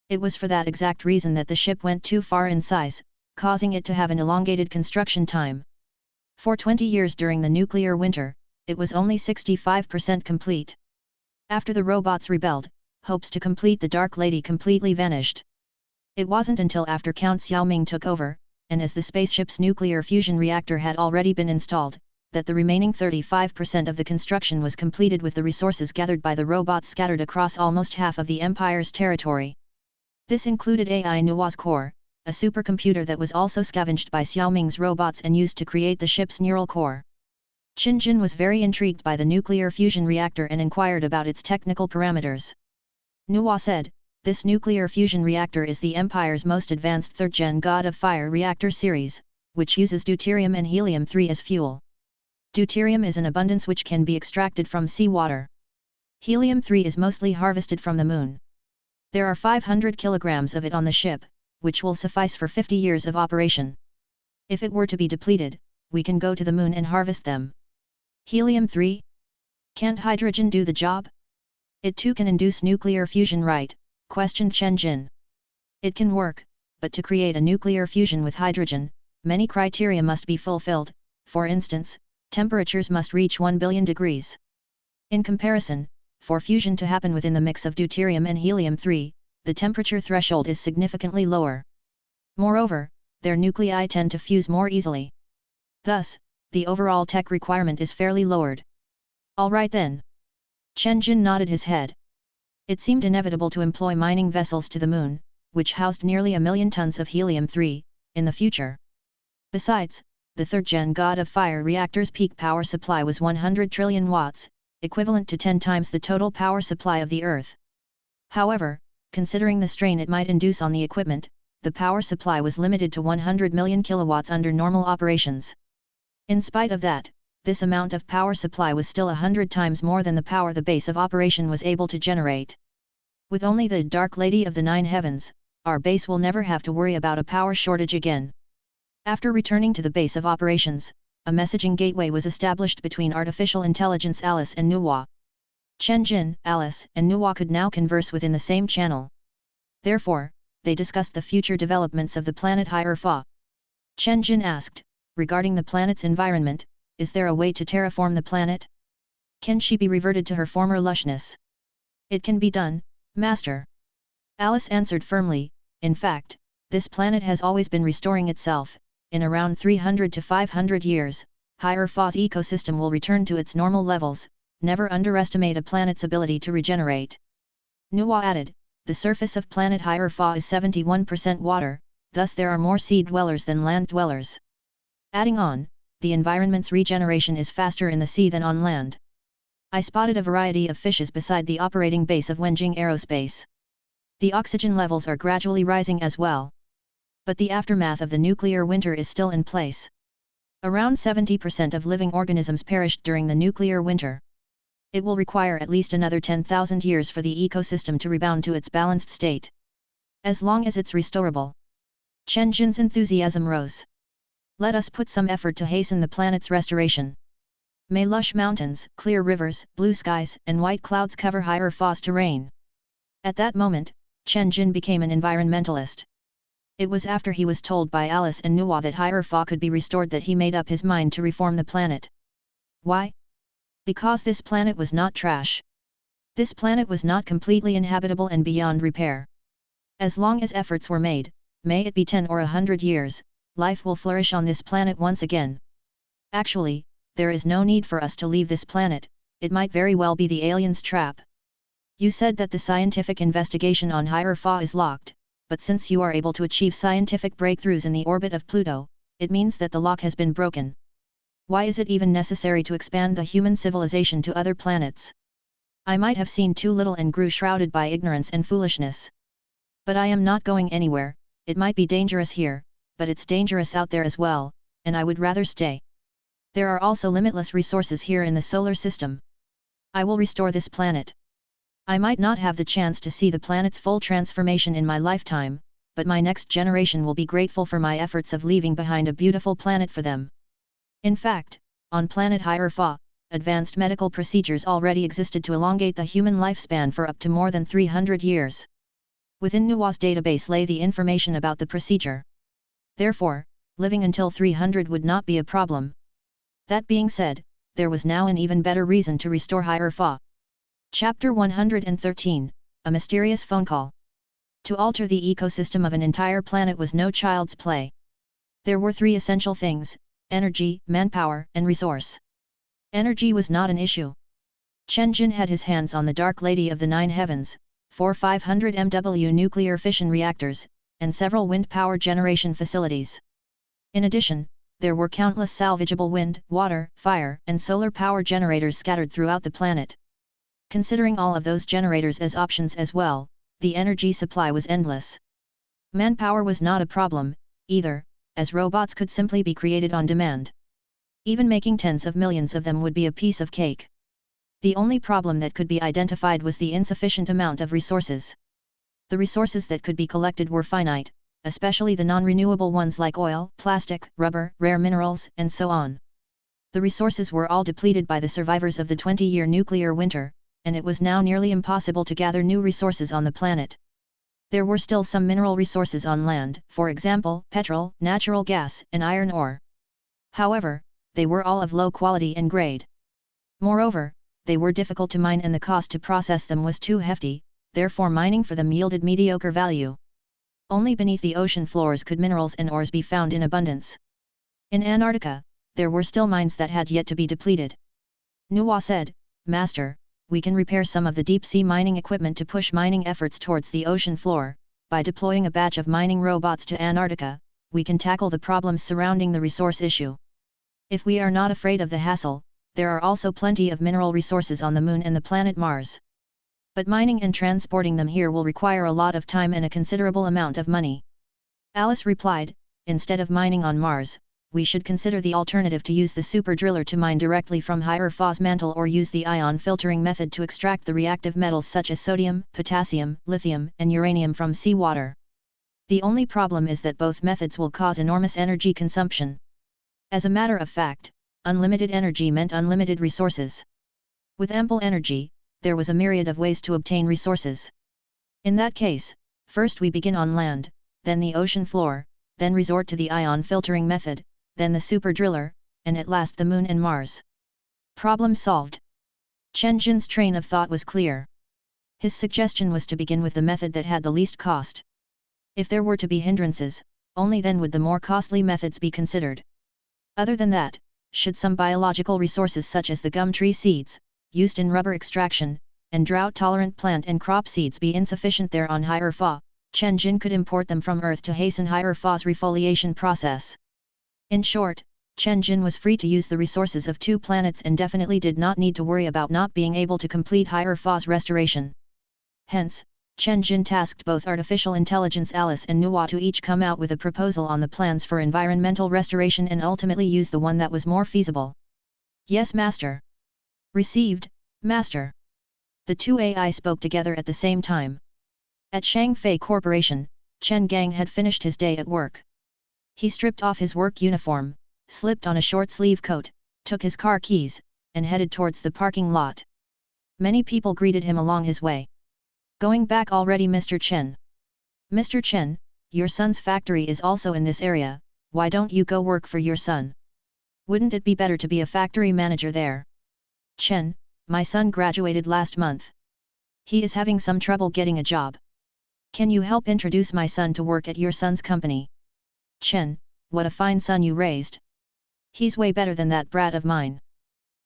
It was for that exact reason that the ship went too far in size, causing it to have an elongated construction time. For 20 years during the nuclear winter, it was only 65% complete. After the robots rebelled, hopes to complete the Dark Lady completely vanished. It wasn't until after Count Xiaoming took over, and as the spaceship's nuclear fusion reactor had already been installed, that the remaining 35% of the construction was completed with the resources gathered by the robots scattered across almost half of the Empire's territory. This included AI Nuwa's core, a supercomputer that was also scavenged by Xiaoming's robots and used to create the ship's neural core. Chen Jin was very intrigued by the nuclear fusion reactor and inquired about its technical parameters. Nuwa said, this nuclear fusion reactor is the Empire's most advanced 3rd-gen God of Fire reactor series, which uses deuterium and helium-3 as fuel. Deuterium is an abundance which can be extracted from seawater. Helium-3 is mostly harvested from the moon. There are 500 kilograms of it on the ship, which will suffice for 50 years of operation. If it were to be depleted, we can go to the moon and harvest them. Helium-3? Can't hydrogen do the job? It too can induce nuclear fusion, right? Questioned Chen Jin. It can work, but to create a nuclear fusion with hydrogen, many criteria must be fulfilled. For instance, temperatures must reach 1 billion degrees. In comparison, for fusion to happen within the mix of deuterium and helium-3, the temperature threshold is significantly lower. Moreover, their nuclei tend to fuse more easily. Thus, the overall tech requirement is fairly lowered. All right then. Chen Jin nodded his head. It seemed inevitable to employ mining vessels to the moon, which housed nearly 1 million tons of helium-3, in the future. Besides, the third-gen God of Fire reactor's peak power supply was 100 trillion watts, equivalent to 10 times the total power supply of the Earth. However, considering the strain it might induce on the equipment, the power supply was limited to 100 million kilowatts under normal operations. In spite of that, this amount of power supply was still 100 times more than the power the base of operation was able to generate. With only the Dark Lady of the Nine Heavens, our base will never have to worry about a power shortage again. After returning to the base of operations, a messaging gateway was established between artificial intelligence Alice and Nuwa. Chen Jin, Alice, and Nuwa could now converse within the same channel. Therefore, they discussed the future developments of the planet Hierophant. Chen Jin asked, regarding the planet's environment, is there a way to terraform the planet? Can she be reverted to her former lushness? It can be done, Master. Alice answered firmly, in fact, this planet has always been restoring itself. In around 300 to 500 years, Hierophant's ecosystem will return to its normal levels. Never underestimate a planet's ability to regenerate. Nuwa added, the surface of planet Hierophant is 71% water, thus there are more sea dwellers than land dwellers. Adding on, the environment's regeneration is faster in the sea than on land. I spotted a variety of fishes beside the operating base of Wenjing Aerospace. The oxygen levels are gradually rising as well. But the aftermath of the nuclear winter is still in place. Around 70% of living organisms perished during the nuclear winter. It will require at least another 10,000 years for the ecosystem to rebound to its balanced state. As long as it's restorable. Chen Jin's enthusiasm rose. Let us put some effort to hasten the planet's restoration. May lush mountains, clear rivers, blue skies, and white clouds cover Hierophant's terrain. At that moment, Chen Jin became an environmentalist. It was after he was told by Alice and Nuwa that Hierophant could be restored that he made up his mind to reform the planet. Why? Because this planet was not trash. This planet was not completely inhabitable and beyond repair. As long as efforts were made, may it be 10 or 100 years, life will flourish on this planet once again. Actually, there is no need for us to leave this planet, it might very well be the aliens' trap. You said that the scientific investigation on Hierophant is locked, but since you are able to achieve scientific breakthroughs in the orbit of Pluto, it means that the lock has been broken. Why is it even necessary to expand the human civilization to other planets? I might have seen too little and grew shrouded by ignorance and foolishness. But I am not going anywhere. It might be dangerous here, but it's dangerous out there as well, and I would rather stay. There are also limitless resources here in the solar system. I will restore this planet. I might not have the chance to see the planet's full transformation in my lifetime, but my next generation will be grateful for my efforts of leaving behind a beautiful planet for them. In fact, on planet Hierophant, advanced medical procedures already existed to elongate the human lifespan for up to more than 300 years. Within Nuwa's database lay the information about the procedure. Therefore, living until 300 would not be a problem. That being said, there was now an even better reason to restore Hierophant. Chapter 113, A Mysterious Phone Call. To alter the ecosystem of an entire planet was no child's play. There were 3 essential things: energy, manpower, and resource. Energy was not an issue. Chen Jin had his hands on the Dark Lady of the Nine Heavens, 4 500 MW nuclear fission reactors, and several wind power generation facilities. In addition, there were countless salvageable wind, water, fire, and solar power generators scattered throughout the planet. Considering all of those generators as options as well, the energy supply was endless. Manpower was not a problem, either, as robots could simply be created on demand. Even making tens of millions of them would be a piece of cake. The only problem that could be identified was the insufficient amount of resources. The resources that could be collected were finite, especially the non-renewable ones like oil, plastic, rubber, rare minerals, and so on. The resources were all depleted by the survivors of the 20-year nuclear winter, and it was now nearly impossible to gather new resources on the planet. There were still some mineral resources on land, for example, petrol, natural gas, and iron ore. However, they were all of low quality and grade. Moreover, they were difficult to mine and the cost to process them was too hefty, therefore mining for them yielded mediocre value. Only beneath the ocean floors could minerals and ores be found in abundance. In Antarctica, there were still mines that had yet to be depleted. Nuwa said, "Master, we can repair some of the deep-sea mining equipment to push mining efforts towards the ocean floor. By deploying a batch of mining robots to Antarctica, we can tackle the problems surrounding the resource issue. If we are not afraid of the hassle, there are also plenty of mineral resources on the Moon and the planet Mars. But mining and transporting them here will require a lot of time and a considerable amount of money." Alice replied, "Instead of mining on Mars, we should consider the alternative to use the super driller to mine directly from higher phos mantle or use the ion filtering method to extract the reactive metals such as sodium, potassium, lithium, and uranium from seawater. The only problem is that both methods will cause enormous energy consumption." As a matter of fact, unlimited energy meant unlimited resources. With ample energy, there was a myriad of ways to obtain resources. In that case, first we begin on land, then the ocean floor, then resort to the ion filtering method, then the super driller, and at last the Moon and Mars. Problem solved. Chen Jin's train of thought was clear. His suggestion was to begin with the method that had the least cost. If there were to be hindrances, only then would the more costly methods be considered. Other than that, should some biological resources such as the gum tree seeds, used in rubber extraction, and drought-tolerant plant and crop seeds be insufficient there on higher Fa, Chen Jin could import them from Earth to hasten higher Fa's refoliation process. In short, Chen Jin was free to use the resources of 2 planets and definitely did not need to worry about not being able to complete higher Fa's restoration. Hence, Chen Jin tasked both artificial intelligence Alice and Nuwa to each come out with a proposal on the plans for environmental restoration and ultimately use the one that was more feasible. "Yes, Master." "Received, Master." The 2 AI spoke together at the same time. At Shangfei Corporation, Chen Gang had finished his day at work. He stripped off his work uniform, slipped on a short-sleeve coat, took his car keys, and headed towards the parking lot. Many people greeted him along his way. "Going back already, Mr. Chen?" "Mr. Chen, your son's factory is also in this area, why don't you go work for your son? Wouldn't it be better to be a factory manager there?" "Chen, my son graduated last month. He is having some trouble getting a job. Can you help introduce my son to work at your son's company?" "Chen, what a fine son you raised. He's way better than that brat of mine."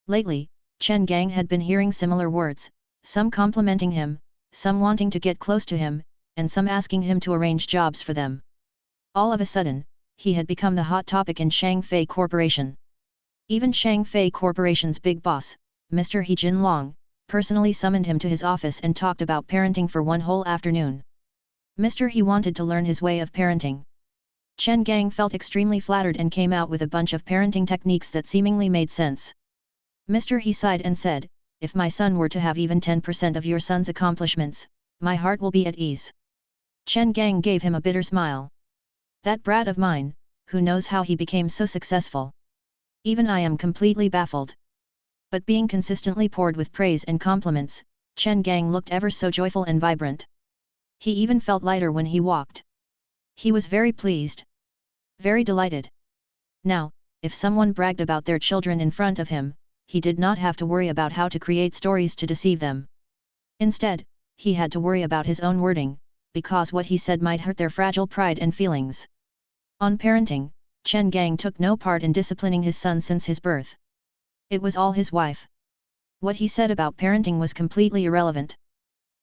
Lately, Chen Gang had been hearing similar words, some complimenting him, some wanting to get close to him, and some asking him to arrange jobs for them. All of a sudden, he had become the hot topic in Shangfei Corporation. Even Shangfei Corporation's big boss, Mr. He Jin Long, personally summoned him to his office and talked about parenting for one whole afternoon. Mr. He wanted to learn his way of parenting. Chen Gang felt extremely flattered and came out with a bunch of parenting techniques that seemingly made sense. Mr. He sighed and said, "If my son were to have even 10% of your son's accomplishments, my heart will be at ease." Chen Gang gave him a bitter smile. "That brat of mine, who knows how he became so successful? Even I am completely baffled." But being consistently poured with praise and compliments, Chen Gang looked ever so joyful and vibrant. He even felt lighter when he walked. He was very pleased. Very delighted. Now, if someone bragged about their children in front of him, he did not have to worry about how to create stories to deceive them. Instead, he had to worry about his own wording, because what he said might hurt their fragile pride and feelings. On parenting, Chen Gang took no part in disciplining his son since his birth. It was all his wife. What he said about parenting was completely irrelevant.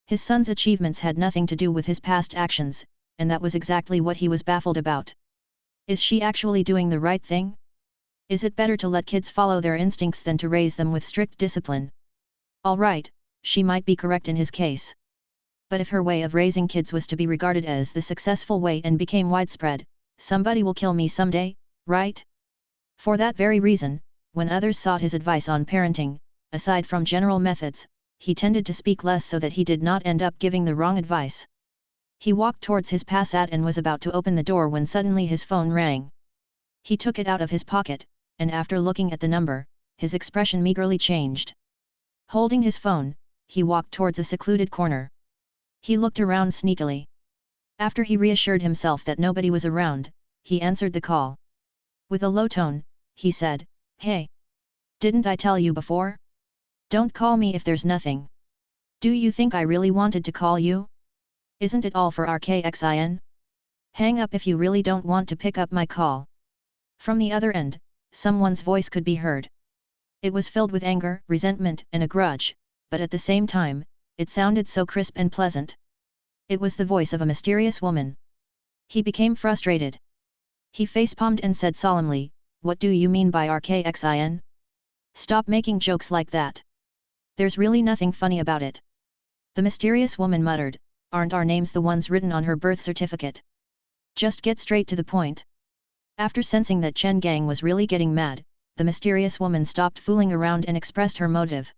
His son's achievements had nothing to do with his past actions, and that was exactly what he was baffled about. Is she actually doing the right thing? Is it better to let kids follow their instincts than to raise them with strict discipline? All right, she might be correct in his case. But if her way of raising kids was to be regarded as the successful way and became widespread, somebody will kill me someday, right? For that very reason, when others sought his advice on parenting, aside from general methods, he tended to speak less so that he did not end up giving the wrong advice. He walked towards his passat and was about to open the door when suddenly his phone rang. He took it out of his pocket, and after looking at the number, his expression meagerly changed. Holding his phone, he walked towards a secluded corner. He looked around sneakily. After he reassured himself that nobody was around, he answered the call. With a low tone, he said, "Hey! Didn't I tell you before? Don't call me if there's nothing. Do you think I really wanted to call you? Isn't it all for RKXIN? Hang up if you really don't want to pick up my call." From the other end, someone's voice could be heard. It was filled with anger, resentment, and a grudge, but at the same time, it sounded so crisp and pleasant. It was the voice of a mysterious woman. He became frustrated. He facepalmed and said solemnly, "What do you mean by RKXIN? Stop making jokes like that. There's really nothing funny about it." The mysterious woman muttered, "Aren't our names the ones written on her birth certificate? Just get straight to the point." After sensing that Chen Gang was really getting mad, the mysterious woman stopped fooling around and expressed her motive.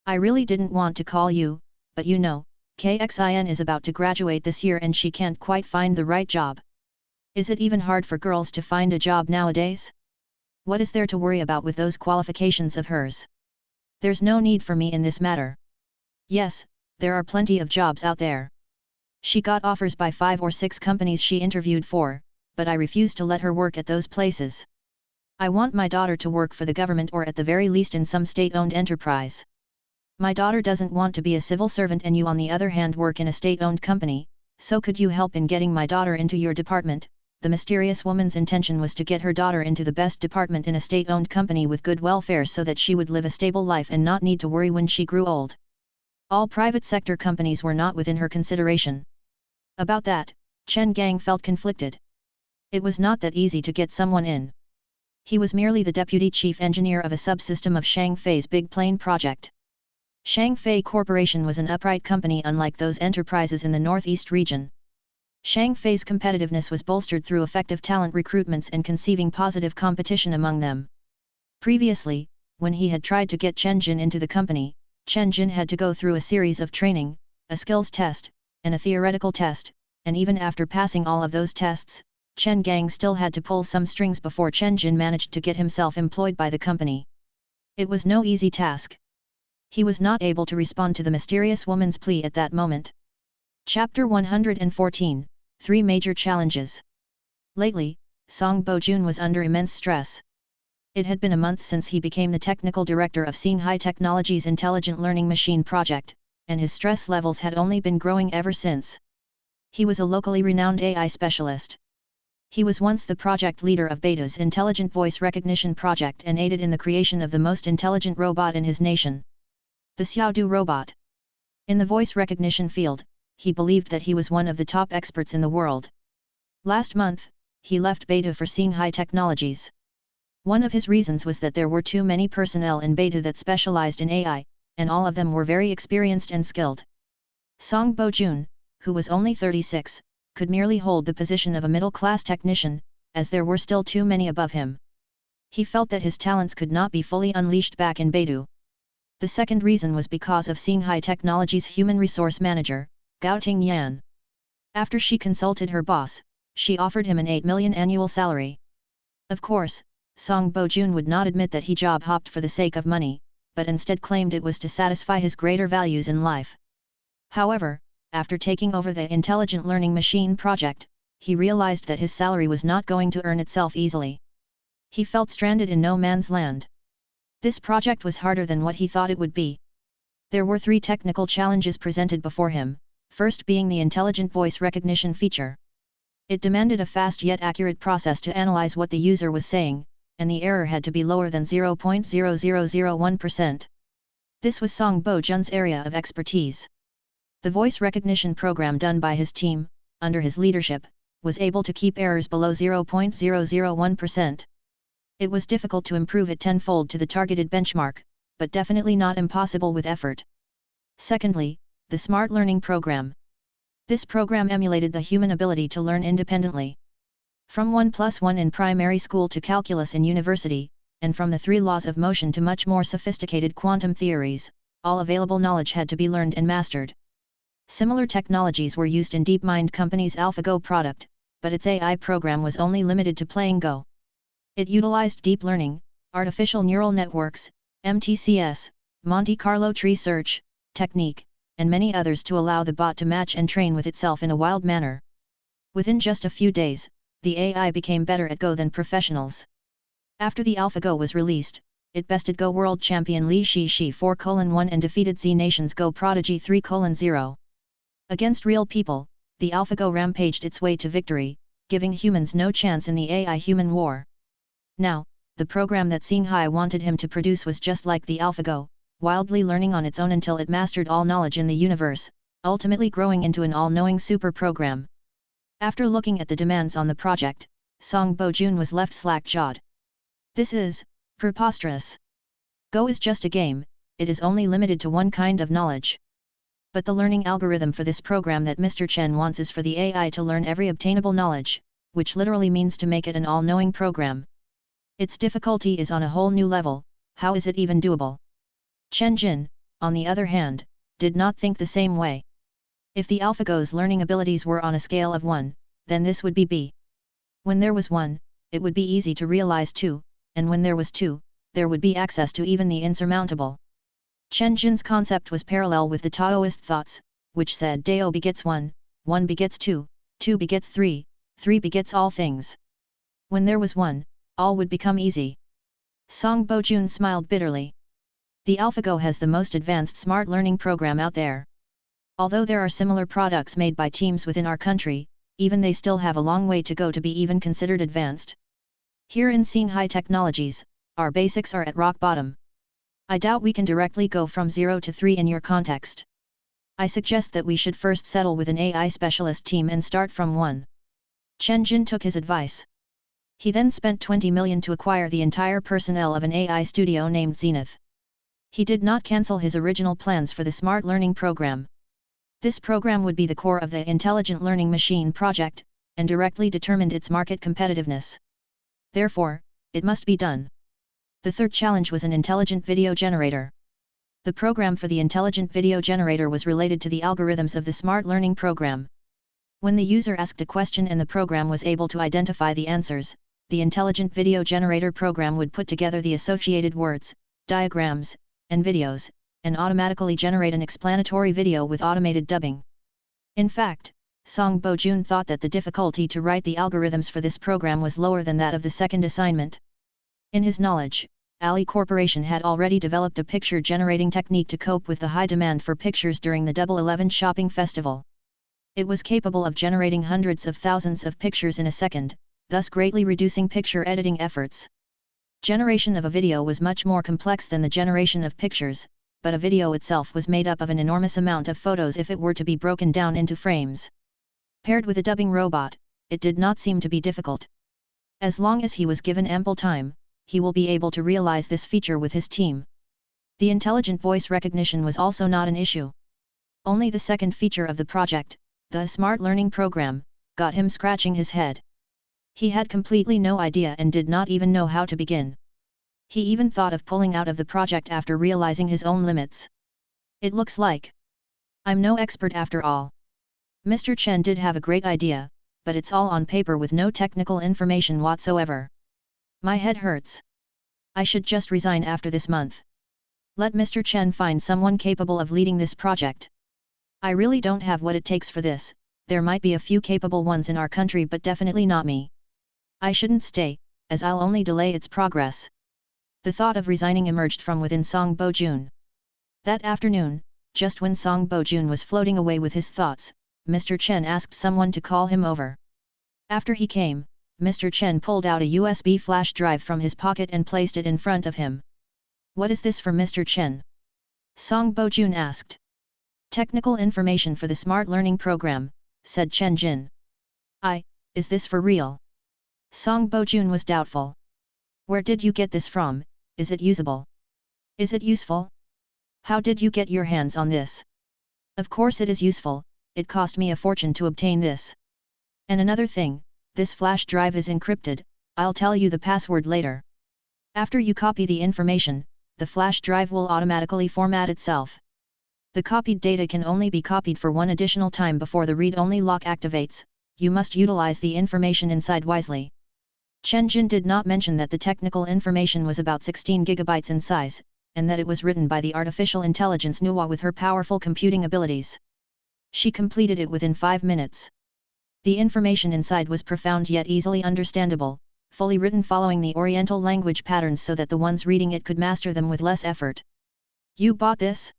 "I really didn't want to call you, but you know, KXIN is about to graduate this year and she can't quite find the right job. Is it even hard for girls to find a job nowadays? What is there to worry about with those qualifications of hers? There's no need for me in this matter. Yes, there are plenty of jobs out there. She got offers by 5 or 6 companies she interviewed for, but I refused to let her work at those places. I want my daughter to work for the government or at the very least in some state-owned enterprise. My daughter doesn't want to be a civil servant and you on the other hand work in a state-owned company, so could you help in getting my daughter into your department?" The mysterious woman's intention was to get her daughter into the best department in a state-owned company with good welfare so that she would live a stable life and not need to worry when she grew old. All private sector companies were not within her consideration. About that, Chen Gang felt conflicted. It was not that easy to get someone in. He was merely the deputy chief engineer of a subsystem of Shangfei's big plane project. Shangfei Corporation was an upright company unlike those enterprises in the Northeast region. Shangfei's competitiveness was bolstered through effective talent recruitments and conceiving positive competition among them. Previously, when he had tried to get Chen Jin into the company, Chen Jin had to go through a series of training, a skills test, and a theoretical test, and even after passing all of those tests, Chen Gang still had to pull some strings before Chen Jin managed to get himself employed by the company. It was no easy task. He was not able to respond to the mysterious woman's plea at that moment. Chapter 114, 3 Major Challenges. Lately, Song Bo-jun was under immense stress. It had been a month since he became the technical director of Singhai Technology's Intelligent Learning Machine project, and his stress levels had only been growing ever since. He was a locally renowned AI specialist. He was once the project leader of Beta's Intelligent Voice Recognition project and aided in the creation of the most intelligent robot in his nation, the Xiaodu robot. In the voice recognition field, he believed that he was one of the top experts in the world. Last month, he left Beta for Singhai Technologies. One of his reasons was that there were too many personnel in Beta that specialized in AI, and all of them were very experienced and skilled. Song Bo-jun, who was only 36, could merely hold the position of a middle-class technician, as there were still too many above him. He felt that his talents could not be fully unleashed back in Beidou. The second reason was because of Singhai Technology's human resource manager, Gao Tingyan. After she consulted her boss, she offered him an 8 million annual salary. Of course, Song Bo-jun would not admit that he job hopped for the sake of money, but instead claimed it was to satisfy his greater values in life. However, after taking over the Intelligent Learning Machine project, he realized that his salary was not going to earn itself easily. He felt stranded in no man's land. This project was harder than what he thought it would be. There were 3 technical challenges presented before him, first being the intelligent voice recognition feature. It demanded a fast yet accurate process to analyze what the user was saying, and the error had to be lower than 0.0001%. This was Song Bo-jun's area of expertise. The voice recognition program done by his team, under his leadership, was able to keep errors below 0.001%. It was difficult to improve it tenfold to the targeted benchmark, but definitely not impossible with effort. Secondly, the Smart Learning Program. This program emulated the human ability to learn independently. From 1+1 in primary school to calculus in university, and from the 3 laws of motion to much more sophisticated quantum theories, all available knowledge had to be learned and mastered. Similar technologies were used in DeepMind Company's AlphaGo product, but its AI program was only limited to playing Go. It utilized deep learning, artificial neural networks, MTCS, Monte Carlo tree search, technique, and many others to allow the bot to match and train with itself in a wild manner. Within just a few days, the AI became better at Go than professionals. After the AlphaGo was released, it bested Go world champion Li Shishi 4:1 and defeated Z Nation's Go prodigy 3:0. Against real people, the AlphaGo rampaged its way to victory, giving humans no chance in the AI-human war. Now, the program that Xinghai wanted him to produce was just like the AlphaGo, wildly learning on its own until it mastered all knowledge in the universe, ultimately growing into an all-knowing super program. After looking at the demands on the project, Song Bo-jun was left slack-jawed. This is preposterous. Go is just a game, it is only limited to one kind of knowledge. But the learning algorithm for this program that Mr. Chen wants is for the AI to learn every obtainable knowledge, which literally means to make it an all-knowing program. Its difficulty is on a whole new level. How is it even doable? Chen Jin, on the other hand, did not think the same way. If the AlphaGo's learning abilities were on a scale of 1, then this would be B. When there was 1, it would be easy to realize 2, and when there was 2, there would be access to even the insurmountable. Chen Jin's concept was parallel with the Taoist thoughts, which said Dao begets 1, 1 begets 2, 2 begets 3, 3 begets all things. When there was 1, all would become easy. Song Bo-jun smiled bitterly. The AlphaGo has the most advanced smart learning program out there. Although there are similar products made by teams within our country, even they still have a long way to go to be even considered advanced. Here in Xinghai Technologies, our basics are at rock bottom. I doubt we can directly go from 0 to 3 in your context. I suggest that we should first settle with an AI specialist team and start from 1. Chen Jin took his advice. He then spent 20 million to acquire the entire personnel of an AI studio named Zenith. He did not cancel his original plans for the smart learning program. This program would be the core of the Intelligent Learning Machine project, and directly determined its market competitiveness. Therefore, it must be done. The third challenge was an intelligent video generator. The program for the intelligent video generator was related to the algorithms of the smart learning program. When the user asked a question and the program was able to identify the answers, the intelligent video generator program would put together the associated words, diagrams, and videos, and automatically generate an explanatory video with automated dubbing. In fact, Song Bo-jun thought that the difficulty to write the algorithms for this program was lower than that of the second assignment. In his knowledge, Ali Corporation had already developed a picture-generating technique to cope with the high demand for pictures during the Double 11 shopping festival. It was capable of generating hundreds of thousands of pictures in a second, thus greatly reducing picture editing efforts. Generation of a video was much more complex than the generation of pictures, but a video itself was made up of an enormous amount of photos if it were to be broken down into frames. Paired with a dubbing robot, it did not seem to be difficult. As long as he was given ample time, he will be able to realize this feature with his team. The intelligent voice recognition was also not an issue. Only the second feature of the project, the smart learning program, got him scratching his head. He had completely no idea and did not even know how to begin. He even thought of pulling out of the project after realizing his own limits. It looks like I'm no expert after all. Mr. Chen did have a great idea, but it's all on paper with no technical information whatsoever. My head hurts. I should just resign after this month. Let Mr. Chen find someone capable of leading this project. I really don't have what it takes for this. There might be a few capable ones in our country but definitely not me. I shouldn't stay, as I'll only delay its progress. The thought of resigning emerged from within Song Bo-jun. That afternoon, just when Song Bo-jun was floating away with his thoughts, Mr. Chen asked someone to call him over. After he came, Mr. Chen pulled out a USB flash drive from his pocket and placed it in front of him. What is this for Mr. Chen? Song Bo-jun asked. Technical information for the smart learning program, said Chen Jin. Is this for real? Song Bo-jun was doubtful. Where did you get this from? Is it usable? Is it useful? How did you get your hands on this? Of course it is useful, it cost me a fortune to obtain this. And another thing, this flash drive is encrypted, I'll tell you the password later. After you copy the information, the flash drive will automatically format itself. The copied data can only be copied for one additional time before the read-only lock activates. You must utilize the information inside wisely. Chen Jin did not mention that the technical information was about 16 gigabytes in size, and that it was written by the artificial intelligence Nuwa with her powerful computing abilities. She completed it within 5 minutes. The information inside was profound yet easily understandable, fully written following the Oriental language patterns so that the ones reading it could master them with less effort. You bought this?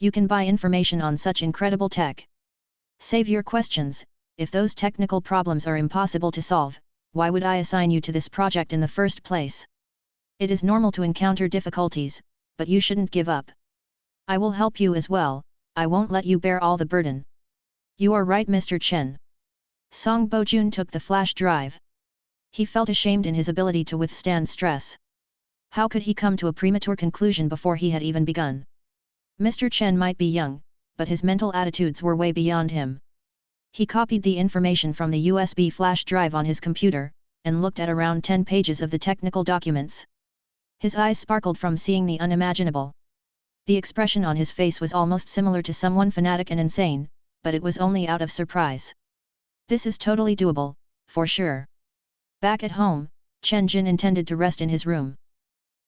You can buy information on such incredible tech. Save your questions. If those technical problems are impossible to solve, why would I assign you to this project in the first place? It is normal to encounter difficulties, but you shouldn't give up. I will help you as well, I won't let you bear all the burden. You are right, Mr. Chen. Song Bojun took the flash drive. He felt ashamed in his ability to withstand stress. How could he come to a premature conclusion before he had even begun? Mr. Chen might be young, but his mental attitudes were way beyond him. He copied the information from the USB flash drive on his computer, and looked at around 10 pages of the technical documents. His eyes sparkled from seeing the unimaginable. The expression on his face was almost similar to someone fanatic and insane, but it was only out of surprise. This is totally doable, for sure. Back at home, Chen Jin intended to rest in his room.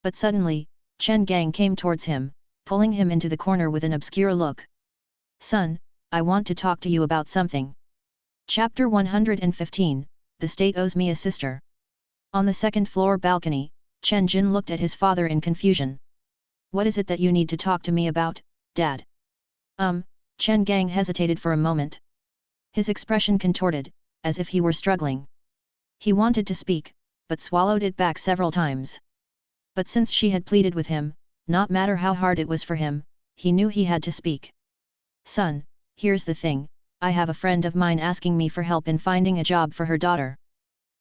But suddenly, Chen Gang came towards him, pulling him into the corner with an obscure look. Son, I want to talk to you about something. Chapter 115, The State Owes Me a Sister. On the second-floor balcony, Chen Jin looked at his father in confusion. What is it that you need to talk to me about, Dad? Chen Gang hesitated for a moment. His expression contorted, as if he were struggling. He wanted to speak, but swallowed it back several times. But since she had pleaded with him, not matter how hard it was for him, he knew he had to speak. Son, here's the thing, I have a friend of mine asking me for help in finding a job for her daughter.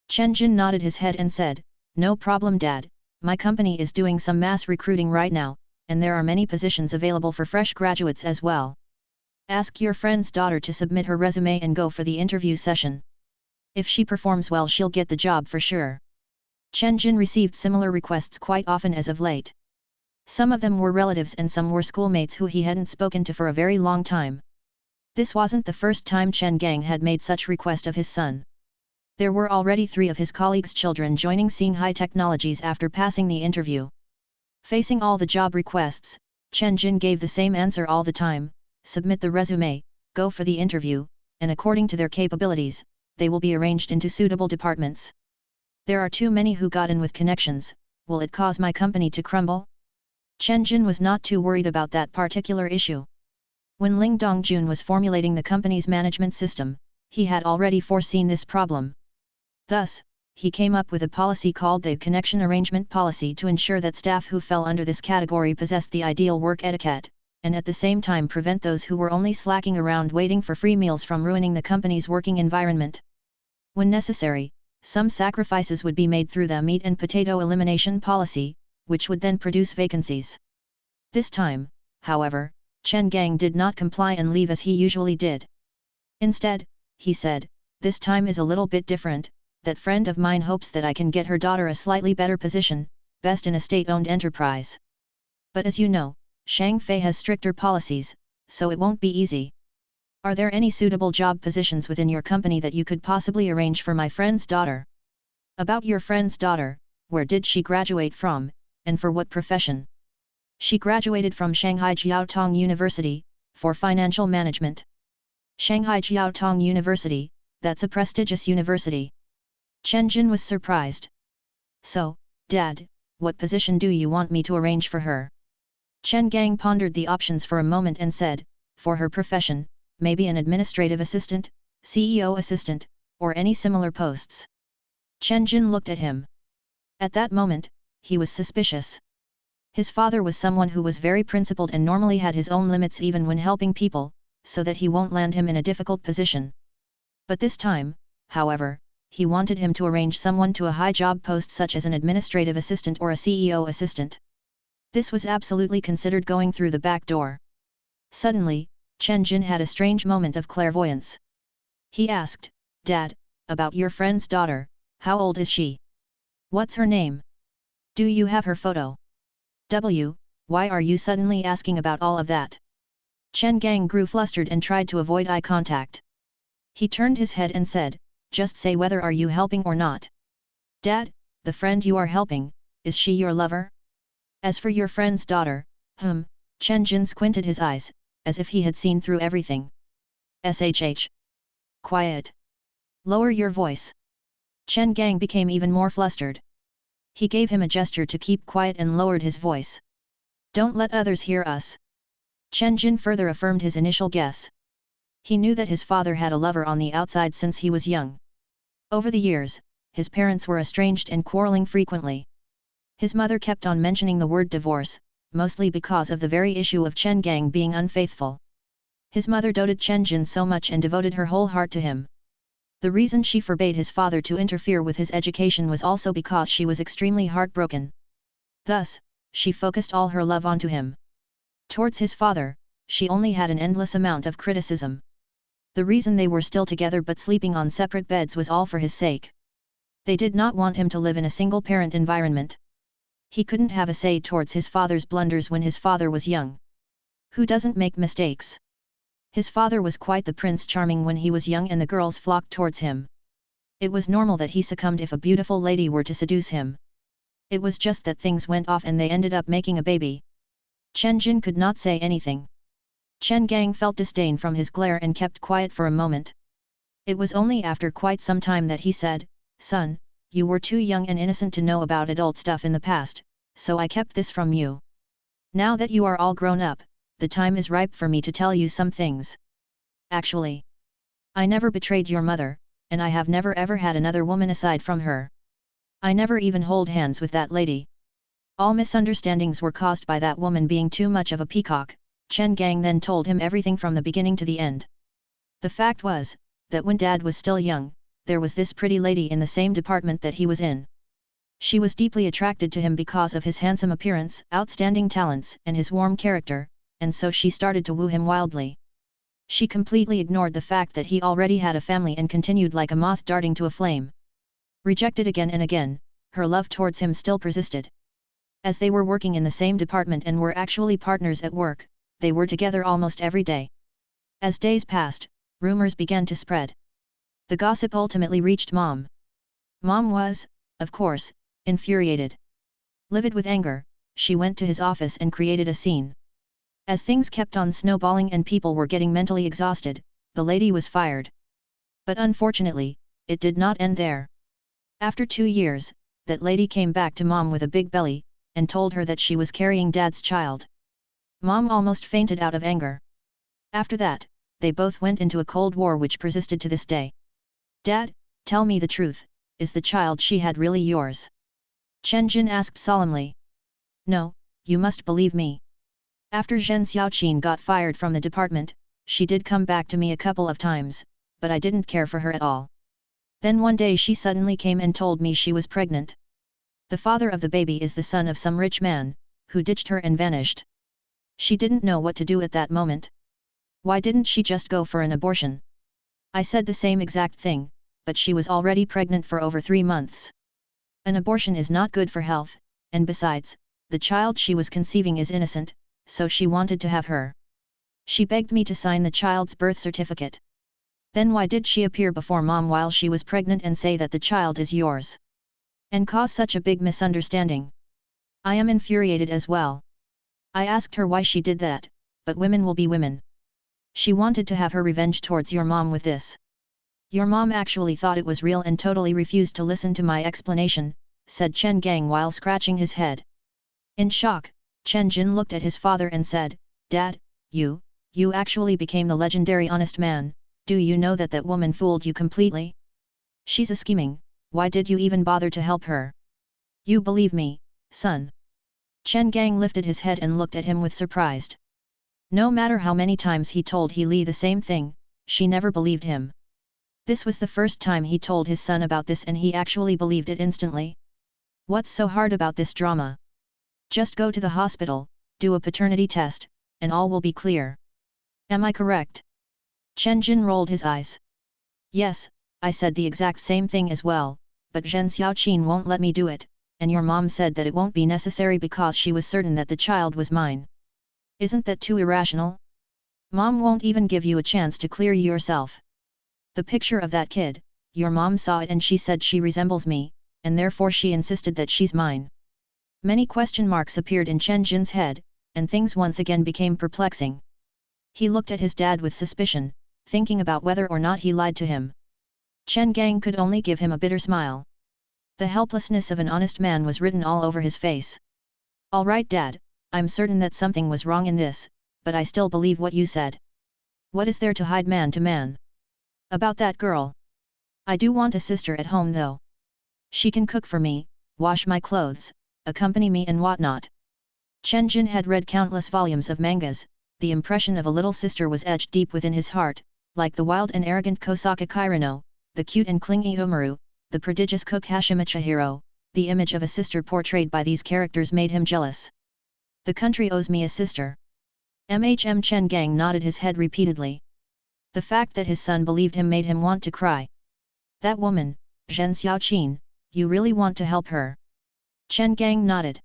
Chen Jin nodded his head and said, No problem, Dad, my company is doing some mass recruiting right now, and there are many positions available for fresh graduates as well. Ask your friend's daughter to submit her resume and go for the interview session. If she performs well, she'll get the job for sure. Chen Jin received similar requests quite often as of late. Some of them were relatives and some were schoolmates who he hadn't spoken to for a very long time. This wasn't the first time Chen Gang had made such request of his son. There were already 3 of his colleagues' children joining Xinghai Technologies after passing the interview. Facing all the job requests, Chen Jin gave the same answer all the time: submit the resume, go for the interview, and according to their capabilities, they will be arranged into suitable departments. There are too many who got in with connections, will it cause my company to crumble? Chen Jin was not too worried about that particular issue. When Ling Dongjun was formulating the company's management system, he had already foreseen this problem. Thus, he came up with a policy called the Connection Arrangement Policy to ensure that staff who fell under this category possessed the ideal work etiquette, and at the same time prevent those who were only slacking around waiting for free meals from ruining the company's working environment. When necessary, some sacrifices would be made through the meat and potato elimination policy, which would then produce vacancies. This time, however, Chen Gang did not comply and leave as he usually did. Instead, he said, this time is a little bit different, that friend of mine hopes that I can get her daughter a slightly better position, best in a state-owned enterprise. But as you know, Shangfei has stricter policies, so it won't be easy. Are there any suitable job positions within your company that you could possibly arrange for my friend's daughter? About your friend's daughter, where did she graduate from, and for what profession? She graduated from Shanghai Jiaotong University, for financial management. Shanghai Jiaotong University, that's a prestigious university. Chen Jin was surprised. So, Dad, what position do you want me to arrange for her? Chen Gang pondered the options for a moment and said, for her profession, maybe an administrative assistant, CEO assistant, or any similar posts. Chen Jin looked at him. At that moment, he was suspicious. His father was someone who was very principled and normally had his own limits even when helping people, so that he won't land him in a difficult position. But this time, however, he wanted him to arrange someone to a high job post such as an administrative assistant or a CEO assistant. This was absolutely considered going through the back door. Suddenly, Chen Jin had a strange moment of clairvoyance. He asked, Dad, about your friend's daughter, how old is she? What's her name? Do you have her photo? Why are you suddenly asking about all of that? Chen Gang grew flustered and tried to avoid eye contact. He turned his head and said, just say whether are you helping or not. Dad, the friend you are helping, is she your lover? As for your friend's daughter, Chen Jin squinted his eyes, as if he had seen through everything. Shh. Quiet. Lower your voice. Chen Gang became even more flustered. He gave him a gesture to keep quiet and lowered his voice. Don't let others hear us. Chen Jin further affirmed his initial guess. He knew that his father had a lover on the outside since he was young. Over the years, his parents were estranged and quarreling frequently. His mother kept on mentioning the word divorce, mostly because of the very issue of Chen Gang being unfaithful. His mother doted Chen Jin so much and devoted her whole heart to him. The reason she forbade his father to interfere with his education was also because she was extremely heartbroken. Thus, she focused all her love onto him. Towards his father, she only had an endless amount of criticism. The reason they were still together but sleeping on separate beds was all for his sake. They did not want him to live in a single-parent environment. He couldn't have a say towards his father's blunders when his father was young. Who doesn't make mistakes? His father was quite the Prince Charming when he was young and the girls flocked towards him. It was normal that he succumbed if a beautiful lady were to seduce him. It was just that things went off and they ended up making a baby. Chen Jin could not say anything. Chen Gang felt disdain from his glare and kept quiet for a moment. It was only after quite some time that he said, "Son, you were too young and innocent to know about adult stuff in the past, so I kept this from you. Now that you are all grown up, the time is ripe for me to tell you some things. Actually, I never betrayed your mother, and I have never ever had another woman aside from her. I never even hold hands with that lady. All misunderstandings were caused by that woman being too much of a peacock." Chen Gang then told him everything from the beginning to the end. The fact was, that when Dad was still young, there was this pretty lady in the same department that he was in. She was deeply attracted to him because of his handsome appearance, outstanding talents, and his warm character, and so she started to woo him wildly. She completely ignored the fact that he already had a family and continued like a moth darting to a flame. Rejected again and again, her love towards him still persisted. As they were working in the same department and were actually partners at work, they were together almost every day. As days passed, rumors began to spread. The gossip ultimately reached Mom. Mom was, of course, infuriated. Livid with anger, she went to his office and created a scene. As things kept on snowballing and people were getting mentally exhausted, the lady was fired. But unfortunately, it did not end there. After 2 years, that lady came back to Mom with a big belly, and told her that she was carrying Dad's child. Mom almost fainted out of anger. After that, they both went into a cold war which persisted to this day. Dad, tell me the truth, is the child she had really yours? Chen Jin asked solemnly. No, you must believe me. After Zhen Xiaoqin got fired from the department, she did come back to me a couple of times, but I didn't care for her at all. Then one day she suddenly came and told me she was pregnant. The father of the baby is the son of some rich man, who ditched her and vanished. She didn't know what to do at that moment. Why didn't she just go for an abortion? I said the same exact thing, but she was already pregnant for over 3 months. An abortion is not good for health, and besides, the child she was conceiving is innocent, so she wanted to have her. She begged me to sign the child's birth certificate. Then why did she appear before Mom while she was pregnant and say that the child is yours? And cause such a big misunderstanding? I am infuriated as well. I asked her why she did that, but women will be women. She wanted to have her revenge towards your mom with this. Your mom actually thought it was real and totally refused to listen to my explanation, said Chen Gang while scratching his head. In shock, Chen Jin looked at his father and said, Dad, you actually became the legendary honest man. Do you know that that woman fooled you completely? She's a scheming, why did you even bother to help her? You believe me, son? Chen Gang lifted his head and looked at him with surprise. No matter how many times he told He Li the same thing, she never believed him. This was the first time he told his son about this and he actually believed it instantly. What's so hard about this drama? Just go to the hospital, do a paternity test, and all will be clear. Am I correct? Chen Jin rolled his eyes. Yes, I said the exact same thing as well, but Zhen Xiaoqin won't let me do it, and your mom said that it won't be necessary because she was certain that the child was mine. Isn't that too irrational? Mom won't even give you a chance to clear yourself. The picture of that kid, your mom saw it and she said she resembles me, and therefore she insisted that she's mine. Many question marks appeared in Chen Jin's head, and things once again became perplexing. He looked at his dad with suspicion, thinking about whether or not he lied to him. Chen Gang could only give him a bitter smile. The helplessness of an honest man was written all over his face. "All right, Dad, I'm certain that something was wrong in this, but I still believe what you said. What is there to hide, man to man? About that girl? I do want a sister at home though. She can cook for me, wash my clothes, accompany me and whatnot." Chen Jin had read countless volumes of mangas. The impression of a little sister was etched deep within his heart, like the wild and arrogant Kosaka Kirino, the cute and clingy Umaru, the prodigious cook Hashima Chihiro. The image of a sister portrayed by these characters made him jealous. "The country owes me a sister." Chen Gang nodded his head repeatedly. The fact that his son believed him made him want to cry. "That woman, Zhen Xiaoqin, you really want to help her?" Chen Gang nodded.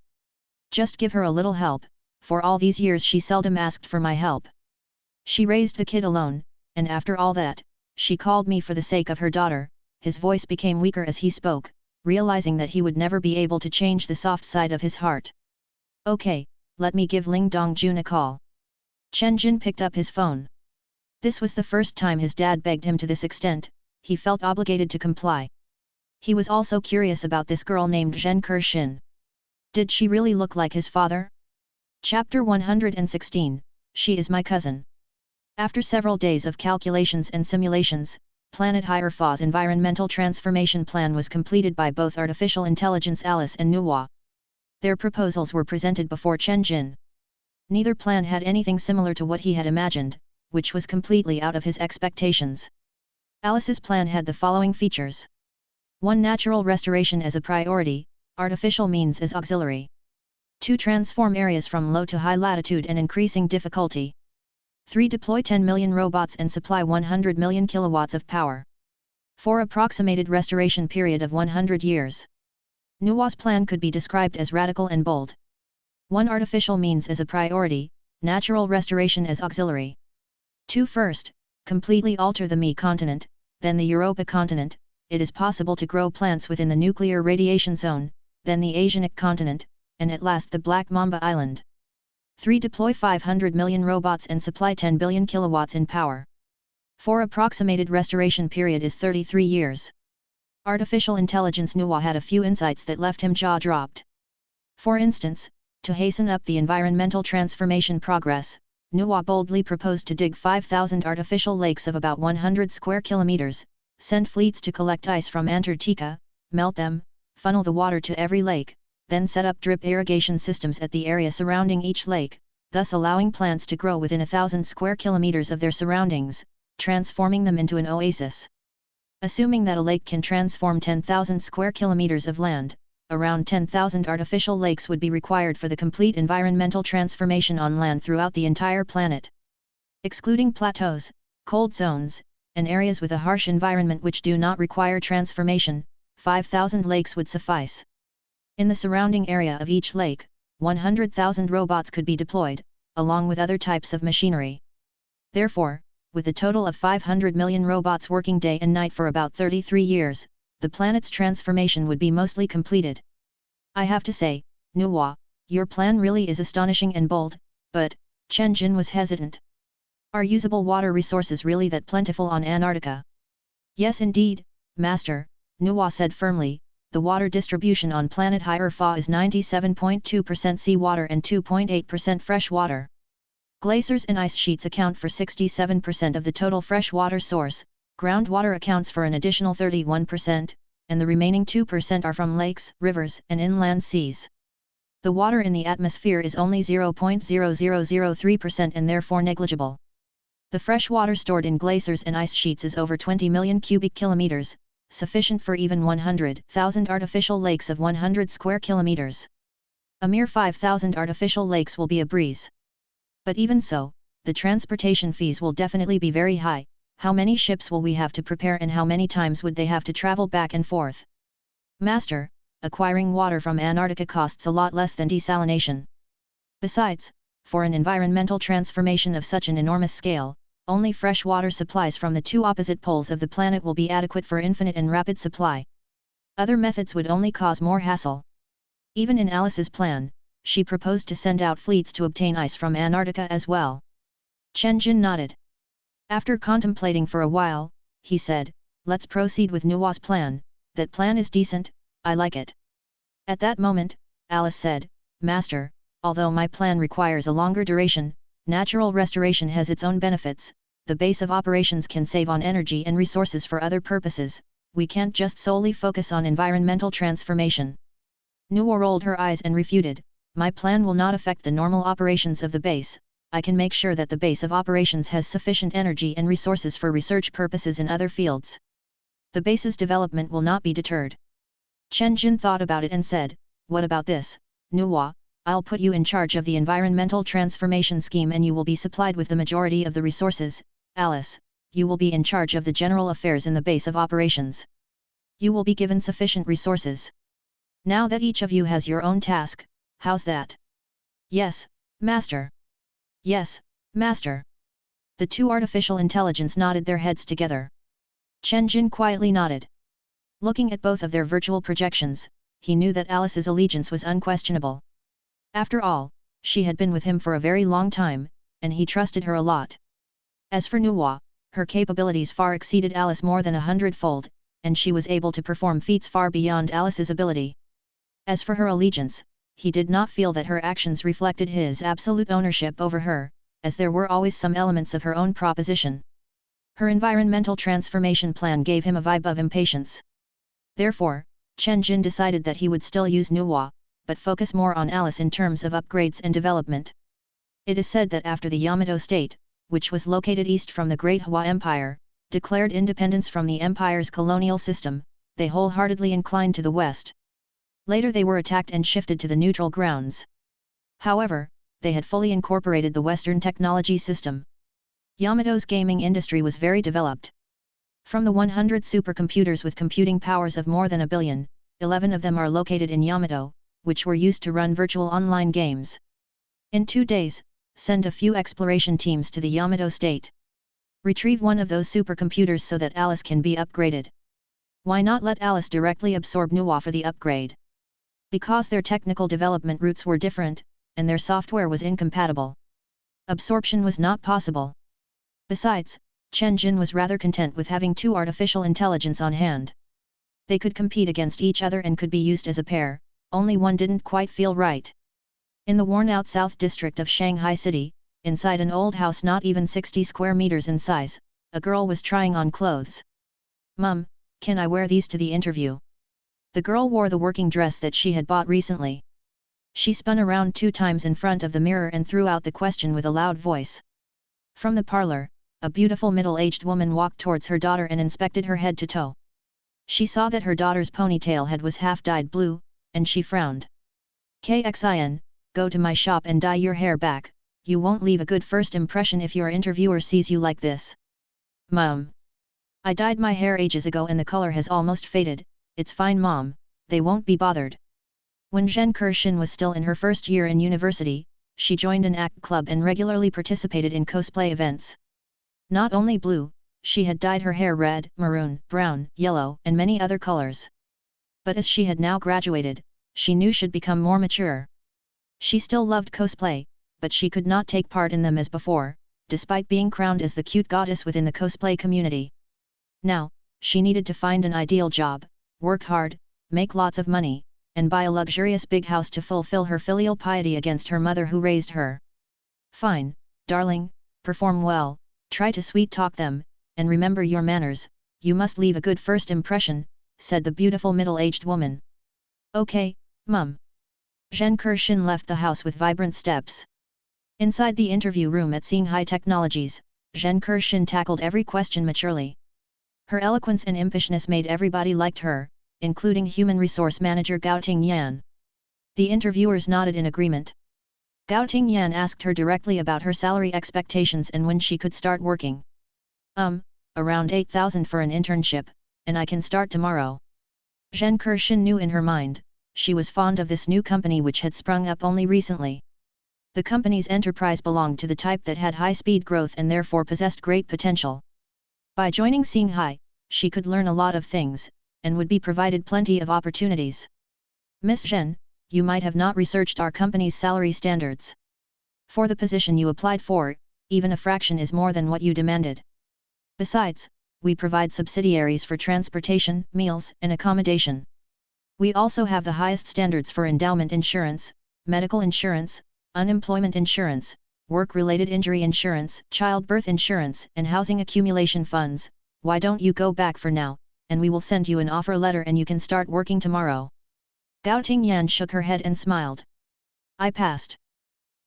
"Just give her a little help, for all these years she seldom asked for my help. She raised the kid alone, and after all that, she called me for the sake of her daughter." His voice became weaker as he spoke, realizing that he would never be able to change the soft side of his heart. "Okay, let me give Ling Dongjun a call." Chen Jin picked up his phone. This was the first time his dad begged him to this extent. He felt obligated to comply. He was also curious about this girl named Zhen Kershin. Did she really look like his father? Chapter 116, She is my cousin. After several days of calculations and simulations, Planet Hierophaw's environmental transformation plan was completed by both artificial intelligence Alice and Nuwa. Their proposals were presented before Chen Jin. Neither plan had anything similar to what he had imagined, which was completely out of his expectations. Alice's plan had the following features. 1. Natural restoration as a priority, artificial means as auxiliary. 2. Transform areas from low to high latitude and increasing difficulty. 3. Deploy 10 million robots and supply 100 million kilowatts of power. 4. Approximated restoration period of 100 years. Nuwa's plan could be described as radical and bold. 1. Artificial means as a priority, natural restoration as auxiliary. 2. First, completely alter the Mi continent, then the Europa continent. It is possible to grow plants within the nuclear radiation zone, then the Asianic continent, and at last the Black Mamba Island. 3. Deploy 500 million robots and supply 10 billion kilowatts in power. 4. Approximated restoration period is 33 years. Artificial intelligence Nuwa had a few insights that left him jaw-dropped. For instance, to hasten up the environmental transformation progress, Nuwa boldly proposed to dig 5,000 artificial lakes of about 100 square kilometers, send fleets to collect ice from Antarctica, melt them, funnel the water to every lake, then set up drip irrigation systems at the area surrounding each lake, thus allowing plants to grow within 1,000 square kilometers of their surroundings, transforming them into an oasis. Assuming that a lake can transform 10,000 square kilometers of land, around 10,000 artificial lakes would be required for the complete environmental transformation on land throughout the entire planet. Excluding plateaus, cold zones, and areas with a harsh environment which do not require transformation, 5,000 lakes would suffice. In the surrounding area of each lake, 100,000 robots could be deployed, along with other types of machinery. Therefore, with a total of 500 million robots working day and night for about 33 years, the planet's transformation would be mostly completed. I have to say, Nuwa, your plan really is astonishing and bold, but, Chen Jin was hesitant. Are usable water resources really that plentiful on Antarctica? Yes indeed, Master, Nuwa said firmly. The water distribution on planet Hierophau is 97.2% seawater and 2.8% fresh water. Glaciers and ice sheets account for 67% of the total fresh water source, groundwater accounts for an additional 31%, and the remaining 2% are from lakes, rivers, and inland seas. The water in the atmosphere is only 0.0003% and therefore negligible. The fresh water stored in glaciers and ice sheets is over 20 million cubic kilometers, sufficient for even 100,000 artificial lakes of 100 square kilometers. A mere 5,000 artificial lakes will be a breeze. But even so, the transportation fees will definitely be very high. How many ships will we have to prepare and how many times would they have to travel back and forth? Master, acquiring water from Antarctica costs a lot less than desalination. Besides, for an environmental transformation of such an enormous scale, only fresh water supplies from the two opposite poles of the planet will be adequate for infinite and rapid supply. Other methods would only cause more hassle. Even in Alice's plan, she proposed to send out fleets to obtain ice from Antarctica as well. Chen Jin nodded. After contemplating for a while, he said, "Let's proceed with Nuwa's plan. That plan is decent, I like it." At that moment, Alice said, "Master, although my plan requires a longer duration, natural restoration has its own benefits. The base of operations can save on energy and resources for other purposes. We can't just solely focus on environmental transformation." Nuwa rolled her eyes and refuted, "My plan will not affect the normal operations of the base. I can make sure that the base of operations has sufficient energy and resources for research purposes in other fields. The base's development will not be deterred." Chen Jin thought about it and said, "What about this, Nuwa? I'll put you in charge of the environmental transformation scheme and you will be supplied with the majority of the resources. Alice, you will be in charge of the general affairs in the base of operations. You will be given sufficient resources. Now that each of you has your own task, how's that?" "Yes, Master." "Yes, Master." The two artificial intelligence nodded their heads together. Chen Jin quietly nodded. Looking at both of their virtual projections, he knew that Alice's allegiance was unquestionable. After all, she had been with him for a very long time, and he trusted her a lot. As for Nuwa, her capabilities far exceeded Alice more than 100-fold, and she was able to perform feats far beyond Alice's ability. As for her allegiance, he did not feel that her actions reflected his absolute ownership over her, as there were always some elements of her own proposition. Her environmental transformation plan gave him a vibe of impatience. Therefore, Chen Jin decided that he would still use Nuwa, but focus more on Alice in terms of upgrades and development. It is said that after the Yamato state, which was located east from the Great Hua Empire, declared independence from the empire's colonial system, they wholeheartedly inclined to the west. Later they were attacked and shifted to the neutral grounds. However, they had fully incorporated the Western technology system. Yamato's gaming industry was very developed. From the 100 supercomputers with computing powers of more than a billion, 11 of them are located in Yamato, which were used to run virtual online games. In 2 days, send a few exploration teams to the Yamato state. Retrieve one of those supercomputers so that Alice can be upgraded. Why not let Alice directly absorb Nuwa for the upgrade? Because their technical development routes were different, and their software was incompatible. Absorption was not possible. Besides, Chen Jin was rather content with having two artificial intelligence on hand. They could compete against each other and could be used as a pair, only one didn't quite feel right. In the worn-out South District of Shanghai City, inside an old house not even 60 square meters in size, a girl was trying on clothes. "Mum, can I wear these to the interview?" The girl wore the working dress that she had bought recently. She spun around 2 times in front of the mirror and threw out the question with a loud voice. From the parlor, a beautiful middle-aged woman walked towards her daughter and inspected her head to toe. She saw that her daughter's ponytail head was half dyed blue, and she frowned. "Xin, go to my shop and dye your hair back, you won't leave a good first impression if your interviewer sees you like this." "Mom. I dyed my hair ages ago and the color has almost faded, it's fine Mom, they won't be bothered." When Zhen Kershin was still in her first year in university, she joined an act club and regularly participated in cosplay events. Not only blue, she had dyed her hair red, maroon, brown, yellow, and many other colors. But as she had now graduated, she knew she'd become more mature. She still loved cosplay, but she could not take part in them as before, despite being crowned as the cute goddess within the cosplay community. Now, she needed to find an ideal job, work hard, make lots of money, and buy a luxurious big house to fulfill her filial piety against her mother who raised her. "Fine, darling, perform well, try to sweet-talk them, and remember your manners, you must leave a good first impression," said the beautiful middle-aged woman. "Okay, Mum." Zhen Kershin left the house with vibrant steps. Inside the interview room at Xinghai Technologies, Zhen Kershin tackled every question maturely. Her eloquence and impishness made everybody liked her, including Human Resource Manager Gao Tingyan. The interviewers nodded in agreement. Gao Tingyan asked her directly about her salary expectations and when she could start working. Around 8,000 for an internship, and I can start tomorrow." Zhen Kershin knew in her mind, she was fond of this new company which had sprung up only recently. The company's enterprise belonged to the type that had high-speed growth and therefore possessed great potential. By joining Xinghai, she could learn a lot of things, and would be provided plenty of opportunities. Miss Zhen, you might have not researched our company's salary standards. For the position you applied for, even a fraction is more than what you demanded. Besides, we provide subsidiaries for transportation, meals, and accommodation. We also have the highest standards for endowment insurance, medical insurance, unemployment insurance, work-related injury insurance, childbirth insurance, and housing accumulation funds. Why don't you go back for now, and we will send you an offer letter and you can start working tomorrow. Gao Tingyan shook her head and smiled. I passed.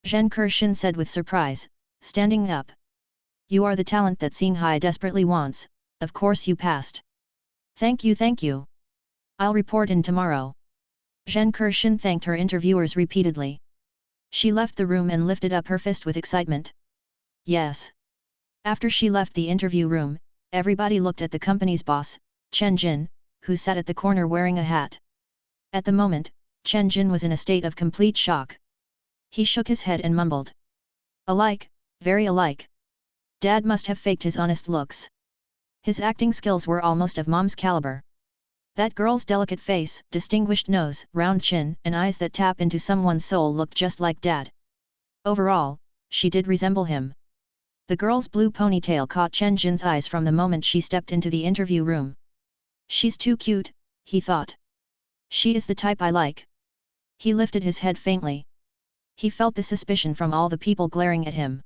Zhen Kershin said with surprise, standing up. You are the talent that Xinghai desperately wants, of course you passed. Thank you, thank you. I'll report in tomorrow. Zhen Kershin thanked her interviewers repeatedly. She left the room and lifted up her fist with excitement. Yes. After she left the interview room, everybody looked at the company's boss, Chen Jin, who sat at the corner wearing a hat. At the moment, Chen Jin was in a state of complete shock. He shook his head and mumbled. Alike, very alike. Dad must have faked his honest looks. His acting skills were almost of Mom's caliber. That girl's delicate face, distinguished nose, round chin, and eyes that tap into someone's soul looked just like Dad. Overall, she did resemble him. The girl's blue ponytail caught Chen Jin's eyes from the moment she stepped into the interview room. She's too cute, he thought. She is the type I like. He lifted his head faintly. He felt the suspicion from all the people glaring at him.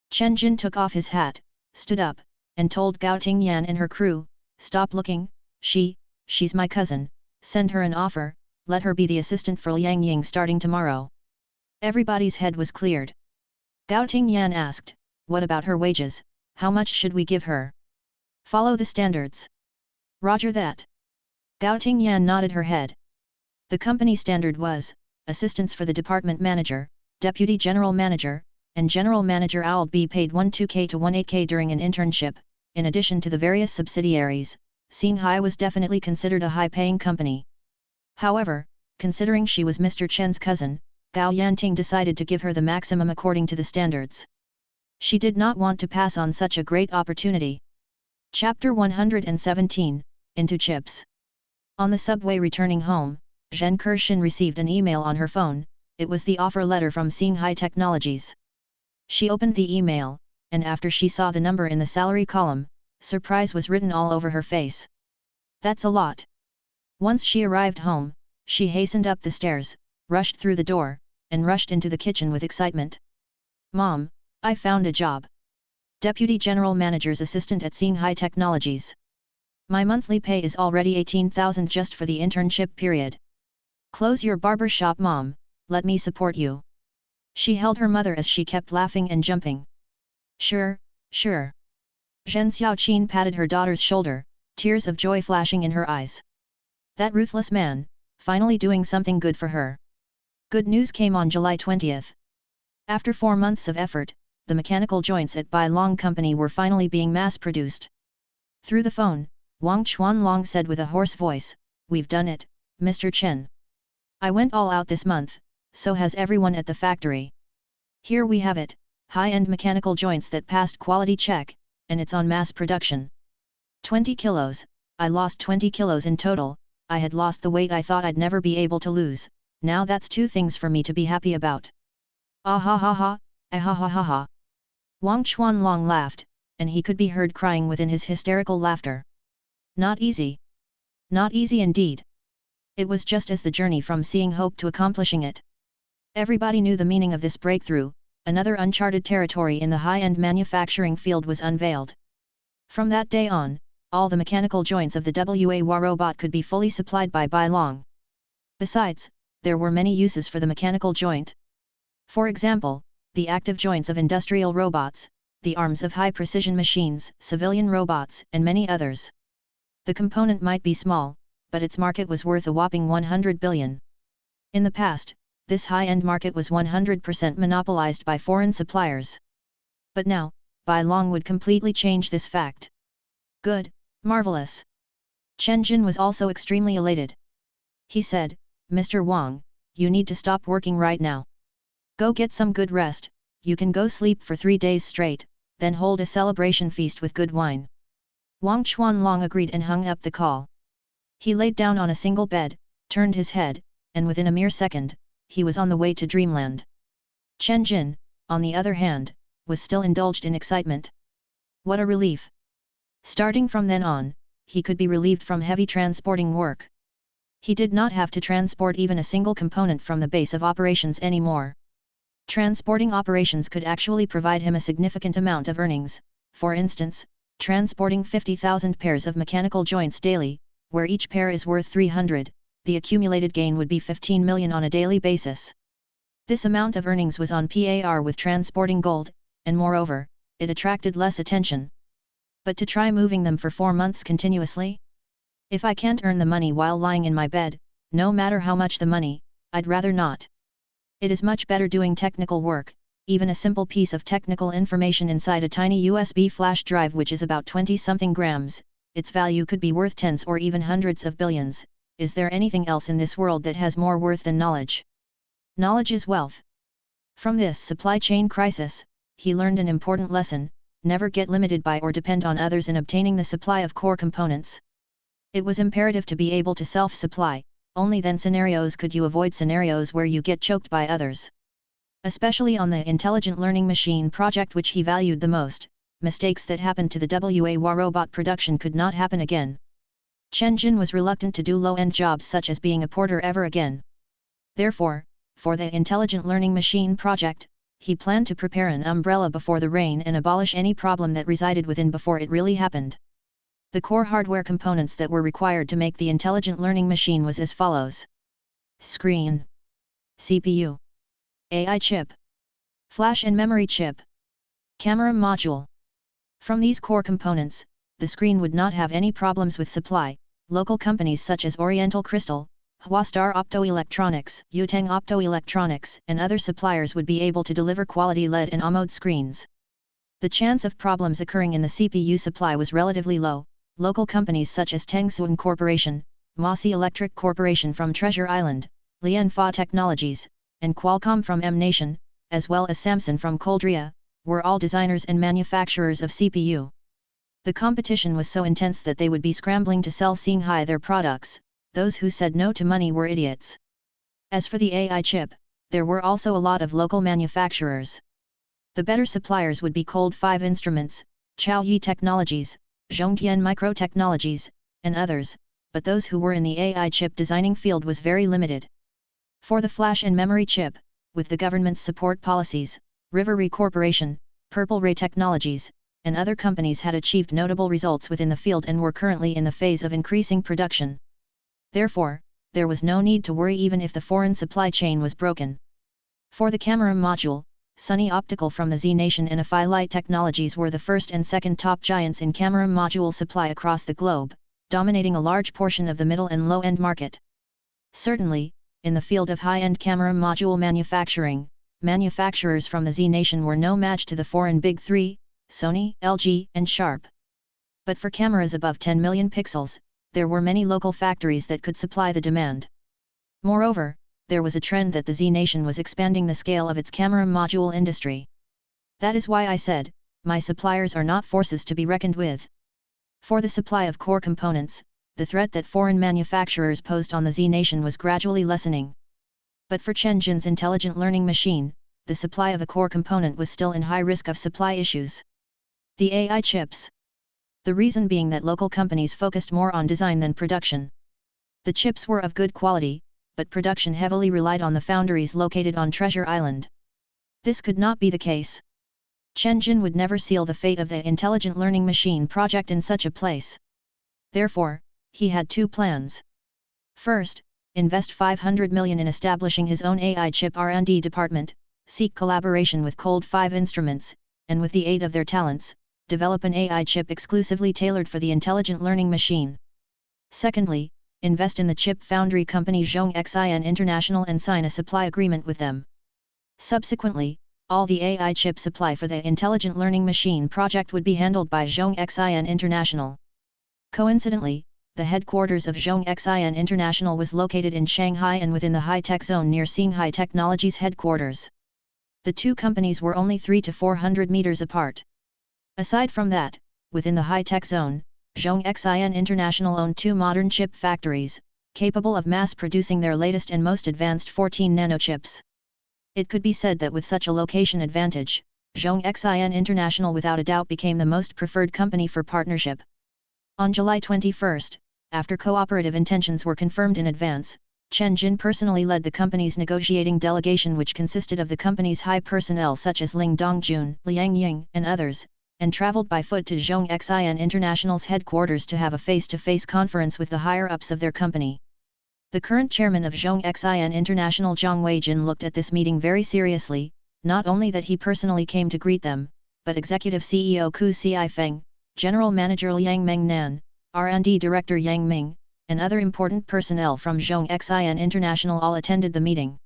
Chen Jin took off his hat, stood up, and told Gao Tingyan and her crew, stop looking, she's my cousin, send her an offer, let her be the assistant for Liang Ying starting tomorrow. Everybody's head was cleared. Gao Tingyan asked, what about her wages, how much should we give her? Follow the standards. Roger that. Gao Tingyan nodded her head. The company standard was, assistants for the department manager, deputy general manager, and general manager all be paid 12K to 18K during an internship. In addition to the various subsidiaries, Xinghai was definitely considered a high-paying company. However, considering she was Mr. Chen's cousin, Gao Yanting decided to give her the maximum according to the standards. She did not want to pass on such a great opportunity. Chapter 117, Into Chips. On the subway returning home, Zhen Kershin received an email on her phone. It was the offer letter from Xinghai Technologies. She opened the email, and after she saw the number in the salary column, surprise was written all over her face. That's a lot. Once she arrived home, she hastened up the stairs, rushed through the door, and rushed into the kitchen with excitement. Mom, I found a job. Deputy General Manager's assistant at Xinghai Technologies. My monthly pay is already 18,000 just for the internship period. Close your barber shop, Mom, let me support you. She held her mother as she kept laughing and jumping. Sure, sure. Zhen Xiaoqin patted her daughter's shoulder, tears of joy flashing in her eyes. That ruthless man, finally doing something good for her. Good news came on July 20th. After 4 months of effort, the mechanical joints at Bai Long Company were finally being mass-produced. Through the phone, Wang Chuanlong said with a hoarse voice, "We've done it, Mr. Chen. I went all out this month, so has everyone at the factory. Here we have it, high-end mechanical joints that passed quality check, and it's on mass production. 20 kilos, I lost 20 kilos in total. I had lost the weight I thought I'd never be able to lose, now that's 2 things for me to be happy about." Ah ha ha ha, ah ha ha ha ha. Wang Chuanlong laughed, and he could be heard crying within his hysterical laughter. Not easy. Not easy indeed. It was just as the journey from seeing hope to accomplishing it. Everybody knew the meaning of this breakthrough. Another uncharted territory in the high-end manufacturing field was unveiled. From that day on, all the mechanical joints of the WA robot could be fully supplied by Bai Long. Besides, there were many uses for the mechanical joint. For example, the active joints of industrial robots, the arms of high-precision machines, civilian robots, and many others. The component might be small, but its market was worth a whopping 100 billion. In the past, this high-end market was 100% monopolized by foreign suppliers. But now, Bai Long would completely change this fact. Good, marvelous. Chen Jin was also extremely elated. He said, "Mr. Wang, you need to stop working right now. Go get some good rest, you can go sleep for 3 days straight, then hold a celebration feast with good wine." Wang Chuanlong agreed and hung up the call. He laid down on a single bed, turned his head, and within a mere second, he was on the way to dreamland. Chen Jin, on the other hand, was still indulged in excitement. What a relief! Starting from then on, he could be relieved from heavy transporting work. He did not have to transport even a single component from the base of operations anymore. Transporting operations could actually provide him a significant amount of earnings, for instance, transporting 50,000 pairs of mechanical joints daily, where each pair is worth 300, the accumulated gain would be 15 million on a daily basis. This amount of earnings was on par with transporting gold, and moreover, it attracted less attention. But to try moving them for 4 months continuously? If I can't earn the money while lying in my bed, no matter how much the money, I'd rather not. It is much better doing technical work, even a simple piece of technical information inside a tiny USB flash drive which is about 20-something grams, its value could be worth tens or even hundreds of billions. Is there anything else in this world that has more worth than knowledge? Knowledge is wealth. From this supply chain crisis, he learned an important lesson: never get limited by or depend on others in obtaining the supply of core components. It was imperative to be able to self-supply, only then scenarios could you avoid scenarios where you get choked by others. Especially on the intelligent learning machine project which he valued the most, mistakes that happened to the WA robot production could not happen again. Chen Jin was reluctant to do low-end jobs such as being a porter ever again. Therefore, for the intelligent learning machine project, he planned to prepare an umbrella before the rain and abolish any problem that resided within before it really happened. The core hardware components that were required to make the intelligent learning machine was as follows: screen, CPU, AI chip, flash and memory chip, camera module. From these core components, the screen would not have any problems with supply. Local companies such as Oriental Crystal, Huastar Optoelectronics, Yuteng Optoelectronics, and other suppliers would be able to deliver quality LED and AMOLED screens. The chance of problems occurring in the CPU supply was relatively low. Local companies such as Tengsuan Corporation, Mossy Electric Corporation from Treasure Island, Lianfa Technologies, and Qualcomm from M Nation, as well as Samsung from Coldria, were all designers and manufacturers of CPU. The competition was so intense that they would be scrambling to sell Xinghai their products. Those who said no to money were idiots. As for the AI chip, there were also a lot of local manufacturers. The better suppliers would be Cold 5 Instruments, Chaoyi Technologies, Zhongtian Microtechnologies, and others, but those who were in the AI chip designing field was very limited. For the flash and memory chip, with the government's support policies, Rivery Corporation, Purple Ray Technologies, and other companies had achieved notable results within the field and were currently in the phase of increasing production. Therefore, there was no need to worry even if the foreign supply chain was broken. For the camera module, Sunny Optical from the Z Nation and Afai Light Technologies were the first and second top giants in camera module supply across the globe, dominating a large portion of the middle and low-end market. Certainly, in the field of high-end camera module manufacturing, manufacturers from the Z Nation were no match to the foreign Big Three, Sony, LG, and Sharp. But for cameras above 10 million pixels, there were many local factories that could supply the demand. Moreover, there was a trend that the Z Nation was expanding the scale of its camera module industry. That is why I said, my suppliers are not forces to be reckoned with. For the supply of core components, the threat that foreign manufacturers posed on the Z Nation was gradually lessening. But for Chen Jin's intelligent learning machine, the supply of a core component was still in high risk of supply issues. The AI chips. The reason being that local companies focused more on design than production. The chips were of good quality, but production heavily relied on the foundries located on Treasure Island. This could not be the case. Chen Jin would never seal the fate of the intelligent learning machine project in such a place. Therefore, he had two plans. First, invest 500 million in establishing his own AI chip R&D department, seek collaboration with Cold 5 Instruments, and with the aid of their talents, develop an AI chip exclusively tailored for the intelligent learning machine. Secondly, invest in the chip foundry company Zhongxin International and sign a supply agreement with them. Subsequently, all the AI chip supply for the intelligent learning machine project would be handled by Zhongxin International. Coincidentally, the headquarters of Zhongxin International was located in Shanghai and within the high-tech zone near Xinghai Technologies headquarters. The two companies were only 300 to 400 meters apart. Aside from that, within the high-tech zone, Zhongxin International owned 2 modern chip factories, capable of mass-producing their latest and most advanced 14 nanochips. It could be said that with such a location advantage, Zhongxin International without a doubt became the most preferred company for partnership. On July 21, after cooperative intentions were confirmed in advance, Chen Jin personally led the company's negotiating delegation, which consisted of the company's high personnel such as Ling Dongjun, Liang Ying, and others, and traveled by foot to Zhongxin International's headquarters to have a face-to-face conference with the higher-ups of their company. The current chairman of Zhongxin International, Zhang Weijin, looked at this meeting very seriously. Not only that he personally came to greet them, but Executive CEO Ku Feng, General Manager Liang Mengnan, R&D Director Yang Ming, and other important personnel from Zhongxin International all attended the meeting.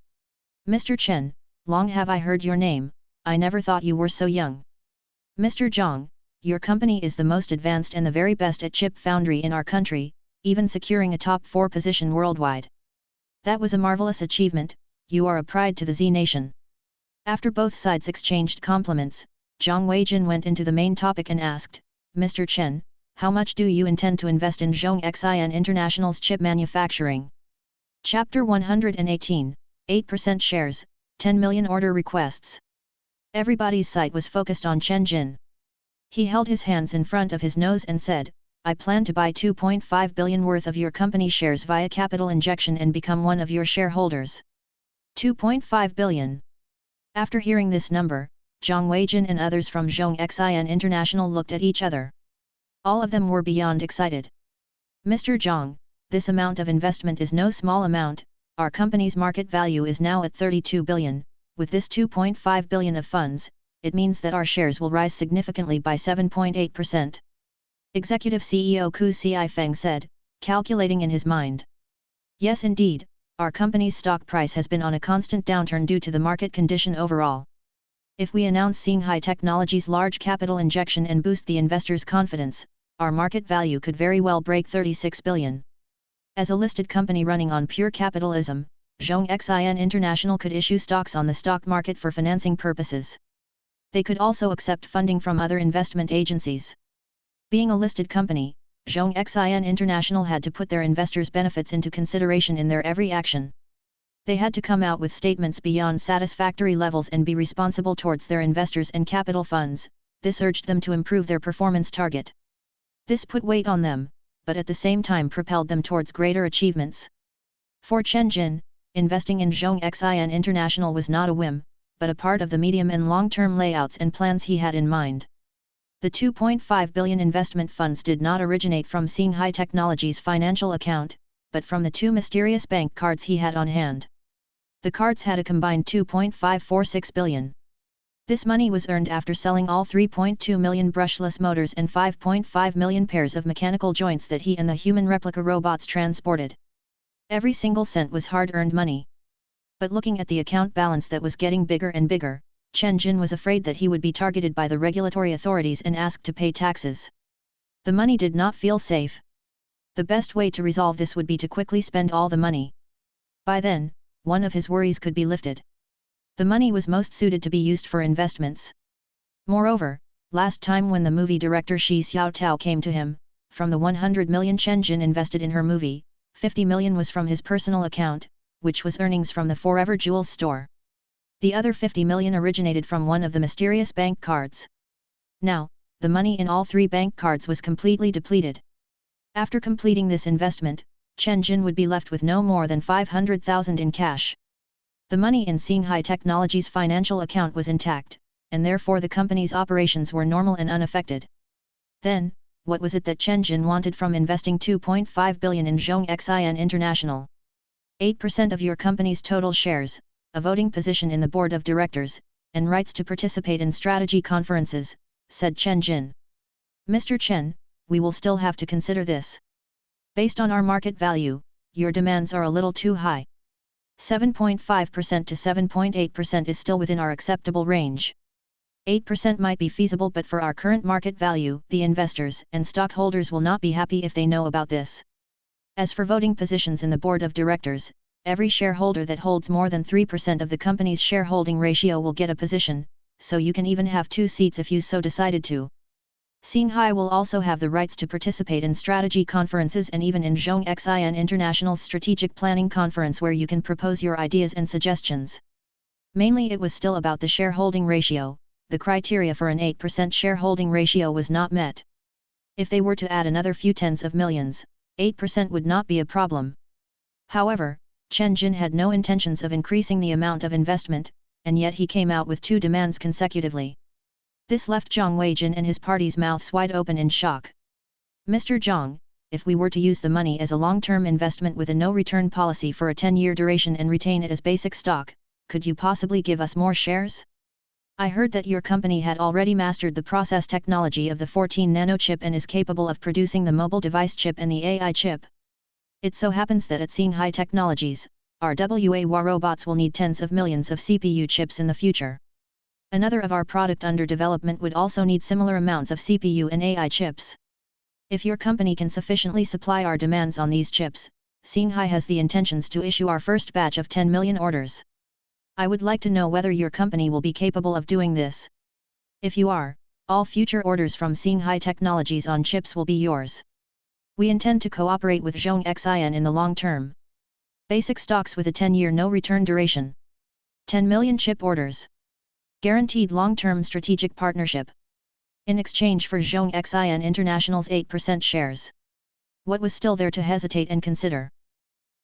Mr. Chen, long have I heard your name, I never thought you were so young. Mr. Zhang, your company is the most advanced and the very best at chip foundry in our country, even securing a top 4 position worldwide. That was a marvelous achievement, you are a pride to the Z nation. After both sides exchanged compliments, Zhang Weijin went into the main topic and asked, Mr. Chen, how much do you intend to invest in Zhongxin International's chip manufacturing? Chapter 118, 8% shares, 10 million order requests. Everybody's sight was focused on Chen Jin. He held his hands in front of his nose and said, I plan to buy 2.5 billion worth of your company shares via capital injection and become one of your shareholders. 2.5 billion. After hearing this number, Zhang Weijin and others from Zhongxin International looked at each other. All of them were beyond excited. Mr. Zhang, this amount of investment is no small amount, our company's market value is now at 32 billion, with this 2.5 billion of funds, it means that our shares will rise significantly by 7.8%. Executive CEO Ku Feng said, calculating in his mind. Yes indeed, our company's stock price has been on a constant downturn due to the market condition overall. If we announce Xinghai Technology's large capital injection and boost the investors' confidence, our market value could very well break 36 billion. As a listed company running on pure capitalism, Zhongxin International could issue stocks on the stock market for financing purposes. They could also accept funding from other investment agencies. Being a listed company, Zhongxin International had to put their investors' benefits into consideration in their every action. They had to come out with statements beyond satisfactory levels and be responsible towards their investors and capital funds. This urged them to improve their performance target. This put weight on them, but at the same time propelled them towards greater achievements. For Chen Jin, investing in Zhongxin International was not a whim, but a part of the medium and long-term layouts and plans he had in mind. The 2.5 billion investment funds did not originate from Xinghai Technology's financial account, but from the 2 mysterious bank cards he had on hand. The cards had a combined 2.546 billion. This money was earned after selling all 3.2 million brushless motors and 5.5 million pairs of mechanical joints that he and the human replica robots transported. Every single cent was hard-earned money. But looking at the account balance that was getting bigger and bigger, Chen Jin was afraid that he would be targeted by the regulatory authorities and asked to pay taxes. The money did not feel safe. The best way to resolve this would be to quickly spend all the money. By then, one of his worries could be lifted. The money was most suited to be used for investments. Moreover, last time when the movie director Shi Xiaotao came to him, from the 100 million Chen Jin invested in her movie, 50 million was from his personal account, which was earnings from the Forever Jewels store. The other 50 million originated from one of the mysterious bank cards. Now, the money in all 3 bank cards was completely depleted. After completing this investment, Chen Jin would be left with no more than 500,000 in cash. The money in Xinghai Technology's financial account was intact, and therefore the company's operations were normal and unaffected. Then, what was it that Chen Jin wanted from investing 2.5 billion in Zhongxin International? 8% of your company's total shares, a voting position in the board of directors, and rights to participate in strategy conferences, said Chen Jin. Mr. Chen, we will still have to consider this. Based on our market value, your demands are a little too high. 7.5% to 7.8% is still within our acceptable range. 8% might be feasible, but for our current market value, the investors and stockholders will not be happy if they know about this. As for voting positions in the board of directors, every shareholder that holds more than 3% of the company's shareholding ratio will get a position, so you can even have 2 seats if you so decided to. Xinghai will also have the rights to participate in strategy conferences and even in Zhongxin International's strategic planning conference where you can propose your ideas and suggestions. Mainly it was still about the shareholding ratio. The criteria for an 8% shareholding ratio was not met. If they were to add another few tens of millions, 8% would not be a problem. However, Chen Jin had no intentions of increasing the amount of investment, and yet he came out with 2 demands consecutively. This left Zhang Weijin and his party's mouths wide open in shock. Mr. Zhang, if we were to use the money as a long-term investment with a no-return policy for a 10-year duration and retain it as basic stock, could you possibly give us more shares? I heard that your company had already mastered the process technology of the 14-nano chip and is capable of producing the mobile device chip and the AI chip. It so happens that at Xinghai Technologies, our WA robots will need tens of millions of CPU chips in the future. Another of our product under development would also need similar amounts of CPU and AI chips. If your company can sufficiently supply our demands on these chips, Xinghai has the intentions to issue our first batch of 10 million orders. I would like to know whether your company will be capable of doing this. If you are, all future orders from Xinghai Technologies on chips will be yours. We intend to cooperate with Zhongxin in the long term. Basic stocks with a 10-year no-return duration. 10 million chip orders. Guaranteed long-term strategic partnership. In exchange for Zhongxin International's 8% shares. What was still there to hesitate and consider?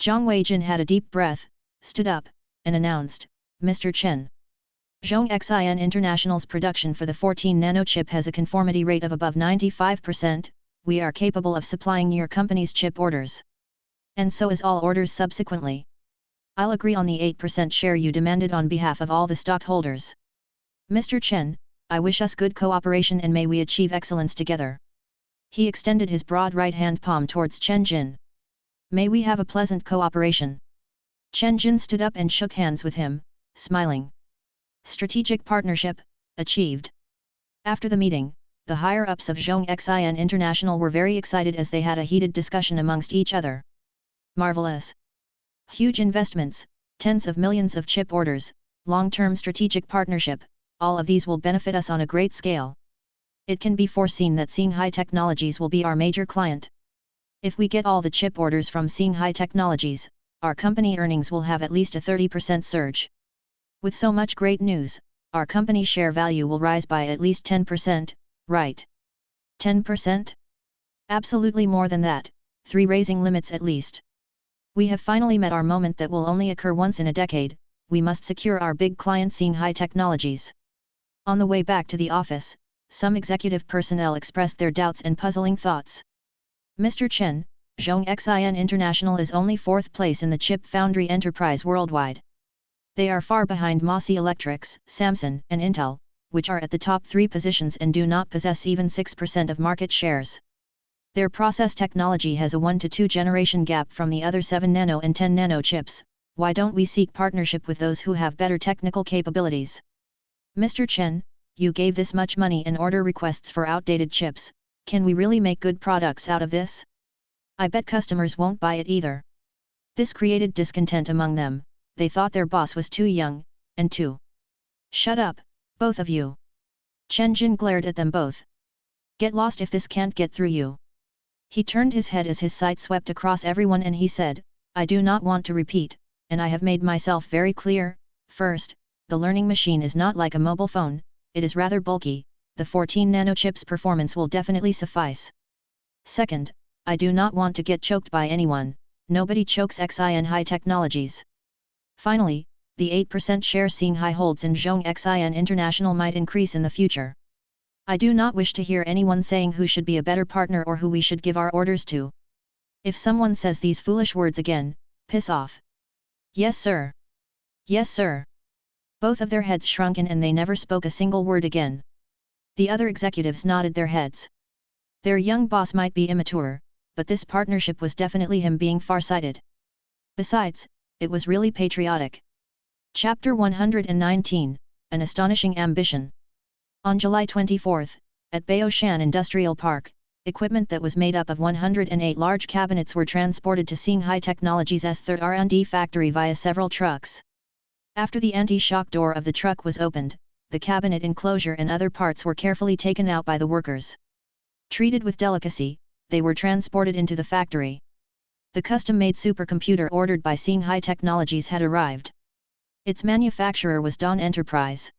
Zhang Weijin had a deep breath, stood up, and announced, Mr. Chen. Zhongxin International's production for the 14-nano chip has a conformity rate of above 95%, we are capable of supplying your company's chip orders. And so is all orders subsequently. I'll agree on the 8% share you demanded on behalf of all the stockholders. Mr. Chen, I wish us good cooperation and may we achieve excellence together. He extended his broad right-hand palm towards Chen Jin. May we have a pleasant cooperation. Chen Jin stood up and shook hands with him, smiling. Strategic partnership, achieved. After the meeting, the higher-ups of Zhongxin International were very excited as they had a heated discussion amongst each other. Marvelous. Huge investments, tens of millions of chip orders, long-term strategic partnership, all of these will benefit us on a great scale. It can be foreseen that Xinghai Technologies will be our major client. If we get all the chip orders from Xinghai Technologies, our company earnings will have at least a 30% surge. With so much great news, our company share value will rise by at least 10%, right? 10%? Absolutely more than that, 3 raising limits at least. We have finally met our moment that will only occur once in a decade, we must secure our big client Xinghai Technologies. On the way back to the office, some executive personnel expressed their doubts and puzzling thoughts. Mr. Chen, Zhongxin International is only 4th place in the chip foundry enterprise worldwide. They are far behind Mossy Electrics, Samsung, and Intel, which are at the top 3 positions and do not possess even 6% of market shares. Their process technology has a 1 to 2 generation gap from the other 7 nano and 10 nano chips. Why don't we seek partnership with those who have better technical capabilities? Mr. Chen, you gave this much money and order requests for outdated chips, can we really make good products out of this? I bet customers won't buy it either. This created discontent among them. They thought their boss was too young, and too. Shut up, both of you. Chen Jin glared at them both. Get lost if this can't get through you. He turned his head as his sight swept across everyone and he said, I do not want to repeat, and I have made myself very clear. First, the learning machine is not like a mobile phone, it is rather bulky, the 14 nano chip's performance will definitely suffice. Second, I do not want to get choked by anyone, nobody chokes Xinghai Technologies. Finally, the 8% share Xinghai holds in Zhongxin International might increase in the future. I do not wish to hear anyone saying who should be a better partner or who we should give our orders to. If someone says these foolish words again, piss off. Yes sir. Yes sir. Both of their heads shrunk in and they never spoke a single word again. The other executives nodded their heads. Their young boss might be immature, but this partnership was definitely him being farsighted. Besides, it was really patriotic. Chapter 119, An Astonishing Ambition. On July 24, at Baoshan Industrial Park, equipment that was made up of 108 large cabinets were transported to Xinghai Technologies' third R&D factory via several trucks. After the anti-shock door of the truck was opened, the cabinet enclosure and other parts were carefully taken out by the workers. Treated with delicacy, they were transported into the factory. The custom-made supercomputer ordered by Shanghai Technologies had arrived. Its manufacturer was Dawn Enterprise.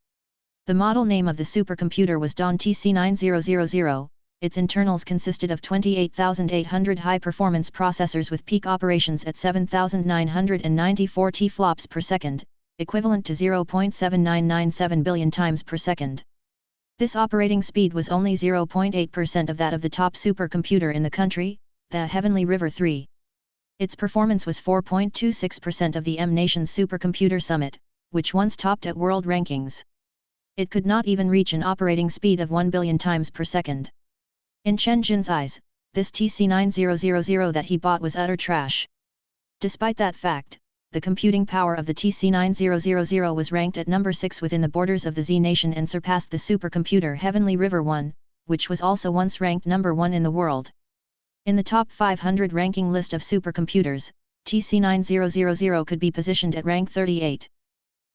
The model name of the supercomputer was Dawn TC9000. Its internals consisted of 28,800 high-performance processors with peak operations at 7,994 T-flops per second, equivalent to 0.7997 billion times per second. This operating speed was only 0.8% of that of the top supercomputer in the country, the Heavenly River 3. Its performance was 4.26% of the M-Nation's Supercomputer Summit, which once topped at world rankings. It could not even reach an operating speed of 1 billion times per second. In Chen Jin's eyes, this TC9000 that he bought was utter trash. Despite that fact, the computing power of the TC9000 was ranked at number 6 within the borders of the Z Nation and surpassed the supercomputer Heavenly River 1, which was also once ranked number 1 in the world. In the top 500 ranking list of supercomputers, TC9000 could be positioned at rank 38.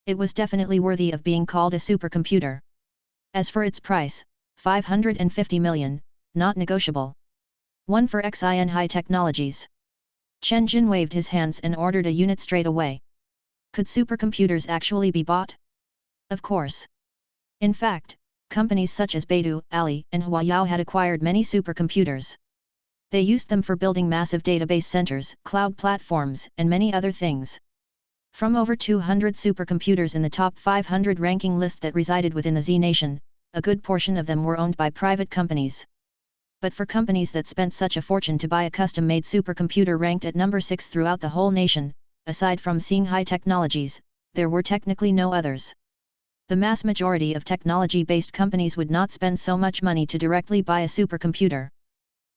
It was definitely worthy of being called a supercomputer. As for its price, 550 million, not negotiable. One for Shanghai Technologies. Chen Jin waved his hands and ordered a unit straight away. Could supercomputers actually be bought? Of course. In fact, companies such as Baidu, Ali, and Huayao had acquired many supercomputers. They used them for building massive database centers, cloud platforms, and many other things. From over 200 supercomputers in the top 500 ranking list that resided within the Z Nation, a good portion of them were owned by private companies. But for companies that spent such a fortune to buy a custom-made supercomputer ranked at number 6 throughout the whole nation, aside from Shanghai Technologies, there were technically no others. The mass majority of technology-based companies would not spend so much money to directly buy a supercomputer.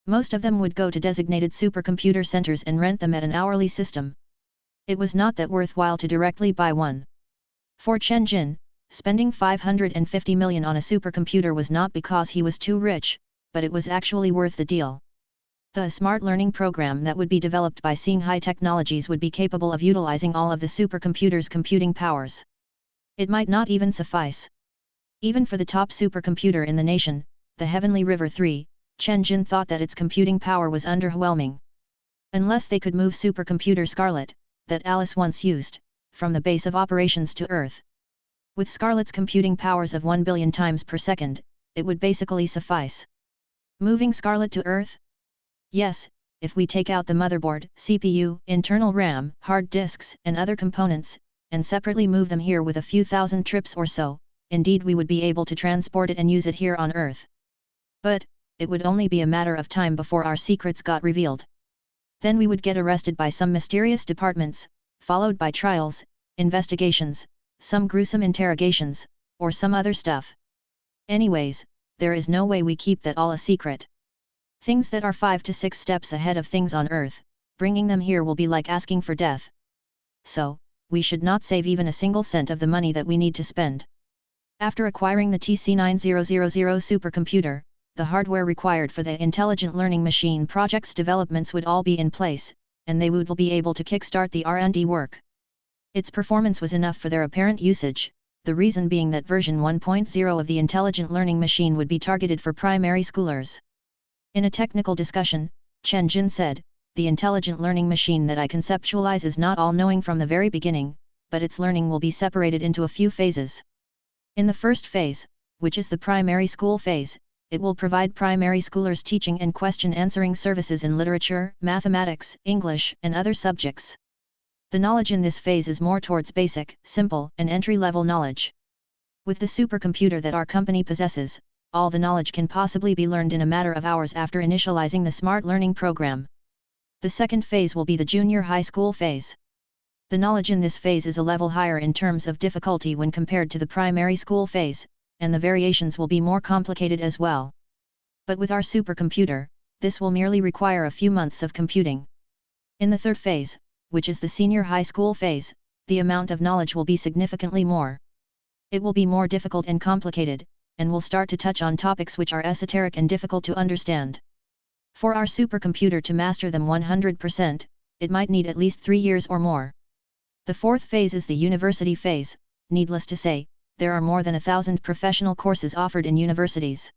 Most of them would go to designated supercomputer centers and rent them at an hourly system. It was not that worthwhile to directly buy one. For Chen Jin, spending 550 million on a supercomputer was not because he was too rich, but it was actually worth the deal. The smart learning program that would be developed by Shanghai Technologies would be capable of utilizing all of the supercomputer's computing powers. It might not even suffice. Even for the top supercomputer in the nation, the Heavenly River 3, Chen Jin thought that its computing power was underwhelming. Unless they could move supercomputer Scarlet, that Alice once used, from the base of operations to Earth. With Scarlet's computing powers of 1 billion times per second, it would basically suffice. Moving Scarlet to Earth? Yes, if we take out the motherboard, CPU, internal RAM, hard disks, and other components, and separately move them here with a few thousand trips or so, indeed we would be able to transport it and use it here on Earth. But, it would only be a matter of time before our secrets got revealed. Then we would get arrested by some mysterious departments, followed by trials, investigations, some gruesome interrogations, or some other stuff. Anyways, there is no way we keep that all a secret. Things that are 5 to 6 steps ahead of things on Earth, bringing them here will be like asking for death. So, we should not save even a single cent of the money that we need to spend. After acquiring the TC9000 supercomputer, the hardware required for the intelligent learning machine project's developments would all be in place, and they would be able to kickstart the R&D work. Its performance was enough for their apparent usage, the reason being that version 1.0 of the intelligent learning machine would be targeted for primary schoolers. In a technical discussion, Chen Jin said, "The intelligent learning machine that I conceptualize is not all-knowing from the very beginning, but its learning will be separated into a few phases. In the first phase, which is the primary school phase, it will provide primary schoolers teaching and question-answering services in literature, mathematics, English, and other subjects. The knowledge in this phase is more towards basic, simple, and entry-level knowledge. With the supercomputer that our company possesses, all the knowledge can possibly be learned in a matter of hours after initializing the smart learning program. The second phase will be the junior high school phase. The knowledge in this phase is a level higher in terms of difficulty when compared to the primary school phase, and the variations will be more complicated as well. But with our supercomputer, this will merely require a few months of computing. In the third phase, which is the senior high school phase, the amount of knowledge will be significantly more. It will be more difficult and complicated, and will start to touch on topics which are esoteric and difficult to understand. For our supercomputer to master them 100%, it might need at least 3 years or more. The fourth phase is the university phase. Needless to say, there are more than 1,000 professional courses offered in universities.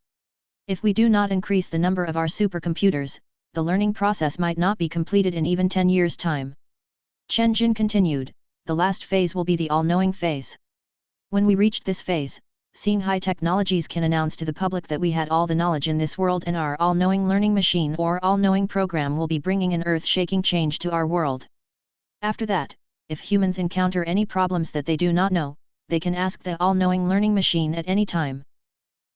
If we do not increase the number of our supercomputers, the learning process might not be completed in even 10 years' time. Chen Jin continued, the last phase will be the all-knowing phase. When we reach this phase, seeing high technologies can announce to the public that we had all the knowledge in this world, and our all-knowing learning machine or all-knowing program will be bringing an earth-shaking change to our world. After that, if humans encounter any problems that they do not know, they can ask the all-knowing learning machine at any time.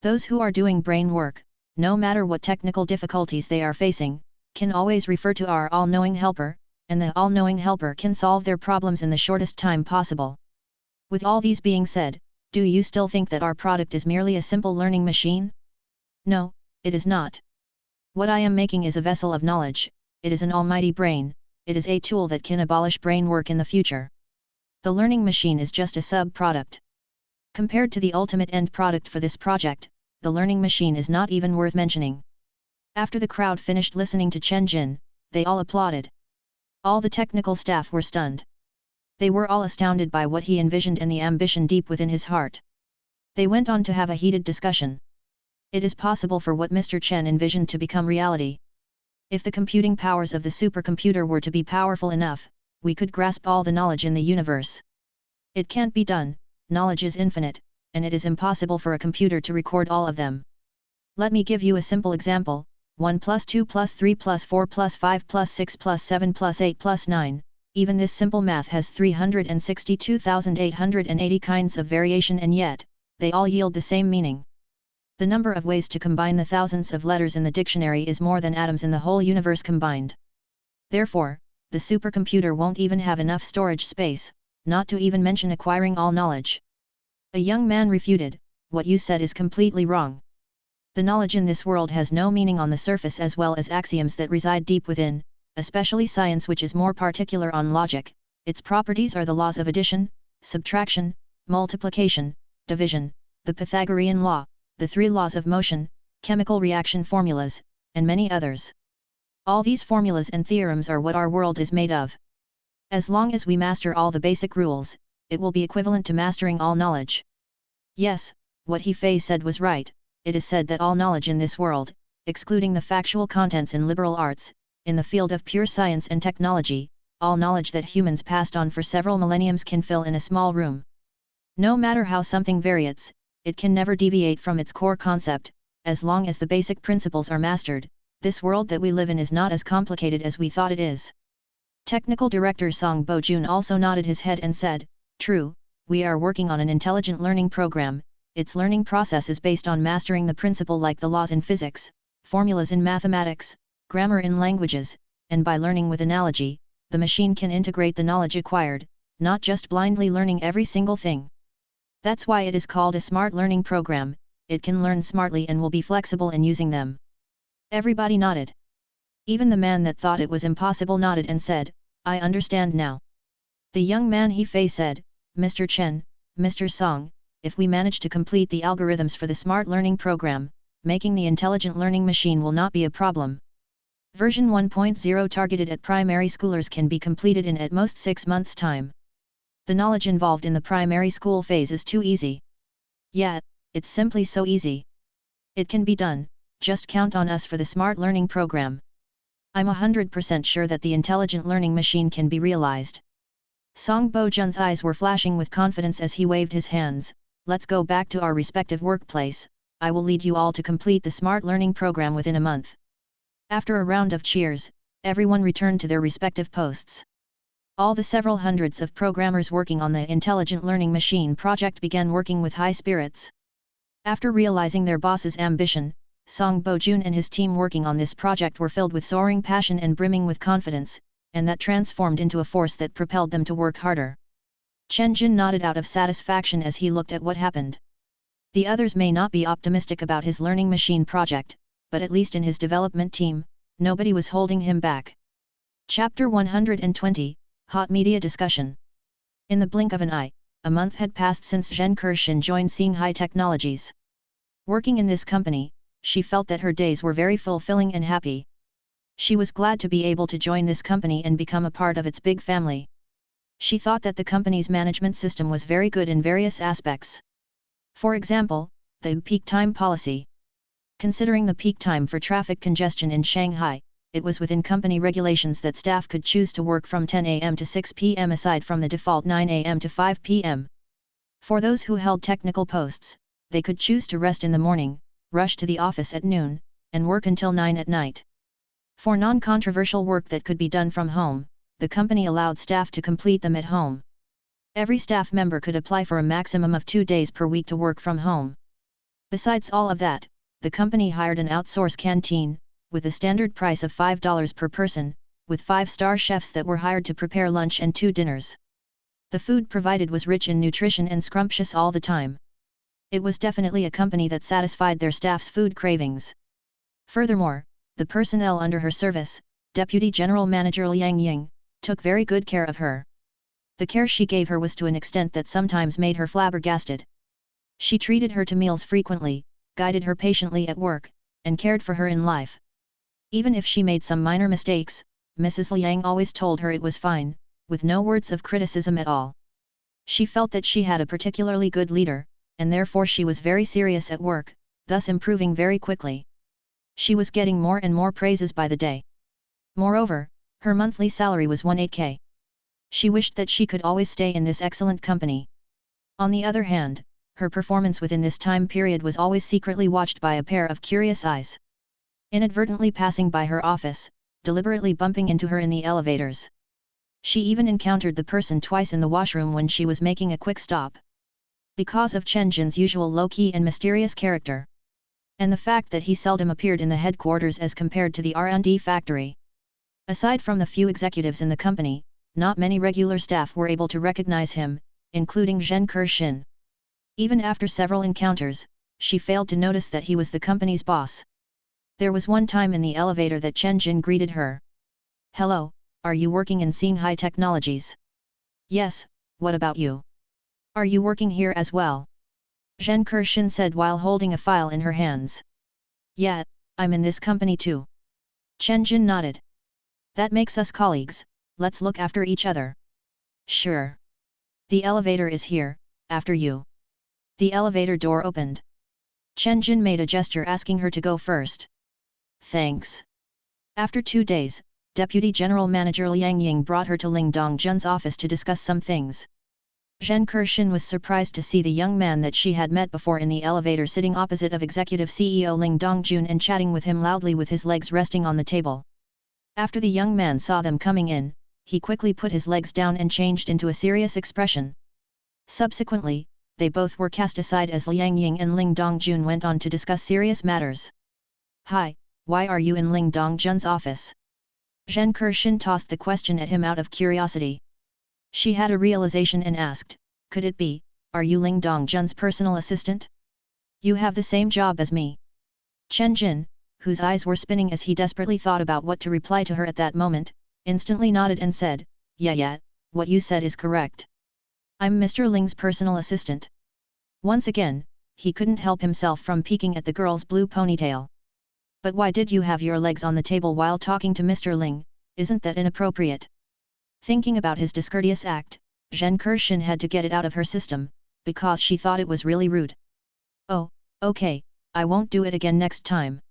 Those who are doing brain work, no matter what technical difficulties they are facing, can always refer to our all-knowing helper, and the all-knowing helper can solve their problems in the shortest time possible. With all these being said, do you still think that our product is merely a simple learning machine? No, it is not. What I am making is a vessel of knowledge, it is an almighty brain, it is a tool that can abolish brain work in the future. The learning machine is just a sub-product. Compared to the ultimate end product for this project, the learning machine is not even worth mentioning. After the crowd finished listening to Chen Jin, they all applauded. All the technical staff were stunned. They were all astounded by what he envisioned and the ambition deep within his heart. They went on to have a heated discussion. It is possible for what Mr. Chen envisioned to become reality. If the computing powers of the supercomputer were to be powerful enough, we could grasp all the knowledge in the universe. It can't be done, knowledge is infinite, and it is impossible for a computer to record all of them. Let me give you a simple example, 1 plus 2 plus 3 plus 4 plus 5 plus 6 plus 7 plus 8 plus 9. Even this simple math has 362,880 kinds of variation, and yet, they all yield the same meaning. The number of ways to combine the thousands of letters in the dictionary is more than atoms in the whole universe combined. Therefore, the supercomputer won't even have enough storage space, not to even mention acquiring all knowledge. A young man refuted, what you said is completely wrong. The knowledge in this world has no meaning on the surface, as well as axioms that reside deep within, especially science, which is more particular on logic. Its properties are the laws of addition, subtraction, multiplication, division, the Pythagorean law, the 3 laws of motion, chemical reaction formulas, and many others. All these formulas and theorems are what our world is made of. As long as we master all the basic rules, it will be equivalent to mastering all knowledge. Yes, what He Fei said was right. It is said that all knowledge in this world, excluding the factual contents in liberal arts, in the field of pure science and technology, all knowledge that humans passed on for several millenniums can fill in a small room. No matter how something varies, it can never deviate from its core concept. As long as the basic principles are mastered, this world that we live in is not as complicated as we thought it is. Technical Director Song Bo-jun also nodded his head and said, true, we are working on an intelligent learning program. Its learning process is based on mastering the principle like the laws in physics, formulas in mathematics, grammar in languages, and by learning with analogy, the machine can integrate the knowledge acquired, not just blindly learning every single thing. That's why it is called a smart learning program. It can learn smartly and will be flexible in using them. Everybody nodded. Even the man that thought it was impossible nodded and said, I understand now. The young man He Fei said, Mr. Chen, Mr. Song, if we manage to complete the algorithms for the smart learning program, making the intelligent learning machine will not be a problem. Version 1.0 targeted at primary schoolers can be completed in at most 6 months' time. The knowledge involved in the primary school phase is too easy. Yeah, it's simply so easy. It can be done, just count on us for the smart learning program. I'm 100% sure that the intelligent learning machine can be realized. Song Bo-jun's eyes were flashing with confidence as he waved his hands. Let's go back to our respective workplace. I will lead you all to complete the smart learning program within a month. After a round of cheers, everyone returned to their respective posts. All the several hundreds of programmers working on the intelligent learning machine project began working with high spirits. After realizing their boss's ambition, Song Bo-jun and his team working on this project were filled with soaring passion and brimming with confidence, and that transformed into a force that propelled them to work harder. Chen Jin nodded out of satisfaction as he looked at what happened. The others may not be optimistic about his learning machine project, but at least in his development team, nobody was holding him back. Chapter 120, Hot Media Discussion. In the blink of an eye, a month had passed since Zhen Kershin joined Xinghai Technologies. Working in this company, she felt that her days were very fulfilling and happy. She was glad to be able to join this company and become a part of its big family. She thought that the company's management system was very good in various aspects. For example, the peak time policy. Considering the peak time for traffic congestion in Shanghai, it was within company regulations that staff could choose to work from 10 a.m. to 6 p.m. aside from the default 9 a.m. to 5 p.m. For those who held technical posts, they could choose to rest in the morning, rush to the office at noon, and work until 9 at night. For non-controversial work that could be done from home, the company allowed staff to complete them at home. Every staff member could apply for a maximum of 2 days per week to work from home. Besides all of that, the company hired an outsourced canteen, with a standard price of $5 per person, with 5-star chefs that were hired to prepare lunch and 2 dinners. The food provided was rich in nutrition and scrumptious all the time. It was definitely a company that satisfied their staff's food cravings. Furthermore, the personnel under her service, Deputy General Manager Liang Ying, took very good care of her. The care she gave her was to an extent that sometimes made her flabbergasted. She treated her to meals frequently, guided her patiently at work, and cared for her in life. Even if she made some minor mistakes, Mrs. Liang always told her it was fine, with no words of criticism at all. She felt that she had a particularly good leader, and therefore she was very serious at work, thus improving very quickly. She was getting more and more praises by the day. Moreover, her monthly salary was 18K. She wished that she could always stay in this excellent company. On the other hand, her performance within this time period was always secretly watched by a pair of curious eyes. Inadvertently passing by her office, deliberately bumping into her in the elevators. She even encountered the person twice in the washroom when she was making a quick stop. Because of Chen Jin's usual low-key and mysterious character, and the fact that he seldom appeared in the headquarters as compared to the R&D factory. Aside from the few executives in the company, not many regular staff were able to recognize him, including Zhen Kershin. Even after several encounters, she failed to notice that he was the company's boss. There was one time in the elevator that Chen Jin greeted her. "Hello, are you working in Shanghai Technologies?" "Yes, what about you? Are you working here as well?" Zhen Kershin said while holding a file in her hands. "Yeah, I'm in this company too." Chen Jin nodded. "That makes us colleagues, let's look after each other." "Sure. The elevator is here, after you." The elevator door opened. Chen Jin made a gesture asking her to go first. "Thanks." After 2 days, Deputy General Manager Liang Ying brought her to Ling Dongjun's office to discuss some things. Zhen Kershin was surprised to see the young man that she had met before in the elevator sitting opposite of Executive CEO Ling Dongjun and chatting with him loudly with his legs resting on the table. After the young man saw them coming in, he quickly put his legs down and changed into a serious expression. Subsequently, they both were cast aside as Liang Ying and Ling Dongjun went on to discuss serious matters. "Hi, why are you in Ling Dongjun's office?" Zhen Kershin tossed the question at him out of curiosity. She had a realization and asked, "Could it be, are you Ling Dongjun's personal assistant? You have the same job as me." Chen Jin, whose eyes were spinning as he desperately thought about what to reply to her at that moment, instantly nodded and said, Yeah, what you said is correct. I'm Mr. Ling's personal assistant." Once again, he couldn't help himself from peeking at the girl's blue ponytail. "But why did you have your legs on the table while talking to Mr. Ling, isn't that inappropriate?" Thinking about his discourteous act, Zhen Kershin had to get it out of her system, because she thought it was really rude. "Oh, okay, I won't do it again next time."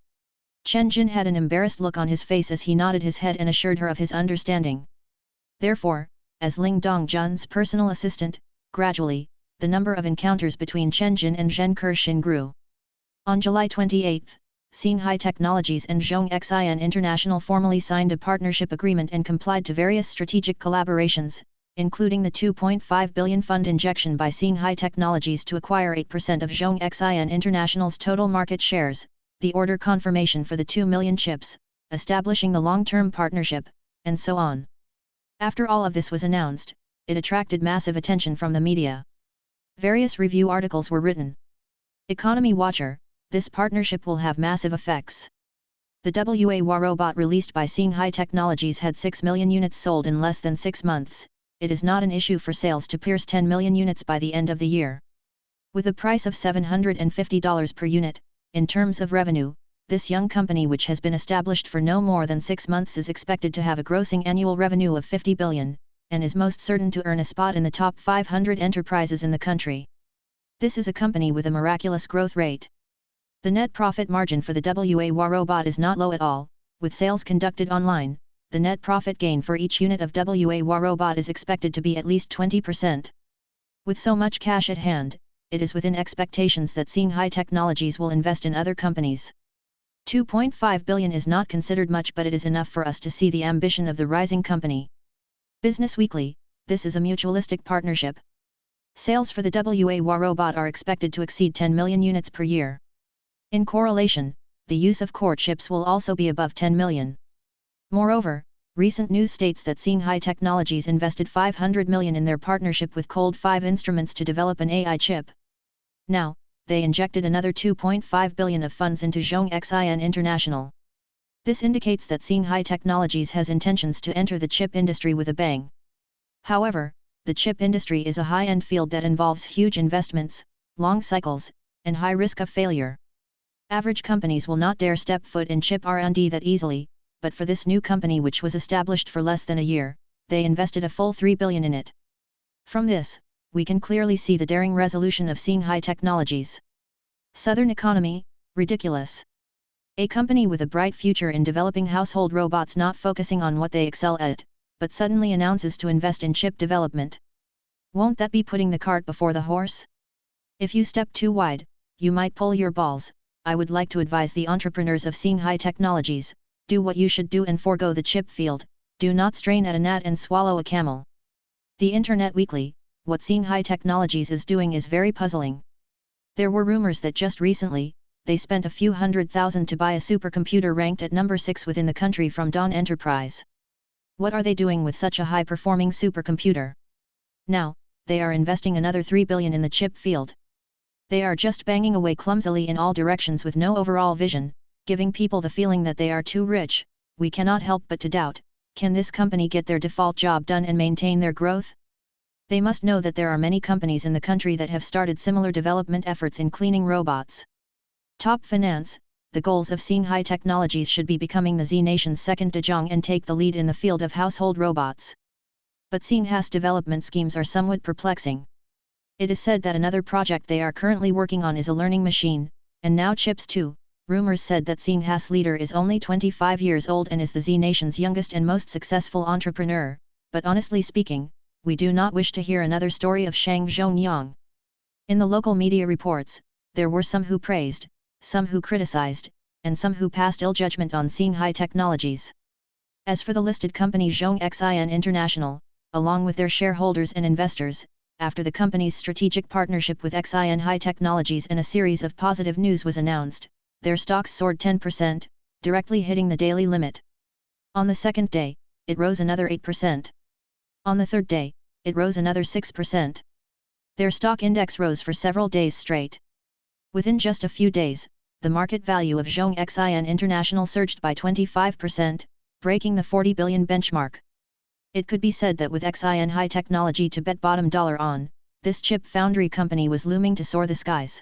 Chen Jin had an embarrassed look on his face as he nodded his head and assured her of his understanding. Therefore, as Ling Dongjun's personal assistant, gradually, the number of encounters between Chen Jin and Zhen Kershin grew. On July 28, Shanghai Technologies and Zhongxian International formally signed a partnership agreement and complied to various strategic collaborations, including the 2.5 billion fund injection by Shanghai Technologies to acquire 8% of Zhongxian International's total market shares, the order confirmation for the 2 million chips, establishing the long-term partnership, and so on. After all of this was announced, it attracted massive attention from the media. Various review articles were written. Economy Watcher, this partnership will have massive effects. The WA robot released by Shanghai Technologies had 6 million units sold in less than 6 months. It is not an issue for sales to pierce 10 million units by the end of the year. With a price of $750 per unit, in terms of revenue, this young company which has been established for no more than 6 months is expected to have a grossing annual revenue of 50 billion, and is most certain to earn a spot in the top 500 enterprises in the country. This is a company with a miraculous growth rate. The net profit margin for the WA robot is not low at all. With sales conducted online, the net profit gain for each unit of WA robot is expected to be at least 20%. With so much cash at hand, it is within expectations that Singhai Technologies will invest in other companies. 2.5 billion is not considered much, but it is enough for us to see the ambition of the rising company. Business Weekly, this is a mutualistic partnership. Sales for the WA robot are expected to exceed 10 million units per year. In correlation, the use of courtships will also be above 10 million. Moreover, recent news states that Singhai Technologies invested 500 million in their partnership with Cold 5 Instruments to develop an AI chip. Now, they injected another 2.5 billion of funds into Zhongxin International. This indicates that Singhai Technologies has intentions to enter the chip industry with a bang. However, the chip industry is a high-end field that involves huge investments, long cycles, and high risk of failure. Average companies will not dare step foot in chip R&D that easily, but for this new company, which was established for less than a year, they invested a full 3 billion in it. From this, we can clearly see the daring resolution of Singhai Technologies. Southern economy, ridiculous. A company with a bright future in developing household robots, not focusing on what they excel at, but suddenly announces to invest in chip development. Won't that be putting the cart before the horse? If you step too wide, you might pull your balls. I would like to advise the entrepreneurs of Singhai Technologies, do what you should do and forego the chip field, do not strain at a gnat and swallow a camel. The Internet Weekly, what Singhai Technologies is doing is very puzzling. There were rumors that just recently, they spent a few $100,000 to buy a supercomputer ranked at number 6 within the country from Dawn Enterprise. What are they doing with such a high-performing supercomputer? Now, they are investing another 3 billion in the chip field. They are just banging away clumsily in all directions with no overall vision, giving people the feeling that they are too rich. We cannot help but to doubt, can this company get their default job done and maintain their growth? They must know that there are many companies in the country that have started similar development efforts in cleaning robots. Top finance, the goals of Singhai Technologies should be becoming the Z Nation's second Dejong and take the lead in the field of household robots. But Singhai's development schemes are somewhat perplexing. It is said that another project they are currently working on is a learning machine, and now chips too. Rumors said that Singhai's leader is only 25 years old and is the Z Nation's youngest and most successful entrepreneur, but honestly speaking, we do not wish to hear another story of Shang Zhongyang. In the local media reports, there were some who praised, some who criticized, and some who passed ill judgment on Singhai Technologies. As for the listed company Zhongxin International, along with their shareholders and investors, after the company's strategic partnership with Singhai Technologies and a series of positive news was announced, their stocks soared 10%, directly hitting the daily limit. On the second day, it rose another 8%. On the third day, it rose another 6%. Their stock index rose for several days straight. Within just a few days, the market value of Zhongxin International surged by 25%, breaking the 40 billion benchmark. It could be said that with Singhai Technology to bet bottom dollar on, this chip foundry company was looming to soar the skies.